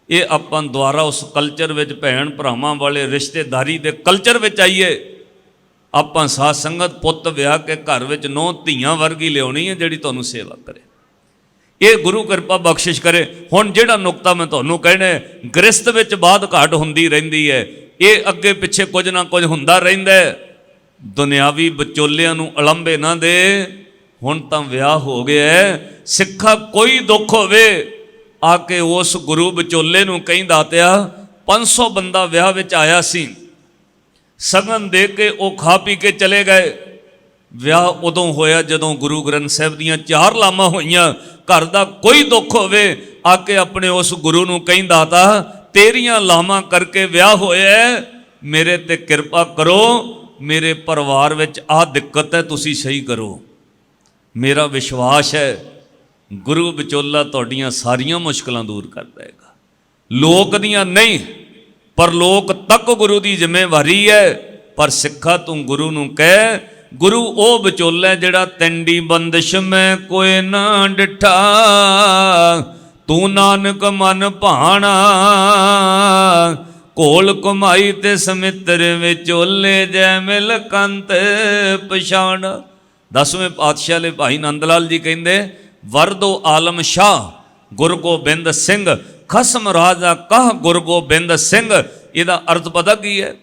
ਇਹ ਆਪਾਂ ਦੁਆਰਾ ਉਸ ਕਲਚਰ ਵਿੱਚ, ਭੈਣ ਭਰਾਵਾਂ ਵਾਲੇ ਰਿਸ਼ਤੇਦਾਰੀ ਦੇ ਕਲਚਰ ਵਿੱਚ ਆਈਏ। ਆਪਾਂ ਸਾਧ ਸੰਗਤ ਪੁੱਤ ਵਿਆਹ ਕੇ ਘਰ ਵਿੱਚ 9 ਧੀਆਂ ਵਰਗੀ ਲਿਆਉਣੀ ਹੈ, ਜਿਹੜੀ ਤੁਹਾਨੂੰ ਸੇਵਾ ਕਰੇ। ਇਹ ਗੁਰੂ ਕਿਰਪਾ ਬਖਸ਼ਿਸ਼ ਕਰੇ। ਹੁਣ ਜਿਹੜਾ ਨੁਕਤਾ ਮੈਂ ਤੁਹਾਨੂੰ ਕਹਿਣਾ, ਗ੍ਰਸਤ ਵਿੱਚ ਬਾਤ ਘਾਟ ਹੁੰਦੀ ਰਹਿੰਦੀ ਹੈ। ਇਹ ਅੱਗੇ ਪਿੱਛੇ ਕੁਝ ਨਾ ਕੁਝ ਹੁੰਦਾ ਰਹਿੰਦਾ ਹੈ। ਦੁਨਿਆਵੀ ਵਿਚੋਲਿਆਂ ਨੂੰ ਅਲੰਬੇ ਨਾ ਦੇ। ਹੁਣ ਤਾਂ ਵਿਆਹ ਹੋ ਗਿਆ, ਸਿੱਖਾ ਕੋਈ ਦੁੱਖ ਹੋਵੇ ਆ ਕੇ ਉਸ ਗੁਰੂ ਵਿਚੋਲੇ ਨੂੰ ਕਹਿੰਦਾ ਤਿਆ। 500 ਬੰਦਾ ਵਿਆਹ ਵਿੱਚ ਆਇਆ ਸੀ, ਸਗਨ ਦੇ ਕੇ ਉਹ ਖਾ ਪੀ ਕੇ ਚਲੇ ਗਏ। ਵਿਆਹ ਉਦੋਂ ਹੋਇਆ ਜਦੋਂ ਗੁਰੂ ਗ੍ਰੰਥ ਸਾਹਿਬ ਦੀਆਂ 4 ਲਾਵਾਂ ਹੋਈਆਂ। ਘਰ ਦਾ ਕੋਈ ਦੁੱਖ ਹੋਵੇ ਆ ਕੇ ਆਪਣੇ ਉਸ ਗੁਰੂ ਨੂੰ ਕਹਿੰਦਾ ਤਾ, ਤੇਰੀਆਂ ਲਾਵਾਂ ਕਰਕੇ ਵਿਆਹ ਹੋਇਆ, ਮੇਰੇ ਤੇ ਕਿਰਪਾ ਕਰੋ, ਮੇਰੇ ਪਰਿਵਾਰ ਵਿੱਚ ਆਹ ਦਿੱਕਤ ਹੈ, ਤੁਸੀਂ ਸਹੀ ਕਰੋ। ਮੇਰਾ ਵਿਸ਼ਵਾਸ ਹੈ ਗੁਰੂ ਵਿਚੋਲਾ ਤੁਹਾਡੀਆਂ ਸਾਰੀਆਂ ਮੁਸ਼ਕਲਾਂ ਦੂਰ ਕਰ ਦੇਗਾ। ਲੋਕ ਦੀਆਂ ਨਹੀਂ, ਪਰ ਲੋਕ ਤੱਕ ਗੁਰੂ ਦੀ ਜ਼ਿੰਮੇਵਾਰੀ ਹੈ। ਪਰ ਸਿੱਖਾ ਤੂੰ ਗੁਰੂ ਨੂੰ ਕਹਿ, ਗੁਰੂ ਉਹ ਵਿਚੋਲਾ ਜਿਹੜਾ ਤੈਂਡੀ ਬੰਦਿਸ਼ ਮੈਂ ਕੋਈ ਨਾ ਡਿਠਾ, ਤੂੰ ਨਾਨਕ ਮਨ ਭਾਣਾ, ਘੋਲ ਕਮਾਈ ਤੇ ਸਮਿੱਤਰ ਵਿਚੋਲੇ, ਜੈ ਮਿਲ ਕੰਤ ਪਛਾਣ। 10ਵੇਂ ਪਾਤਸ਼ਾਹ ਵਾਲੇ ਭਾਈ ਨੰਦ ਲਾਲ ਜੀ ਕਹਿੰਦੇ, ਵਰਦੋ ਆਲਮ ਸ਼ਾਹ ਗੁਰ ਗੋਬਿੰਦ ਸਿੰਘ, ਖਸਮ ਰਾਜਾ ਕਹ ਗੁਰ ਗੋਬਿੰਦ ਸਿੰਘ। ਇਹਦਾ ਅਰਥ ਪਤਾ ਕੀ ਹੈ?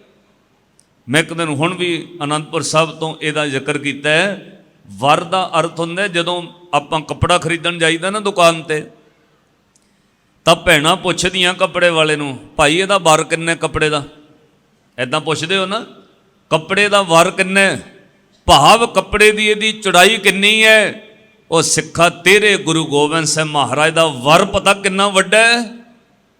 ਮੈਂ ਇੱਕ ਦਿਨ ਹੁਣ ਵੀ ਅਨੰਦਪੁਰ ਸਾਹਿਬ ਤੋਂ ਇਹਦਾ ਜ਼ਿਕਰ ਕੀਤਾ ਹੈ। ਵਰ ਦਾ ਅਰਥ ਹੁੰਦਾ, ਜਦੋਂ ਆਪਾਂ ਕੱਪੜਾ ਖਰੀਦਣ ਜਾਈਦਾ ਨਾ ਦੁਕਾਨ ਤੇ, ਤਾਂ ਭੈਣਾਂ ਪੁੱਛਦੀਆਂ ਕੱਪੜੇ ਵਾਲੇ ਨੂੰ, ਭਾਈ ਇਹਦਾ ਵਰ ਕਿੰਨੇ ਕੱਪੜੇ ਦਾ? ਐਦਾਂ ਪੁੱਛਦੇ ਹੋ ਨਾ, ਕੱਪੜੇ ਦਾ ਵਰ ਕਿੰਨੇ? ਭਾਵ ਕੱਪੜੇ ਦੀ ਇਹਦੀ ਚੌੜਾਈ ਕਿੰਨੀ ਹੈ? ਉਹ ਸਿੱਖਾ ਤੇਰੇ ਗੁਰੂ ਗੋਬਿੰਦ ਸਿੰਘ ਮਹਾਰਾਜ ਦਾ ਵਰ ਪਤਾ ਕਿੰਨਾ ਵੱਡਾ ਹੈ?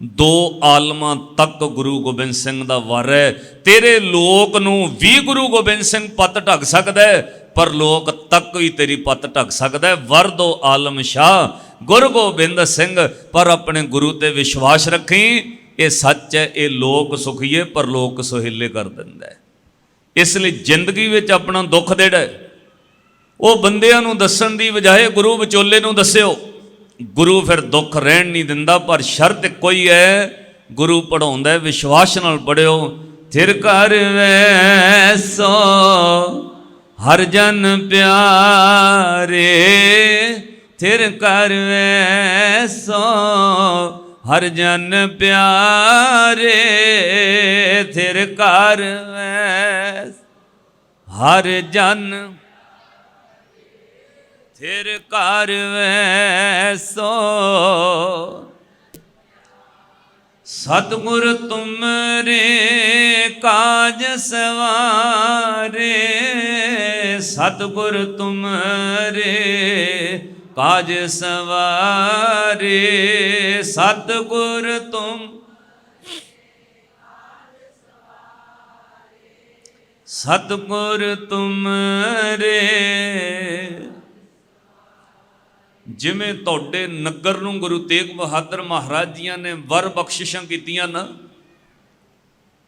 2 ਆਲਮਾਂ ਤੱਕ ਗੁਰੂ ਗੋਬਿੰਦ ਸਿੰਘ ਦਾ ਵਰ ਹੈ। ਤੇਰੇ ਲੋਕ ਨੂੰ ਵੀ ਗੁਰੂ ਗੋਬਿੰਦ ਸਿੰਘ ਪੱਤ ਢੱਕ ਸਕਦਾ ਹੈ, ਪਰ ਲੋਕ ਤੱਕ ਵੀ ਤੇਰੀ ਪੱਤ ਢੱਕ ਸਕਦਾ ਹੈ। ਵਰ 2 ਆਲਮ ਸ਼ਾਹ ਗੁਰੂ ਗੋਬਿੰਦ ਸਿੰਘ। ਪਰ ਆਪਣੇ ਗੁਰੂ ਤੇ ਵਿਸ਼ਵਾਸ ਰੱਖੀ, ਇਹ ਸੱਚ ਹੈ। ਇਹ ਲੋਕ ਸੁਖੀਏ ਪਰ ਲੋਕ ਸੁਹੇਲੇ ਕਰ ਦਿੰਦਾ ਹੈ। ਇਸ ਲਈ ਜ਼ਿੰਦਗੀ ਵਿੱਚ ਆਪਣਾ ਦੁੱਖ ਜਿਹੜਾ ਉਹ ਬੰਦਿਆਂ ਨੂੰ ਦੱਸਣ ਦੀ ਬਜਾਏ ਗੁਰੂ ਵਿਚੋਲੇ ਨੂੰ ਦੱਸਿਓ। ਗੁਰੂ ਫਿਰ ਦੁੱਖ ਰਹਿਣ ਨਹੀਂ ਦਿੰਦਾ, ਪਰ ਸ਼ਰਤ ਕੋਈ ਹੈ, ਗੁਰੂ ਪੜਾਉਂਦਾ, ਵਿਸ਼ਵਾਸ ਨਾਲ ਪੜਿਓ। ਥਿਰ ਕਰ ਵੈਸੋ ਹਰ ਜਨ ਪਿਆਰੇ, ਥਿਰ ਕਰ ਵੈਸੋ ਹਰ ਜਨ ਪਿਆਰੇ, ਥਿਰ ਕਰ ਵੈਸ ਹਰ ਜਨ, ਥਿਰ ਕਰ ਵੈਸੋ सतगुर तुमरे काज सवारे, सतगुर तुमरे काज सवारे, सतगुर तुम सतगुर तुमरे। जिमें तुहाडे नगर नूं गुरु तेग बहादुर महाराज जियां ने वर बख्शिशां कीतियां ना,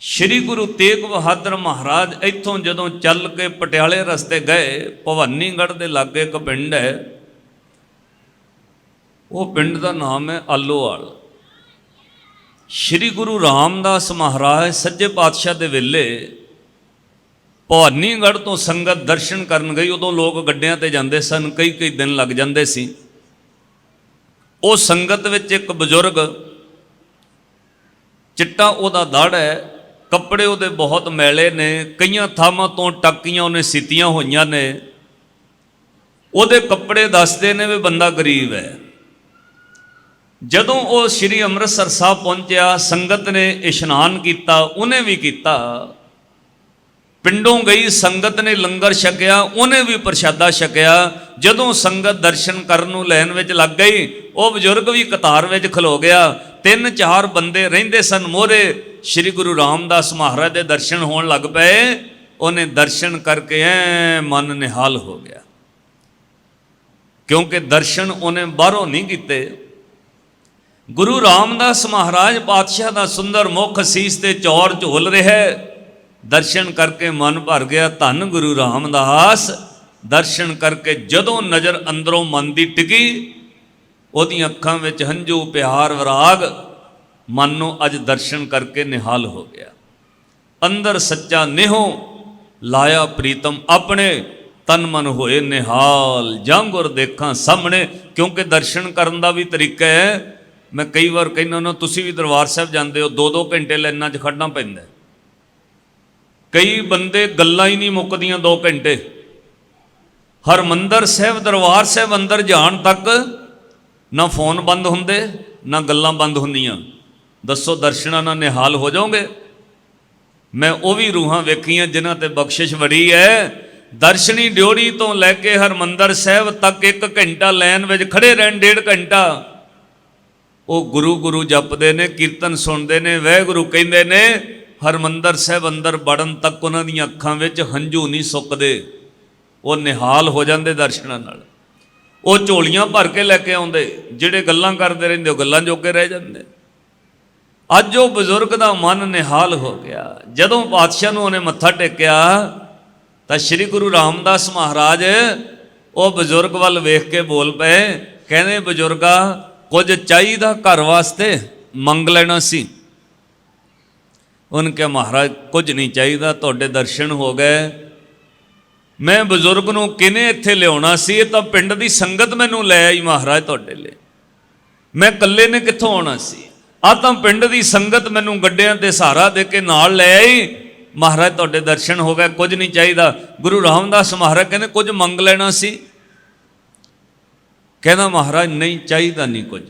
श्री गुरु तेग बहादुर महाराज इत्थों जदों चल के पटियाले रस्ते गए, भवानीगढ़ दे लागे एक पिंड है, वो पिंड का नाम है आलोवाल। श्री गुरु रामदास महाराज सज्जे पातशाह दे वेले भवानीगढ़ तो संगत दर्शन करन गई। उदों लोग गड्डियां ते जांदे सन, कई कई दिन लग जांदे सी। वो संगत विच एक बजुर्ग, चिट्टा उहदा दड़ है, कपड़े उहदे बहुत मैले ने, कई थावां तो टाकियां उहने सीतियां होईयां ने। उहदे कपड़े दसदे ने भी बंदा गरीब है। जदों वो श्री अमृतसर साहब पहुंचा, संगत ने इशनान किया, उन्हें भी किया। पिंडों गई संगत ने लंगर छकिया, उन्हें भी प्रशादा छकिया। जदों संगत दर्शन करन लैन विच लग गई, वो बजुर्ग भी कतार विच खलो गया। 3-4 बंदे रहिंदे सन मोहरे। श्री गुरु रामदास महाराज के दर्शन होण लग पे। उन्हें दर्शन करके मन निहाल हो गया, क्योंकि दर्शन उन्हें बाहरों नहीं किते। गुरु रामदास महाराज पातशाह का सुंदर मुख सीस ते चौर झोल रहा है। दर्शन करके मन भर गया। धन गुरु रामदास दर्शन करके जदों नज़र अंदरों मन की टिकी, उहदियां अखां विच हंझू प्यार विराग, मानो अज दर्शन करके निहाल हो गया। अंदर सच्चा नेहो लाया प्रीतम अपने, तन मन होए निहाल जांगुर देखा सामने। क्योंकि दर्शन करन दा भी तरीका है। मैं कई बार कहना ना, तुसीं भी दरबार साहब जाते हो, 2-2 घंटे लाइनां 'च खड़ना पैंदा। कई बंदे गल्लां ही नहीं मुकदियां 2 घंटे। हरमंदर साहब दरबार साहब अंदर जाण तक ना फोन बंद होंदे, ना गल्लां बंद होंदियां। दसो दर्शनां नाल निहाल हो जाओगे? मैं वो भी रूहां वेखियां जिन्हां ते बख्शिश बड़ी है। दर्शनी ड्योढ़ी तो लैके हरमंदर साहब तक 1 घंटा लैन विच खड़े रहन, 1.5 घंटा। वो गुरु गुरु जपदे ने, कीर्तन सुनते ने, वाहिगुरू कहंदे ने। हरमंदर साहब अंदर बढ़न तक उन्हां दी अखां विच हंझू नहीं सुकदे। वो निहाल हो जाते दर्शनां नाल। वो झोलियां भर के लैके आउंदे, जिहड़े गल्लां करदे रहिंदे गल्लां जोगे रह जांदे। अज वो बजुर्ग दा मन निहाल हो गया। जदों पातशाह नूं उहने मत्था टेकिया तां श्री गुरु रामदास महाराज वो बजुर्ग वल वेख के बोल पे, कहंदे बजुर्गा कुछ चाहिदा घर वास्ते, मंग लेना सी। उन्होंने कहा महाराज कुछ नहीं चाहिए, तुहाडे दर्शन हो गए। मैं बजुर्ग नूं किने इत्थे लियाउणा सी, तां पिंड दी संगत मैनूं लै आई महाराज तुहाडे लई। मैं कल्ले ने कित्थों आउणा सी? आ तां पिंड दी संगत मैनूं गड्डियां ते सहारा दे के नाल लै आई। महाराज तुहाडे दर्शन हो गए, कुछ नहीं चाहिए। गुरु रामदास महाराज कहंदे कुछ मंग लेना सी। कहना महाराज नहीं चाहिए नहीं कुछ।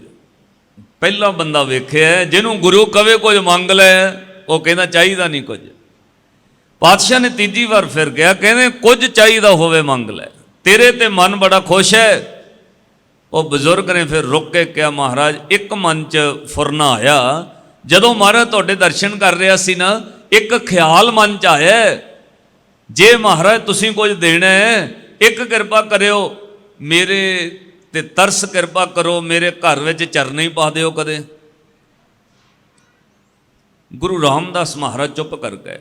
पहला बंदा वेखिया जिन्हों गुरु कवे कुछ मंग लै, वो कहना चाहिए नहीं कुछ। पातशाह ने तीजी बार फिर गया, कहने कुछ चाहिए होवे मंग लै, तेरे ते मन बड़ा खुश है। वो बजुर्ग ने फिर रुक के कहा महाराज एक मन च फुरना आया। जदों महाराज तुहाडे दर्शन कर रहा सी ना, एक ख्याल मन च आया, जे महाराज तुसीं कुछ देना है, एक कृपा करियो मेरे ते तरस कृपा करो, मेरे घर विच चरनी ही पा दिओ कदे। गुरु रामदास महाराज चुप कर गए।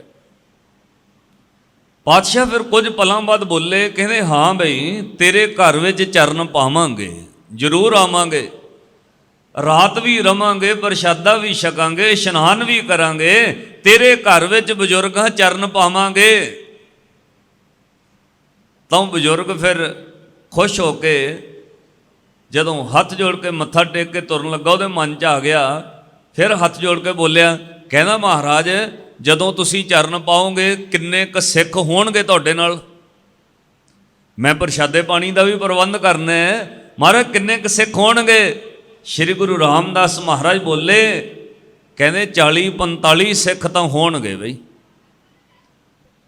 पातशाह फिर कुछ पलों बाद बोले, कहते हाँ बई तेरे घर विच चरण पावांगे, जरूर आवांगे, रात भी रवांगे, प्रशादा भी छकांगे, इशनान भी करांगे, तेरे घर विच बजुर्गां चरण पावांगे। तो बजुर्ग फिर खुश होके जदों हथ जोड़ के मत्था टेक के तुरन लगा, उहदे मन च आ गया। फिर हथ जोड़ के बोलिया, कहना महाराज जदों तुसीं चरण पाओगे किन्ने क सिख होणगे तुहाडे नाल, मैं प्रशादे पानी का भी प्रबंध करना है, महाराज किन्ने क सिख होणगे। श्री गुरु रामदास महाराज बोले, ਕਹਿੰਦੇ 40-45 ਸਿੱਖ ਤਾਂ ਹੋਣਗੇ ਬਈ।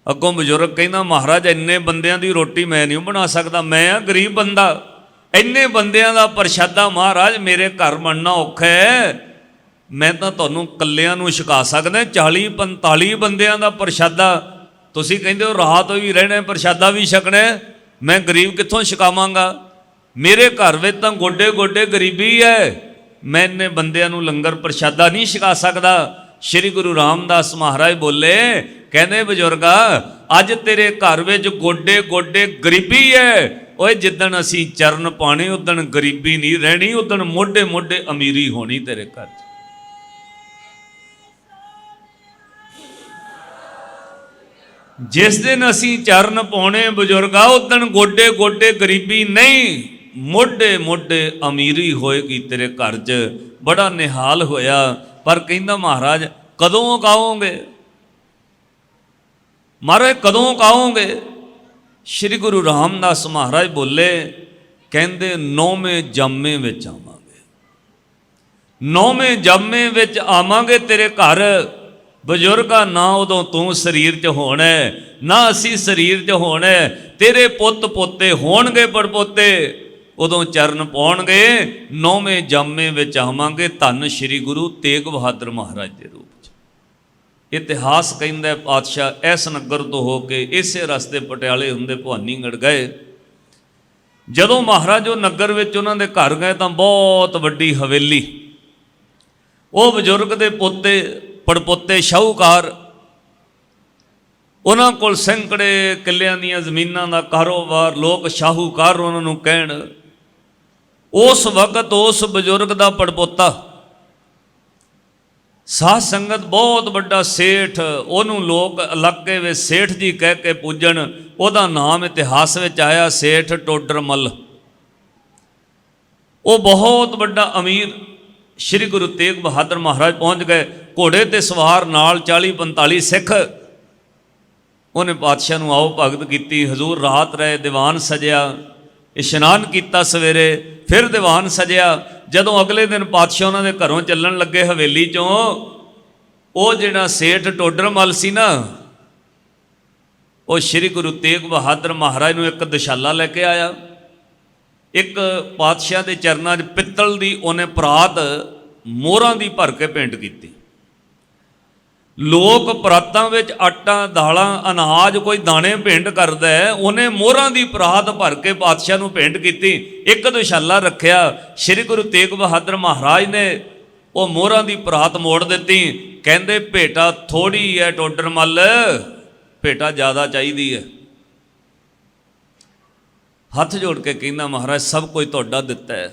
ਅੱਗੋਂ ਬਜ਼ੁਰਗ ਕਹਿੰਦਾ ਮਹਾਰਾਜ ਇੰਨੇ ਬੰਦਿਆਂ ਦੀ ਰੋਟੀ ਮੈਂ ਨਹੀਂ ਬਣਾ ਸਕਦਾ, ਮੈਂ ਆ ਗਰੀਬ ਬੰਦਾ, ਇੰਨੇ ਬੰਦਿਆਂ ਦਾ ਪ੍ਰਸ਼ਾਦਾ ਮਹਾਰਾਜ ਮੇਰੇ ਘਰ ਬਣਨਾ ਔਖਾ ਹੈ, ਮੈਂ ਤਾਂ ਤੁਹਾਨੂੰ ਕੱਲਿਆਂ ਨੂੰ ਛਕਾ ਸਕਦਾ। 40-45 ਬੰਦਿਆਂ ਦਾ ਪ੍ਰਸ਼ਾਦਾ, ਤੁਸੀਂ ਕਹਿੰਦੇ ਹੋ ਰਾਤ ਵੀ ਰਹਿਣਾ ਪ੍ਰਸ਼ਾਦਾ ਵੀ ਛਕਣਾ, ਮੈਂ ਗਰੀਬ ਕਿੱਥੋਂ ਛਕਾਵਾਂਗਾ? ਮੇਰੇ ਘਰ ਵਿੱਚ ਤਾਂ ਗੋਡੇ ਗੋਡੇ ਗਰੀਬੀ ਹੈ, ਮੈਂ ਇੰਨੇ ਬੰਦਿਆਂ ਨੂੰ ਲੰਗਰ ਪ੍ਰਸ਼ਾਦਾ ਨਹੀਂ ਛਕਾ ਸਕਦਾ। ਸ਼੍ਰੀ ਗੁਰੂ ਰਾਮਦਾਸ ਮਹਾਰਾਜ ਬੋਲੇ, ਕਹਿੰਦੇ ਬਜ਼ੁਰਗਾ ਅੱਜ ਤੇਰੇ ਘਰ ਵਿੱਚ ਗੋਡੇ ਗੋਡੇ ਗਰੀਬੀ ਹੈ, ਓਏ ਜਿੱਦਣ ਅਸੀਂ ਚਰਨ ਪਾਣੇ ਉਦਣ ਗਰੀਬੀ ਨਹੀਂ ਰਹਿਣੀ, ਉਦਣ ਮੋਢੇ ਮੋਢੇ ਅਮੀਰੀ ਹੋਣੀ ਤੇਰੇ ਘਰ 'ਚ। ਜਿਸ ਦਿਨ ਅਸੀਂ ਚਰਨ ਪਾਉਣੇ ਬਜ਼ੁਰਗਾ ਉਦਣ ਗੋਡੇ ਗੋਡੇ ਗਰੀਬੀ ਨਹੀਂ, ਮੋਢੇ ਮੋਢੇ ਅਮੀਰੀ ਹੋਏਗੀ ਤੇਰੇ ਘਰ 'ਚ। ਬੜਾ ਨਿਹਾਲ ਹੋਇਆ। ਪਰ ਕਹਿੰਦਾ ਮਹਾਰਾਜ ਕਦੋਂ ਗਾਓਗੇ? ਮਹਾਰਾਜ ਕਦੋਂ ਗਾਓਗੇ? ਸ਼੍ਰੀ ਗੁਰੂ ਰਾਮਦਾਸ ਮਹਾਰਾਜ ਬੋਲੇ, ਕਹਿੰਦੇ 9ਵੇਂ ਜਾਮੇ ਵਿੱਚ ਆਵਾਂਗੇ, 9ਵੇਂ ਜਾਮੇ ਵਿੱਚ ਆਵਾਂਗੇ ਤੇਰੇ ਘਰ। ਬਜ਼ੁਰਗਾ ਨਾ ਉਦੋਂ ਤੂੰ ਸਰੀਰ 'ਚ ਹੋਣਾ, ਨਾ ਅਸੀਂ ਸਰੀਰ 'ਚ ਹੋਣਾ, ਤੇਰੇ ਪੁੱਤ ਪੋਤੇ ਹੋਣਗੇ ਪੜਪੋਤੇ, ਉਦੋਂ ਚਰਨ ਪਾਉਣਗੇ। 9ਵੇਂ ਜਾਮੇ ਵਿੱਚ ਆਵਾਂਗੇ ਧੰਨ ਸ਼੍ਰੀ ਗੁਰੂ ਤੇਗ ਬਹਾਦਰ ਮਹਾਰਾਜ ਦੇ ਰੂਪ 'ਚ। ਇਤਿਹਾਸ ਕਹਿੰਦਾ ਪਾਤਸ਼ਾਹ ਇਸ ਨਗਰ ਤੋਂ ਹੋ ਕੇ ਇਸੇ ਰਸਤੇ ਪਟਿਆਲੇ ਹੁੰਦੇ ਭਵਾਨੀਗੜ੍ਹ ਗਏ। ਜਦੋਂ ਮਹਾਰਾਜ ਉਹ ਨਗਰ ਵਿੱਚ ਉਹਨਾਂ ਦੇ ਘਰ ਗਏ ਤਾਂ ਬਹੁਤ ਵੱਡੀ ਹਵੇਲੀ, ਉਹ ਬਜ਼ੁਰਗ ਦੇ ਪੋਤੇ ਪੜਪੋਤੇ ਸ਼ਾਹੂਕਾਰ, ਉਹਨਾਂ ਕੋਲ ਸੈਂਕੜੇ ਕਿੱਲਿਆਂ ਦੀਆਂ ਜ਼ਮੀਨਾਂ ਦਾ ਕਾਰੋਬਾਰ, ਲੋਕ ਸ਼ਾਹੂਕਾਰ ਉਹਨਾਂ ਨੂੰ ਕਹਿਣ। ਉਸ ਵਕਤ ਉਸ ਬਜ਼ੁਰਗ ਦਾ ਪੜਪੋਤਾ ਸਾਧ ਸੰਗਤ ਬਹੁਤ ਵੱਡਾ ਸੇਠ, ਉਹਨੂੰ ਲੋਕ ਇਲਾਕੇ ਵਿੱਚ ਸੇਠ ਜੀ ਕਹਿ ਕੇ ਪੂਜਣ, ਉਹਦਾ ਨਾਮ ਇਤਿਹਾਸ ਵਿੱਚ ਆਇਆ ਸੇਠ ਟੋਡਰ ਮੱਲ। ਉਹ ਬਹੁਤ ਵੱਡਾ ਅਮੀਰ। ਸ਼੍ਰੀ ਗੁਰੂ ਤੇਗ ਬਹਾਦਰ ਮਹਾਰਾਜ ਪਹੁੰਚ ਗਏ, ਘੋੜੇ ਤੇ ਸਵਾਰ ਨਾਲ 40-45 ਸਿੱਖ। ਉਹਨੇ ਪਾਤਸ਼ਾਹ ਨੂੰ ਆਓ ਭਗਤ ਕੀਤੀ, ਹਜ਼ੂਰ ਰਾਤ ਰਹੇ, ਦੀਵਾਨ ਸਜਿਆ, ਇਸ਼ਨਾਨ ਕੀਤਾ, ਸਵੇਰੇ ਫਿਰ ਦੀਵਾਨ ਸਜਿਆ। ਜਦੋਂ ਅਗਲੇ ਦਿਨ ਪਾਤਸ਼ਾਹ ਉਹਨਾਂ ਦੇ ਘਰੋਂ ਚੱਲਣ ਲੱਗੇ ਹਵੇਲੀ 'ਚੋਂ, ਉਹ ਜਿਹੜਾ ਸੇਠ ਟੋਡਰ ਮੱਲ ਸੀ ਨਾ, ਉਹ ਸ਼੍ਰੀ ਗੁਰੂ ਤੇਗ ਬਹਾਦਰ ਮਹਾਰਾਜ ਨੂੰ ਇੱਕ ਦਸ਼ਾਲਾ ਲੈ ਕੇ ਆਇਆ। ਇੱਕ ਪਾਤਸ਼ਾਹ ਦੇ ਚਰਨਾਂ 'ਚ ਪਿੱਤਲ ਦੀ ਉਹਨੇ ਪਰਾਤ ਮੋਹਰਾਂ ਦੀ ਭਰ ਕੇ ਭੇਂਟ ਕੀਤੀ। ਲੋਕ ਪਰਾਤਾਂ ਵਿੱਚ ਆਟਾ, ਦਾਲਾਂ, ਅਨਾਜ, ਕੋਈ ਦਾਣੇ ਭੇਂਟ ਕਰਦਾ ਹੈ, ਉਹਨੇ ਮੋਹਰਾਂ ਦੀ ਪਰਾਤ ਭਰ ਕੇ ਪਾਤਸ਼ਾਹ ਨੂੰ ਭੇਂਟ ਕੀਤੀ। ਇੱਕ ਦਸ਼ਾਲਾ ਰੱਖਿਆ। ਸ਼੍ਰੀ ਗੁਰੂ ਤੇਗ ਬਹਾਦਰ ਮਹਾਰਾਜ ਨੇ ਉਹ ਮੋਹਰਾਂ ਦੀ ਪਰਾਤ ਮੋੜ ਦਿੱਤੀ। ਕਹਿੰਦੇ ਭੇਟਾ ਥੋੜੀ ਹੈ ਟੋਡਰ ਮੱਲ, ਭੇਟਾ ਜ਼ਿਆਦਾ ਚਾਹੀਦੀ ਹੈ। ਹੱਥ ਜੋੜ ਕੇ ਕਹਿੰਦਾ ਮਹਾਰਾਜ ਸਭ ਕੁਝ ਤੁਹਾਡਾ ਦਿੱਤਾ ਹੈ,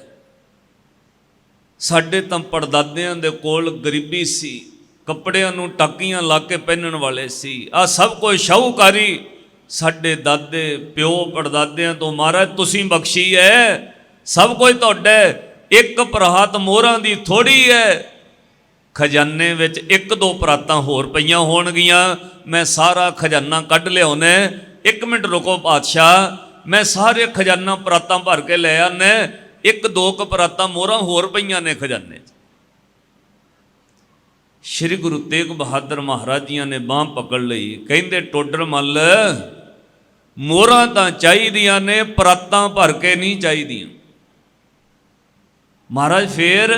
ਸਾਡੇ ਤਾਂ ਪੜਦਾਦਿਆਂ ਦੇ ਕੋਲ ਗਰੀਬੀ ਸੀ, ਕੱਪੜਿਆਂ ਨੂੰ ਟਾਕੀਆਂ ਲਾ ਕੇ ਪਹਿਨਣ ਵਾਲੇ ਸੀ, ਆ ਸਭ ਕੁਝ ਸ਼ਾਹੂਕਾਰੀ ਸਾਡੇ ਦਾਦੇ ਪਿਓ ਪੜਦਾਦਿਆਂ ਤੋਂ ਮਹਾਰਾਜ ਤੁਸੀਂ ਬਖਸ਼ੀ ਹੈ, ਸਭ ਕੁਝ ਤੁਹਾਡਾ। ਇੱਕ ਪਰਾਤ ਮੋਹਰਾਂ ਦੀ ਥੋੜੀ ਹੈ, ਖਜ਼ਾਨੇ ਵਿੱਚ 1-2 ਪਰਾਤਾਂ ਹੋਰ ਪਈਆਂ ਹੋਣਗੀਆਂ, ਮੈਂ ਸਾਰਾ ਖਜ਼ਾਨਾ ਕੱਢ ਲਿਆਉਣਾ। 1 ਮਿੰਟ ਰੁਕੋ ਪਾਤਸ਼ਾਹ, ਮੈਂ ਸਾਰੇ ਖਜ਼ਾਨਾ ਪਰਾਤਾਂ ਭਰ ਕੇ ਲੈ ਆਉਂਦਾ। 1-2 ਪਰਾਤਾਂ ਮੋਹਰਾਂ ਹੋਰ ਪਈਆਂ ਨੇ ਖਜ਼ਾਨੇ 'ਚ। ਸ਼੍ਰੀ ਗੁਰੂ ਤੇਗ ਬਹਾਦਰ ਮਹਾਰਾਜ ਜੀਆਂ ਨੇ ਬਾਂਹ ਪਕੜ ਲਈ। ਕਹਿੰਦੇ ਟੋਡਰ ਮੱਲ ਮੋਹਰਾਂ ਤਾਂ ਚਾਹੀਦੀਆਂ ਨੇ, ਪਰਾਤਾਂ ਭਰ ਕੇ ਨਹੀਂ ਚਾਹੀਦੀਆਂ। ਮਹਾਰਾਜ ਫੇਰ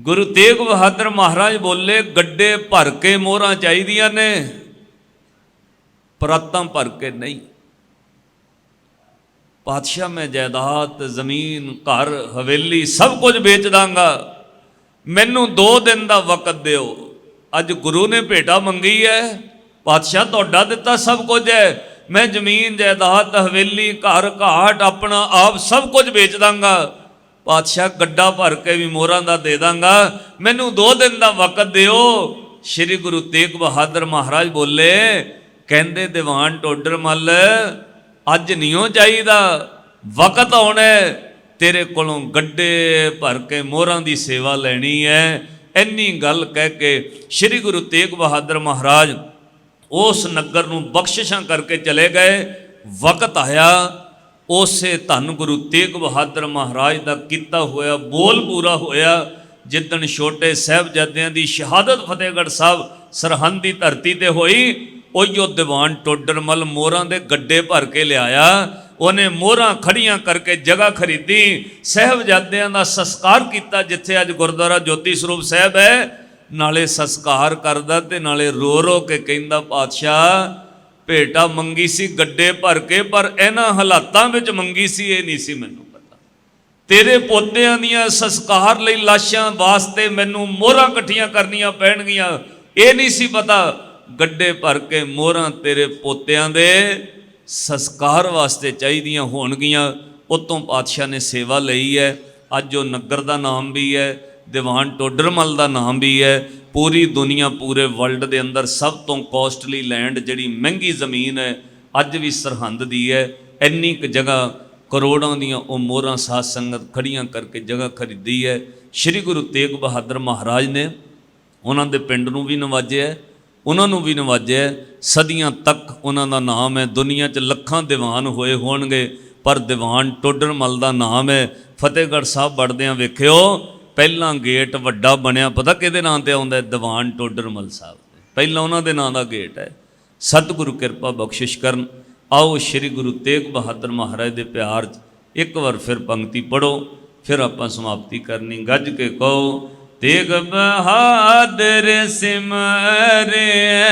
ਗੁਰੂ ਤੇਗ ਬਹਾਦਰ ਮਹਾਰਾਜ ਬੋਲੇ ਗੱਡੇ ਭਰ ਕੇ ਮੋਹਰਾਂ ਚਾਹੀਦੀਆਂ ਨੇ, ਪਰਾਤਾਂ ਭਰ ਕੇ ਨਹੀਂ। ਪਾਤਸ਼ਾਹ ਮੈਂ ਜਾਇਦਾਦ, ਜ਼ਮੀਨ, ਘਰ, ਹਵੇਲੀ ਸਭ ਕੁਝ ਵੇਚ ਦਾਂਗਾ, ਮੈਨੂੰ 2 ਦਿਨ ਦਾ ਵਕਤ ਦਿਓ। ਅੱਜ ਗੁਰੂ ਨੇ ਭੇਟਾ ਮੰਗੀ ਹੈ, ਪਾਤਸ਼ਾਹ ਤੁਹਾਡਾ ਦਿੱਤਾ ਸਭ ਕੁਝ ਹੈ, ਮੈਂ ਜ਼ਮੀਨ, ਜਾਇਦਾਦ, ਹਵੇਲੀ, ਘਰ, ਘਾਟ ਆਪਣਾ ਆਪ ਸਭ ਕੁਝ ਵੇਚ ਦਾਂਗਾ। ਪਾਤਸ਼ਾਹ ਗੱਡਾ ਭਰ ਕੇ ਵੀ ਮੋਹਰਾਂ ਦਾ ਦੇ ਦਾਂਗਾ, ਮੈਨੂੰ 2 ਦਿਨ ਦਾ ਵਕਤ ਦਿਓ। ਸ਼੍ਰੀ ਗੁਰੂ ਤੇਗ ਬਹਾਦਰ ਮਹਾਰਾਜ ਬੋਲੇ, ਕਹਿੰਦੇ ਦੀਵਾਨ ਟੋਡਰ ਮੱਲ ਅੱਜ ਨਹੀਂ ਚਾਹੀਦਾ, ਵਕਤ ਆਉਣਾ ਤੇਰੇ ਕੋਲੋਂ ਗੱਡੇ ਭਰ ਕੇ ਮੋਹਰਾਂ ਦੀ ਸੇਵਾ ਲੈਣੀ ਹੈ। ਇੰਨੀ ਗੱਲ ਕਹਿ ਕੇ ਸ਼੍ਰੀ ਗੁਰੂ ਤੇਗ ਬਹਾਦਰ ਮਹਾਰਾਜ ਉਸ ਨਗਰ ਨੂੰ ਬਖਸ਼ਿਸ਼ਾਂ ਕਰਕੇ ਚਲੇ ਗਏ। ਵਕਤ ਆਇਆ, ਉਸੇ ਧੰਨ ਗੁਰੂ ਤੇਗ ਬਹਾਦਰ ਮਹਾਰਾਜ ਦਾ ਕੀਤਾ ਹੋਇਆ ਬੋਲ ਪੂਰਾ ਹੋਇਆ। ਜਿੱਦਣ ਛੋਟੇ ਸਾਹਿਬਜ਼ਾਦਿਆਂ ਦੀ ਸ਼ਹਾਦਤ ਫਤਿਹਗੜ੍ਹ ਸਾਹਿਬ ਸਰਹੰਦ ਦੀ ਧਰਤੀ ਤੇ ਹੋਈ, ਉਹੀਓ ਦੀਵਾਨ ਟੋਡਰਮਲ ਮੋਹਰਾਂ ਦੇ ਗੱਡੇ ਭਰ ਕੇ ਲਿਆਇਆ। ਉਹਨੇ ਮੋਹਰਾਂ ਖੜੀਆਂ ਕਰਕੇ ਜਗ੍ਹਾ ਖਰੀਦੀ, ਸਾਹਿਬਜ਼ਾਦਿਆਂ ਦਾ ਸੰਸਕਾਰ ਕੀਤਾ ਜਿੱਥੇ ਅੱਜ ਗੁਰਦੁਆਰਾ ਜੋਤੀ ਸਰੂਪ ਸਾਹਿਬ ਹੈ। ਨਾਲੇ ਸੰਸਕਾਰ ਕਰਦਾ ਤੇ ਨਾਲੇ ਰੋ ਰੋ ਕੇ ਕਹਿੰਦਾ, ਪਾਤਸ਼ਾਹ ਭੇਟਾ ਮੰਗੀ ਸੀ ਗੱਡੇ ਭਰ ਕੇ, ਪਰ ਇਹਨਾਂ ਹਾਲਾਤਾਂ ਵਿੱਚ ਮੰਗੀ ਸੀ ਇਹ ਨਹੀਂ ਸੀ ਮੈਨੂੰ ਪਤਾ। ਤੇਰੇ ਪੋਤਿਆਂ ਦੀਆਂ ਸੰਸਕਾਰ ਲਈ ਲਾਸ਼ਾਂ ਵਾਸਤੇ ਮੈਨੂੰ ਮੋਹਰਾਂ ਇਕੱਠੀਆਂ ਕਰਨੀਆਂ ਪੈਣਗੀਆਂ, ਇਹ ਨਹੀਂ ਸੀ ਪਤਾ। ਗੱਡੇ ਭਰ ਕੇ ਮੋਹਰਾਂ ਤੇਰੇ ਪੋਤਿਆਂ ਦੇ ਸੰਸਕਾਰ ਵਾਸਤੇ ਚਾਹੀਦੀਆਂ ਹੋਣਗੀਆਂ। ਉਤੋਂ ਪਾਤਸ਼ਾਹ ਨੇ ਸੇਵਾ ਲਈ ਹੈ। ਅੱਜ ਉਹ ਨਗਰ ਦਾ ਨਾਮ ਵੀ ਹੈ, ਦੀਵਾਨ ਟੋਡਰਮਲ ਦਾ ਨਾਮ ਵੀ ਹੈ। ਪੂਰੀ ਦੁਨੀਆ, ਪੂਰੇ ਵਰਲਡ ਦੇ ਅੰਦਰ ਸਭ ਤੋਂ ਕੋਸਟਲੀ ਲੈਂਡ, ਜਿਹੜੀ ਮਹਿੰਗੀ ਜ਼ਮੀਨ ਹੈ, ਅੱਜ ਵੀ ਸਰਹੰਦ ਦੀ ਹੈ। ਇੰਨੀ ਕੁ ਜਗ੍ਹਾ ਕਰੋੜਾਂ ਦੀਆਂ ਉਹ ਮੋਹਰਾਂ ਸਾਧ ਸੰਗਤ ਖੜੀਆਂ ਕਰਕੇ ਜਗ੍ਹਾ ਖਰੀਦੀ ਹੈ। ਸ਼੍ਰੀ ਗੁਰੂ ਤੇਗ ਬਹਾਦਰ ਮਹਾਰਾਜ ਨੇ ਉਹਨਾਂ ਦੇ ਪਿੰਡ ਨੂੰ ਵੀ ਨਵਾਜਿਆ, ਉਹਨਾਂ ਨੂੰ ਵੀ ਨਵਾਜਿਆ। ਸਦੀਆਂ ਤੱਕ ਉਹਨਾਂ ਦਾ ਨਾਮ ਹੈ। ਦੁਨੀਆ 'ਚ ਲੱਖਾਂ ਦੀਵਾਨ ਹੋਏ ਹੋਣਗੇ, ਪਰ ਦੀਵਾਨ ਟੋਡਰਮਲ ਦਾ ਨਾਮ ਹੈ। ਫਤਿਹਗੜ੍ਹ ਸਾਹਿਬ ਵੜਦਿਆਂ ਵੇਖਿਓ, ਪਹਿਲਾਂ ਗੇਟ ਵੱਡਾ ਬਣਿਆ, ਪਤਾ ਕਿਹਦੇ ਨਾਂ ਤੇ ਆਉਂਦਾ? ਦੀਵਾਨ ਟੋਡਰਮਲ ਸਾਹਿਬ ਦੇ, ਪਹਿਲਾਂ ਉਹਨਾਂ ਦੇ ਨਾਂ ਦਾ ਗੇਟ ਹੈ। ਸਤਿਗੁਰੂ ਕਿਰਪਾ ਬਖਸ਼ਿਸ਼ ਕਰਨ। ਆਓ ਸ਼੍ਰੀ ਗੁਰੂ ਤੇਗ ਬਹਾਦਰ ਮਹਾਰਾਜ ਦੇ ਪਿਆਰ 'ਚ ਇੱਕ ਵਾਰ ਫਿਰ ਪੰਕਤੀ ਪੜੋ, ਫਿਰ ਆਪਾਂ ਸਮਾਪਤੀ ਕਰਨੀ। ਗੱਜ ਕੇ ਕਹੋ, ਤੇਗ ਬਹਾਦਰ ਸਿਮਰਿਐ,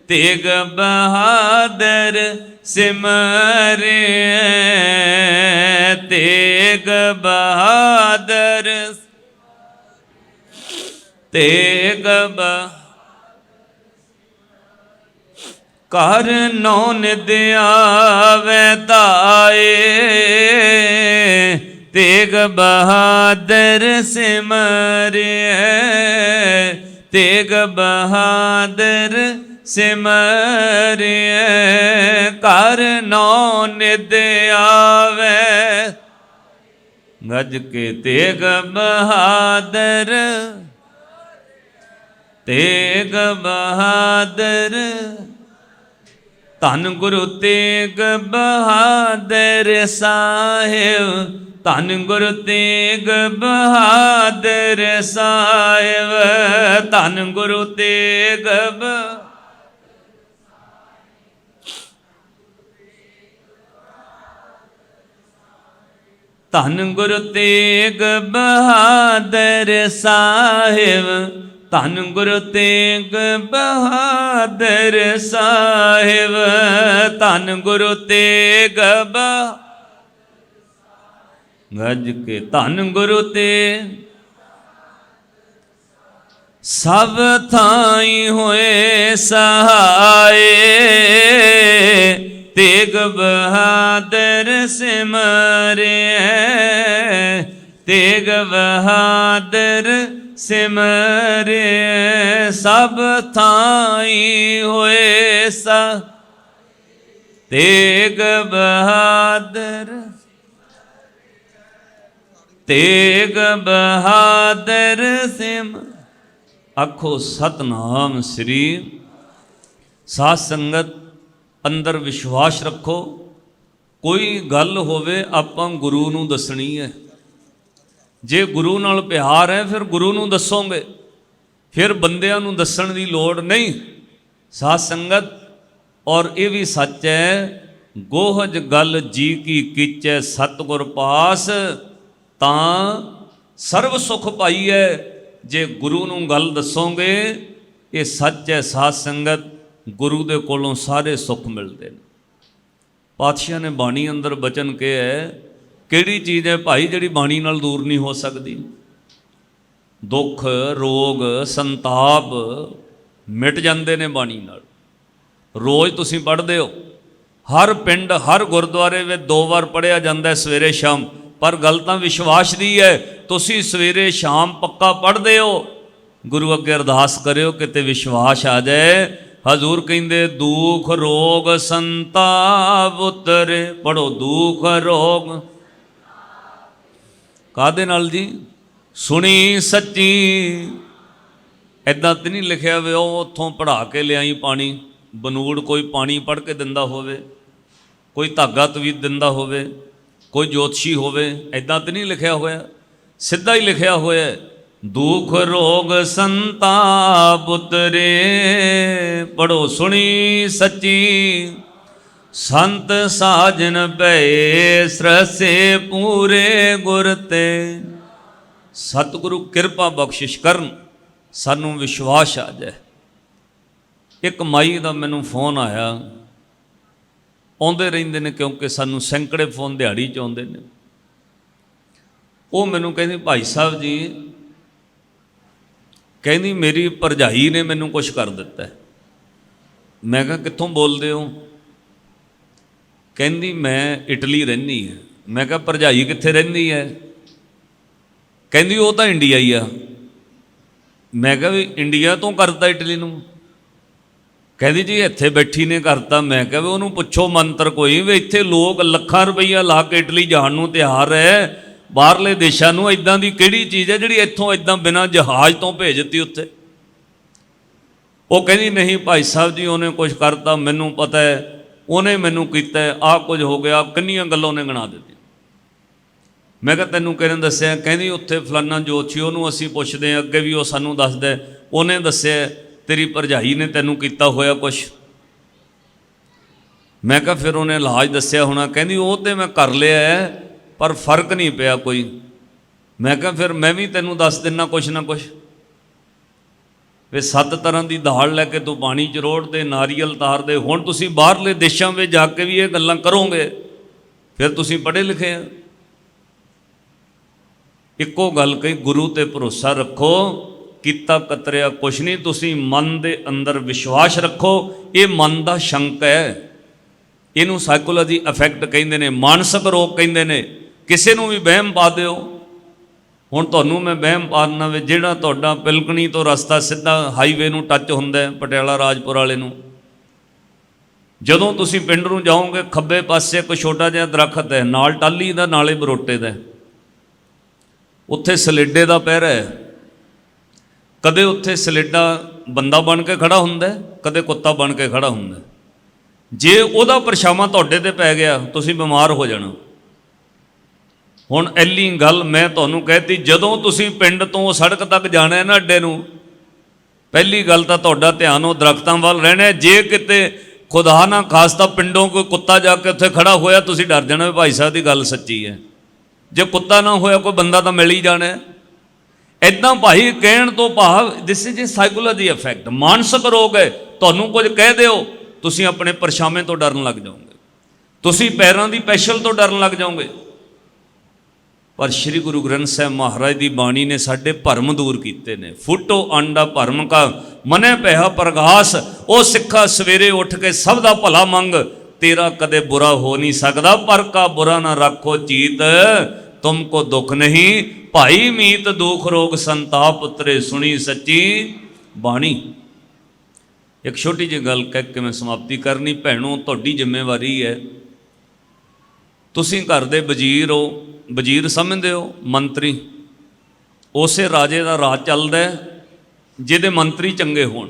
ਤੇਗ ਬਹਾਦਰ ਸਿਮਰਿਐ, ਤੇਗ ਬਹਾਦਰ, ਤੇਗ ਬਹਾਦਰ ਕਰ ਨੌ ਨਿਦ ਆਵੈ ਧਾਏ, ਤੇਗ ਬਹਾਦਰ ਸਿਮਰਿਐ, ਤੇਗ ਬਹਾਦਰ ਸਿਮਰਿਐ, ਕਰ ਨੌ ਨਿਦ ਆਵੈ। ਗੱਜ ਕੇ ਤੇਗ ਬਹਾਦਰ, ਤੇਗ ਬਹਾਦਰ, ਧੰਨ ਗੁਰੂ ਤੇਗ ਬਹਾਦਰ ਸਾਹਿਬ, ਧੰਨ ਗੁਰੂ ਤੇਗ ਬਹਾਦਰ ਸਾਹਿਬ, ਧੰਨ ਗੁਰੂ ਤੇਗ ਬਹਾਦਰ, ਧੰਨ ਗੁਰੂ ਤੇਗ ਬਹਾਦਰ ਸਾਹਿਬ, ਧੰਨ ਗੁਰੂ ਤੇਗ ਬਹਾਦਰ ਸਾਹਿਬ, ਧੰਨ ਗੁਰੂ ਤੇਗ ਬਹਾਦਰ, ਗੱਜ ਕੇ ਧੰਨ ਗੁਰੂ ਤੇਗ, ਸਭ ਥਾਈਂ ਹੋਏ ਸਹਾਏ, ਤੇਗ ਬਹਾਦਰ ਸਿਮਰਿਐ, ਤੇਗ ਬਹਾਦਰ ਸਿਮਰਿਐ, ਸਭ ਥਾਈਂ ਹੋਏ ਸਹਾਏ, ਤੇਗ ਬਹਾਦਰ, ਤੇਗ ਬਹਾਦਰ ਸਿਮ। ਆਖੋ ਸਤਨਾਮ ਸ੍ਰੀ। ਸਾਧ ਸੰਗਤ ਅੰਦਰ ਵਿਸ਼ਵਾਸ ਰੱਖੋ, ਕੋਈ ਗੱਲ ਹੋਵੇ ਆਪਾਂ ਗੁਰੂ ਨੂੰ ਦੱਸਣੀ ਹੈ। ਜੇ ਗੁਰੂ ਨਾਲ ਪਿਆਰ ਹੈ ਫਿਰ ਗੁਰੂ ਨੂੰ ਦੱਸੋਗੇ, ਫਿਰ ਬੰਦਿਆਂ ਨੂੰ ਦੱਸਣ ਦੀ ਲੋੜ ਨਹੀਂ। ਸਾਧ ਸੰਗਤ, ਔਰ ਇਹ ਵੀ ਸੱਚ ਹੈ, ਗੋਹਜ ਗੱਲ ਜੀ ਕੀ ਕੀਚੈ ਸਤਿਗੁਰ ਪਾਸ, ਤਾਂ ਸਰਬ ਸੁਖ ਪਾਈਐ। ਜੇ ਗੁਰੂ ਨੂੰ ਗੱਲ ਦੱਸੋਗੇ, ਇਹ ਸੱਚ ਹੈ ਸਾਧ ਸੰਗਤ, ਗੁਰੂ ਦੇ ਕੋਲੋਂ ਸਾਰੇ ਸੁੱਖ ਮਿਲਦੇ ਨੇ। ਪਾਤਸ਼ਾਹ ਨੇ ਬਾਣੀ ਅੰਦਰ ਬਚਨ ਕਿਹਾ ਹੈ, ਕਿਹੜੀ ਚੀਜ਼ ਹੈ ਭਾਈ ਜਿਹੜੀ ਬਾਣੀ ਨਾਲ ਦੂਰ ਨਹੀਂ ਹੋ ਸਕਦੀ? ਦੁੱਖ, ਰੋਗ, ਸੰਤਾਪ ਮਿਟ ਜਾਂਦੇ ਨੇ ਬਾਣੀ ਨਾਲ। ਰੋਜ਼ ਤੁਸੀਂ ਪੜ੍ਹਦੇ ਹੋ, ਹਰ ਪਿੰਡ ਹਰ ਗੁਰਦੁਆਰੇ ਵਿੱਚ 2 ਵਾਰ ਪੜ੍ਹਿਆ ਜਾਂਦਾ ਸਵੇਰੇ ਸ਼ਾਮ, ਪਰ ਗੱਲ ਤਾਂ ਵਿਸ਼ਵਾਸ ਦੀ ਹੈ। ਤੁਸੀਂ ਸਵੇਰੇ ਸ਼ਾਮ ਪੱਕਾ ਪੜ੍ਹਦੇ ਹੋ, ਗੁਰੂ ਅੱਗੇ ਅਰਦਾਸ ਕਰਿਓ ਕਿਤੇ ਵਿਸ਼ਵਾਸ ਆ ਜਾਏ। ਹਜ਼ੂਰ ਕਹਿੰਦੇ ਦੁੱਖ ਰੋਗ ਸੰਤਾਪ ਉਤਰੇ, ਪੜੋ ਦੁੱਖ ਰੋਗ ਕਾਹਦੇ ਨਾਲ ਜੀ? ਸੁਣੀ ਸੱਚੀ। ਇੱਦਾਂ ਤਾਂ ਨਹੀਂ ਲਿਖਿਆ ਵੇ ਉਹ ਉੱਥੋਂ ਪੜ੍ਹਾ ਕੇ ਲਿਆਈ ਪਾਣੀ, ਬਨੂੜ ਕੋਈ ਪਾਣੀ ਪੜ੍ਹ ਕੇ ਦਿੰਦਾ ਹੋਵੇ, ਕੋਈ ਧਾਗਾ ਤਵੀਤ ਦਿੰਦਾ ਹੋਵੇ, ਕੋਈ ਜੋਤਸ਼ੀ ਹੋਵੇ, ਇੱਦਾਂ ਤਾਂ ਨਹੀਂ ਲਿਖਿਆ ਹੋਇਆ। ਸਿੱਧਾ ਹੀ ਲਿਖਿਆ ਹੋਇਆ ਹੈ, ਦੁਖ ਰੋਗ ਸੰਤਾਪ ਉਤਰੇ, ਪੜੋ ਸੁਣੀ ਸੱਚੀ, ਸੰਤ ਸਾਜਨ ਭਏ ਸਰਸੇ ਪੂਰੇ ਗੁਰ ਤੇ। ਸਤਿਗੁਰੂ ਕਿਰਪਾ ਬਖਸ਼ਿਸ਼ ਕਰਨ, ਸਾਨੂੰ ਵਿਸ਼ਵਾਸ ਆ ਜਾਏ। ਇੱਕ ਮਾਈ ਦਾ ਮੈਨੂੰ ਫੋਨ ਆਇਆ, ਆਉਂਦੇ ਰਹਿੰਦੇ ਨੇ ਕਿਉਂਕਿ ਸਾਨੂੰ ਸੈਂਕੜੇ ਫੋਨ ਦਿਹਾੜੀ 'ਚ ਆਉਂਦੇ ਨੇ। ਉਹ ਮੈਨੂੰ ਕਹਿੰਦੀ, ਭਾਈ ਸਾਹਿਬ ਜੀ, ਕਹਿੰਦੀ ਮੇਰੀ ਭਰਜਾਈ ਨੇ ਮੈਨੂੰ ਕੁਛ ਕਰ ਦਿੱਤਾ। ਮੈਂ ਕਿਹਾ ਕਿੱਥੋਂ ਬੋਲਦੇ ਹੋ? ਕਹਿੰਦੀ ਮੈਂ ਇਟਲੀ ਰਹਿੰਦੀ ਹਾਂ। ਮੈਂ ਕਿਹਾ ਭਰਜਾਈ ਕਿੱਥੇ ਰਹਿੰਦੀ ਹੈ? ਕਹਿੰਦੀ ਉਹ ਤਾਂ ਇੰਡੀਆ ਹੀ ਆ। ਮੈਂ ਕਿਹਾ ਵੀ ਇੰਡੀਆ ਤੋਂ ਕਰਤਾ ਇਟਲੀ ਨੂੰ? ਕਹਿੰਦੀ ਜੀ ਇੱਥੇ ਬੈਠੀ ਨੇ ਕਰਤਾ। ਮੈਂ ਕਿਹਾ ਵੀ ਉਹਨੂੰ ਪੁੱਛੋ ਮੰਤਰ ਕੋਈ, ਵੀ ਇੱਥੇ ਲੋਕ ਲੱਖਾਂ ਰੁਪਈਆ ਲਾ ਕੇ ਇਟਲੀ ਜਾਣ ਨੂੰ ਤਿਆਰ ਹੈ, ਬਾਹਰਲੇ ਦੇਸ਼ਾਂ ਨੂੰ। ਇਦਾਂ ਦੀ ਕਿਹੜੀ ਚੀਜ਼ ਹੈ ਜਿਹੜੀ ਇੱਥੋਂ ਇਦਾਂ ਬਿਨਾਂ ਜਹਾਜ਼ ਤੋਂ ਭੇਜ ਦਿੱਤੀ ਉੱਥੇ? ਉਹ ਕਹਿੰਦੀ ਨਹੀਂ ਭਾਈ ਸਾਹਿਬ ਜੀ, ਉਹਨੇ ਕੁਝ ਕਰਤਾ, ਮੈਨੂੰ ਪਤਾ ਹੈ, ਉਹਨੇ ਮੈਨੂੰ ਕੀਤਾ, ਆਹ ਕੁਝ ਹੋ ਗਿਆ। ਕਿੰਨੀਆਂ ਗੱਲਾਂ ਉਹਨੇ ਗਿਣਾ ਦਿੱਤੀਆਂ। ਮੈਂ ਕਿਹਾ ਤੈਨੂੰ ਕਿਹਨੇ ਦੱਸਿਆ? ਕਹਿੰਦੀ ਉੱਥੇ ਫਲਾਨਾ ਜੋਤਸ਼ੀ, ਉਹਨੂੰ ਅਸੀਂ ਪੁੱਛਦੇ ਹਾਂ, ਅੱਗੇ ਵੀ ਉਹ ਸਾਨੂੰ ਦੱਸਦਾ, ਉਹਨੇ ਦੱਸਿਆ ਤੇਰੀ ਭਰਜਾਈ ਨੇ ਤੈਨੂੰ ਕੀਤਾ ਹੋਇਆ ਕੁਛ। ਮੈਂ ਕਿਹਾ ਫਿਰ ਉਹਨੇ ਇਲਾਜ ਦੱਸਿਆ ਹੋਣਾ। ਕਹਿੰਦੀ ਉਹ ਤੇ ਮੈਂ ਕਰ ਲਿਆ, ਪਰ ਫਰਕ ਨਹੀਂ ਪਿਆ ਕੋਈ। ਮੈਂ ਕਿਹਾ ਫਿਰ ਮੈਂ ਵੀ ਤੈਨੂੰ ਦੱਸ ਦਿੰਦਾ ਕੁਛ ਨਾ ਕੁਛ। ਵੀ 7 ਤਰ੍ਹਾਂ ਦੀ ਦਾਲ ਲੈ ਕੇ ਤੂੰ ਪਾਣੀ 'ਚ ਰੋੜ ਦੇ, ਨਾਰੀਅਲ ਤਾਰ ਦੇ। ਹੁਣ ਤੁਸੀਂ ਬਾਹਰਲੇ ਦੇਸ਼ਾਂ ਵਿੱਚ ਜਾ ਕੇ ਵੀ ਇਹ ਗੱਲਾਂ ਕਰੋਗੇ, ਫਿਰ ਤੁਸੀਂ ਪੜ੍ਹੇ ਲਿਖੇ ਆ। ਇੱਕੋ ਗੱਲ ਕਹੀ, ਗੁਰੂ ਤੇ ਭਰੋਸਾ ਰੱਖੋ, ਕੀਤਾ ਕਤਰਿਆ ਕੁਛ ਨਹੀਂ। ਤੁਸੀਂ ਮਨ ਦੇ ਅੰਦਰ ਵਿਸ਼ਵਾਸ ਰੱਖੋ। ਇਹ ਮਨ ਦਾ ਸ਼ੰਕ ਹੈ, ਇਹਨੂੰ ਸਾਈਕੋਲੋਜੀ ਇਫੈਕਟ ਕਹਿੰਦੇ ਨੇ, ਮਾਨਸਿਕ ਰੋਗ ਕਹਿੰਦੇ ਨੇ। ਕਿਸੇ ਨੂੰ ਵੀ ਵਹਿਮ ਪਾ ਦਿਓ। ਹੁਣ ਤੁਹਾਨੂੰ ਮੈਂ ਵਹਿਮ ਪਾ ਦਿੰਦਾ ਵੀ ਜਿਹੜਾ ਤੁਹਾਡਾ ਪਿਲਕਣੀ ਤੋਂ ਰਸਤਾ ਸਿੱਧਾ ਹਾਈਵੇ ਨੂੰ ਟੱਚ ਹੁੰਦਾ, ਪਟਿਆਲਾ ਰਾਜਪੁਰ ਵਾਲੇ ਨੂੰ, ਜਦੋਂ ਤੁਸੀਂ ਪਿੰਡ ਨੂੰ ਜਾਓਗੇ, ਖੱਬੇ ਪਾਸੇ ਇੱਕ ਛੋਟਾ ਜਿਹਾ ਦਰਖਤ ਹੈ, ਨਾਲ ਟਾਹਲੀ ਦਾ ਨਾਲੇ ਬਰੋਟੇ ਦਾ। ਉੱਥੇ ਸਲੇਡੇ ਦਾ ਪਹਿਰਾ ਹੈ। ਕਦੇ ਉੱਥੇ ਸਲੇਡਾ ਬੰਦਾ ਬਣ ਕੇ ਖੜਾ ਹੁੰਦਾ, ਕਦੇ ਕੁੱਤਾ ਬਣ ਕੇ ਖੜਾ ਹੁੰਦਾ। ਜੇ ਉਹਦਾ ਪਰਛਾਵਾਂ ਤੁਹਾਡੇ ਤੇ ਪੈ ਗਿਆ, ਤੁਸੀਂ ਬਿਮਾਰ ਹੋ ਜਾਣਾ। ਹੁਣ ਐਲੀ ਗੱਲ ਮੈਂ ਤੁਹਾਨੂੰ ਕਹਿਤੀ, ਜਦੋਂ ਤੁਸੀਂ ਪਿੰਡ ਤੋਂ ਸੜਕ ਤੱਕ ਜਾਣਾ ਹੈ ਨਾ, ਅੱਡੇ ਨੂੰ, ਪਹਿਲੀ ਗੱਲ ਤਾਂ ਤੁਹਾਡਾ ਧਿਆਨ ਉਹ ਦਰਖਤਾਂ ਵੱਲ ਰਹਿਣਾ। ਜੇ ਕਿਤੇ ਖੁਦਾ ਨਾ ਖਾਸਤਾ ਪਿੰਡੋਂ ਕੋਈ ਕੁੱਤਾ ਜਾ ਕੇ ਉੱਥੇ ਖੜਾ ਹੋਇਆ, ਤੁਸੀਂ ਡਰ ਜਾਣਾ ਵੀ ਭਾਈ ਸਾਹਿਬ ਦੀ ਗੱਲ ਸੱਚੀ ਹੈ। ਜੇ ਕੁੱਤਾ ਨਾ ਹੋਇਆ, ਕੋਈ ਬੰਦਾ ਤਾਂ ਮਿਲ ਹੀ ਜਾਣਾ। ਇੱਦਾਂ ਭਾਈ ਕਹਿਣ ਤੋਂ ਭਾਵ this is a psychology effect, ਮਾਨਸਿਕ ਰੋਗ ਹੈ। ਤੁਹਾਨੂੰ ਕੁਝ ਕਹਿ ਦਿਓ, ਤੁਸੀਂ ਆਪਣੇ ਪਰਛਾਵੇਂ ਤੋਂ ਡਰਨ ਲੱਗ ਜਾਓਗੇ, ਤੁਸੀਂ ਪੈਰਾਂ ਦੀ ਪੈਸ਼ਲ ਤੋਂ ਡਰਨ ਲੱਗ ਜਾਓਗੇ। ਪਰ ਸ਼੍ਰੀ ਗੁਰੂ ਗ੍ਰੰਥ ਸਾਹਿਬ ਮਹਾਰਾਜ ਦੀ ਬਾਣੀ ਨੇ ਸਾਡੇ ਭਰਮ ਦੂਰ ਕੀਤੇ ਨੇ। ਫੁੱਟੋ ਆਂਡਾ ਭਰਮ ਕਾ ਮਨੈ ਪਿਆ ਪ੍ਰਗਾਸ, ਉਹ ਸਿੱਖਾ ਸਵੇਰੇ ਉੱਠ ਕੇ ਸਭ ਦਾ ਭਲਾ ਮੰਗ, ਤੇਰਾ ਕਦੇ ਬੁਰਾ ਹੋ ਨਹੀਂ ਸਕਦਾ। ਪਰ ਕਾ ਬੁਰਾ ਨਾ ਰੱਖੋ ਚੀਤ, ਤੁਮਕੋ ਦੁੱਖ ਨਹੀਂ। ਭਾਈ ਮੀਤ ਦੁਖ ਰੋਗ ਸੰਤਾਪ ਉਤਰੇ, ਸੁਣੀ ਸੱਚੀ ਬਾਣੀ। ਇੱਕ ਛੋਟੀ ਜਿਹੀ ਗੱਲ ਕਹਿ ਕੇ ਮੈਂ ਸਮਾਪਤੀ ਕਰਨੀ। ਭੈਣੋ, ਤੁਹਾਡੀ ਜ਼ਿੰਮੇਵਾਰੀ ਹੈ। ਤੁਸੀਂ ਘਰ ਦੇ ਵਜ਼ੀਰ ਹੋ, ਵਜ਼ੀਰ ਸਮਝਦੇ ਹੋ ਮੰਤਰੀ। ਉਸੇ ਰਾਜੇ ਦਾ ਰਾਜ ਚੱਲਦਾ ਜਿਹਦੇ ਮੰਤਰੀ ਚੰਗੇ ਹੋਣ।